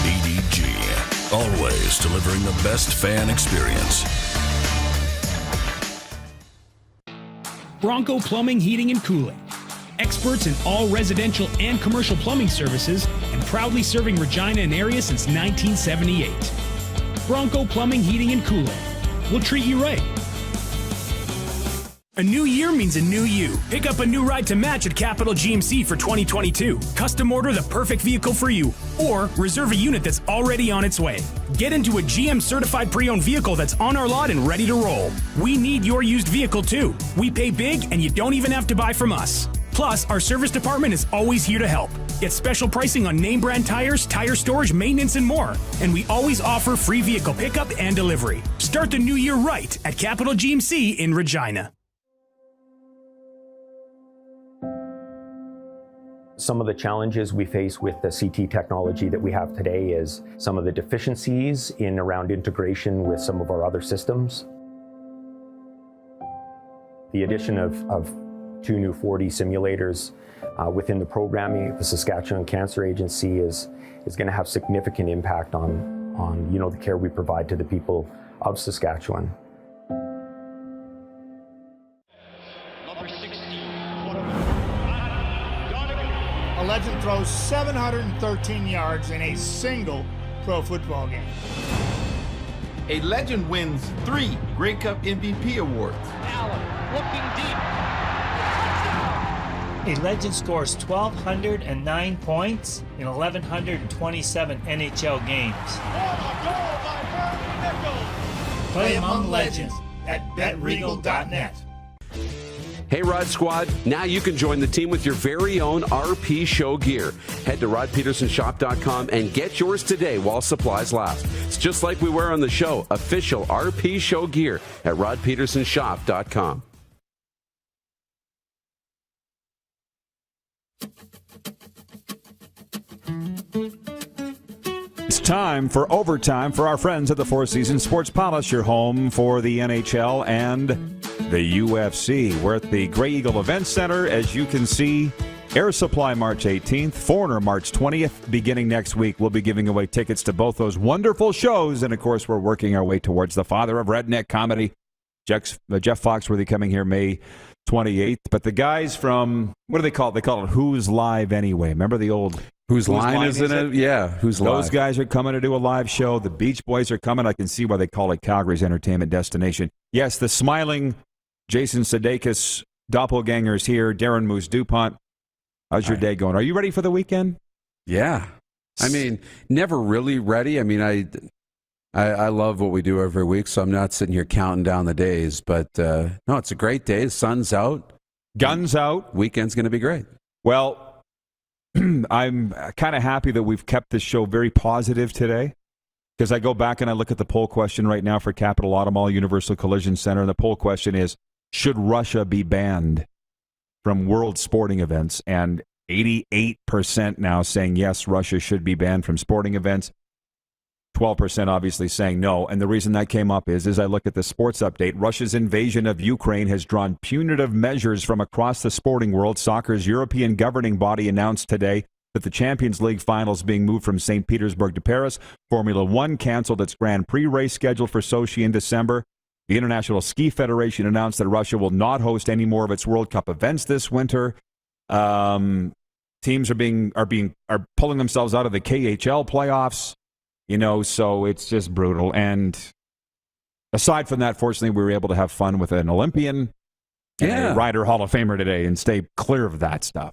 EDG, always delivering the best fan experience. Bronco Plumbing, Heating, and Cooling. Experts in all residential and commercial plumbing services and proudly serving Regina and area since 1978. Bronco Plumbing, Heating, and Cooling. We'll treat you right. A new year means a new you. Pick up a new ride to match at Capital GMC for 2022. Custom order the perfect vehicle for you, or reserve a unit that's already on its way. Get into a GM certified pre-owned vehicle that's on our lot and ready to roll. We need your used vehicle too. We pay big and you don't even have to buy from us. Plus, our service department is always here to help. Get special pricing on name brand tires, tire storage, maintenance, and more. And we always offer free vehicle pickup and delivery. Start the new year right at Capital GMC in Regina. Some of the challenges we face with the CT technology that we have today is some of the deficiencies in around integration with some of our other systems. The addition of 2 new 4D simulators within the programming, the Saskatchewan Cancer Agency is going to have significant impact on the care we provide to the people of Saskatchewan. A legend throws 713 yards in a single pro football game. A legend wins 3 Grey Cup MVP awards. Allen looking deep. A legend scores 1,209 points in 1,127 NHL games. Play among legends at betregal.net. Hey, Rod Squad, now you can join the team with your very own RP Show gear. Head to rodpedersenshop.com and get yours today while supplies last. It's just like we wear on the show, official RP Show gear at rodpedersenshop.com. It's time for overtime for our friends at the Four Seasons Sports Palace, your home for the NHL and the UFC. We're at the Grey Eagle Event Center. As you can see, Air Supply March 18th, Foreigner March 20th. Beginning next week, we'll be giving away tickets to both those wonderful shows. And, of course, we're working our way towards the father of redneck comedy, Jeff Foxworthy, coming here May 28th. But the guys from, what do they call it? They call it Who's Live Anyway. Remember the old Whose line is it? Yeah, Who's Live. Those guys are coming to do a live show. The Beach Boys are coming. I can see why they call it Calgary's entertainment destination. Yes, the smiling Jason Sudeikis doppelgangers here, Darren Moose DuPont. How's your day going? Are you ready for the weekend? Yeah. I mean, never really ready. I mean, I love what we do every week, so I'm not sitting here counting down the days. But, no, it's a great day. The sun's out. Guns out. Weekend's going to be great. Well, I'm kind of happy that we've kept this show very positive today, because I go back and I look at the poll question right now for Capital Auto Mall Universal Collision Center, and the poll question is, should Russia be banned from world sporting events? And 88% now saying yes, Russia should be banned from sporting events. 12% obviously saying no. And the reason that came up is, as I look at the sports update, Russia's invasion of Ukraine has drawn punitive measures from across the sporting world. Soccer's European governing body announced today that the Champions League finals being moved from St. Petersburg to Paris. Formula One canceled its Grand Prix race scheduled for Sochi in December. The International Ski Federation announced that Russia will not host any more of its World Cup events this winter. Teams are pulling themselves out of the KHL playoffs. So it's just brutal. And aside from that, fortunately, we were able to have fun with an Olympian and a Rider Hall of Famer today and stay clear of that stuff.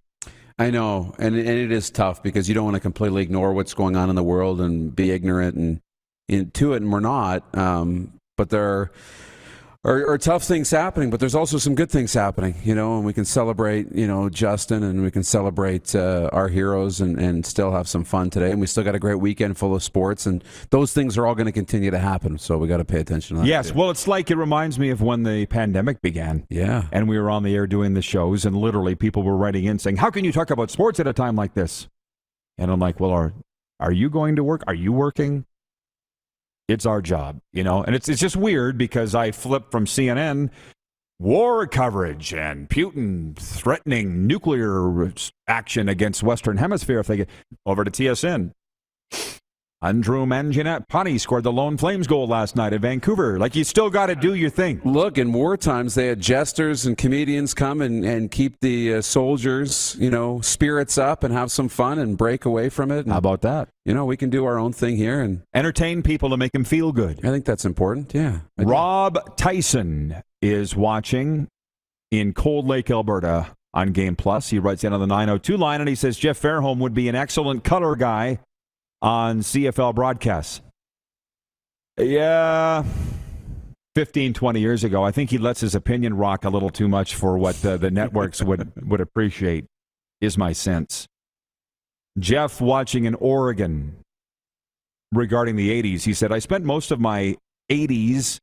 I know, and it is tough because you don't want to completely ignore what's going on in the world and be ignorant to it, and we're not. But there are tough things happening, but there's also some good things happening, and we can celebrate, Justin, and we can celebrate our heroes and still have some fun today. And we still got a great weekend full of sports, and those things are all going to continue to happen. So we got to pay attention to that. Yes, well, it's like, it reminds me of when the pandemic began. Yeah. And we were on the air doing the shows, and literally people were writing in saying, how can you talk about sports at a time like this? And I'm like, well, are you going to work? Are you working? It's our job, and it's just weird because I flip from CNN war coverage and Putin threatening nuclear action against Western Hemisphere if they get over to TSN. Andrew Mangiapane scored the Lone Flames goal last night at Vancouver. Like, you still got to do your thing. Look, in war times, they had jesters and comedians come and keep the soldiers, spirits up and have some fun and break away from it. And, how about that? We can do our own thing here and entertain people to make them feel good. I think that's important. Yeah. Rob Tyson is watching in Cold Lake, Alberta on Game Plus. He writes in on the 902 line and he says Jeff Fairholm would be an excellent color guy on CFL broadcasts. Yeah, 15, 20 years ago. I think he lets his opinion rock a little too much for what the networks would appreciate, is my sense. Jeff watching in Oregon regarding the 80s. He said, I spent most of my 80s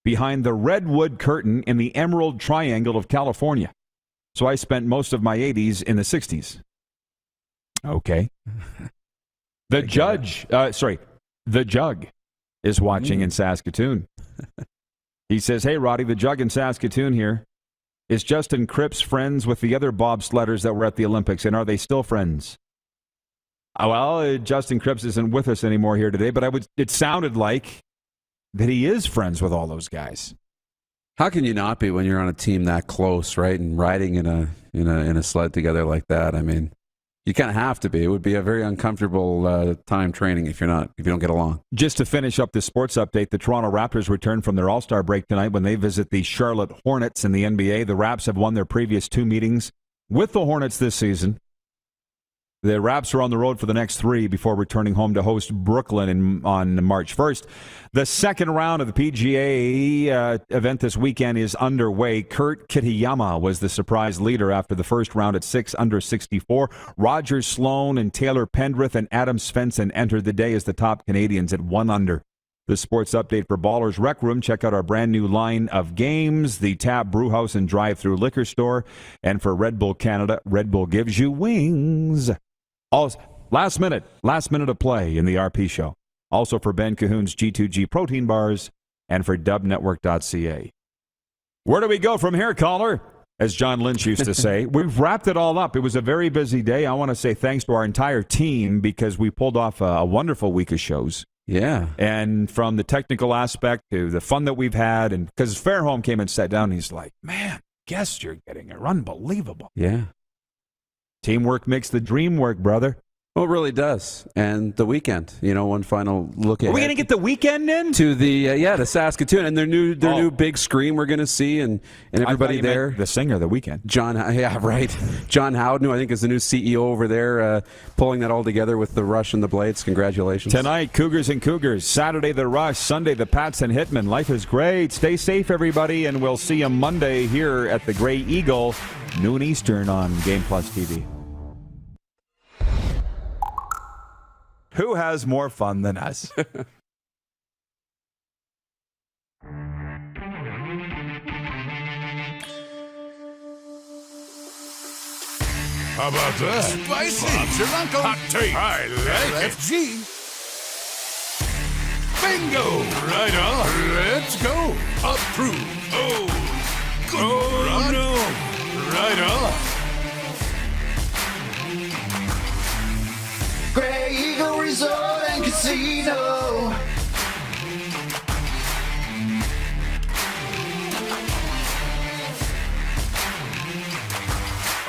behind the redwood curtain in the Emerald Triangle of California. So I spent most of my 80s in the 60s. Okay. The Jug is watching in Saskatoon. He says, hey, Roddy, the Jug in Saskatoon here. Is Justin Kripps friends with the other bobsledders that were at the Olympics, and are they still friends? Well, Justin Kripps isn't with us anymore here today, but it sounded like that he is friends with all those guys. How can you not be when you're on a team that close, right? And riding in a sled together like that? I mean, you kind of have to be. It would be a very uncomfortable time training if you don't get along. Just to finish up the sports update, the Toronto Raptors return from their All-Star break tonight when they visit the Charlotte Hornets in the NBA. The Raps have won their previous 2 meetings with the Hornets this season. The Raps are on the road for the next 3 before returning home to host Brooklyn on March 1st. The second round of the PGA event this weekend is underway. Kurt Kitayama was the surprise leader after the first round at 6 under 64. Roger Sloan and Taylor Pendrith and Adam Svensson entered the day as the top Canadians at 1 under. The sports update for Ballers Rec Room. Check out our brand new line of games, the Tap Brewhouse and Drive-Thru Liquor Store. And for Red Bull Canada, Red Bull gives you wings. Last minute of play in the RP show. Also for Ben Cahoon's G2G protein bars and for dubnetwork.ca. Where do we go from here, caller? As John Lynch used to say. We've wrapped it all up. It was a very busy day. I want to say thanks to our entire team because we pulled off a wonderful week of shows. Yeah. And from the technical aspect to the fun that we've had, and because Fairholm came and sat down, he's like, man, guess you're getting it. Unbelievable. Yeah. Teamwork makes the dream work, brother. Well, it really does. And the weekend, one final look at. Are we going to get the weekend in? To the to Saskatoon and their new big screen we're going to see and everybody there. The singer the weekend. John Howden, who I think is the new CEO over there, pulling that all together with the Rush and the Blades. Congratulations. Tonight, Cougars and Cougars. Saturday, the Rush. Sunday, the Pats and Hitmen. Life is great. Stay safe, everybody, and we'll see you Monday here at the Grey Eagle, noon Eastern on Game Plus TV. Who has more fun than us? How about that? Spicy. Bob's your uncle. Hot take. I like LFG. Bingo. Right on. Let's go. Approved. Oh. Good Oh, run. no. Right on. Grey Eagle Resort and Casino.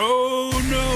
Oh, no.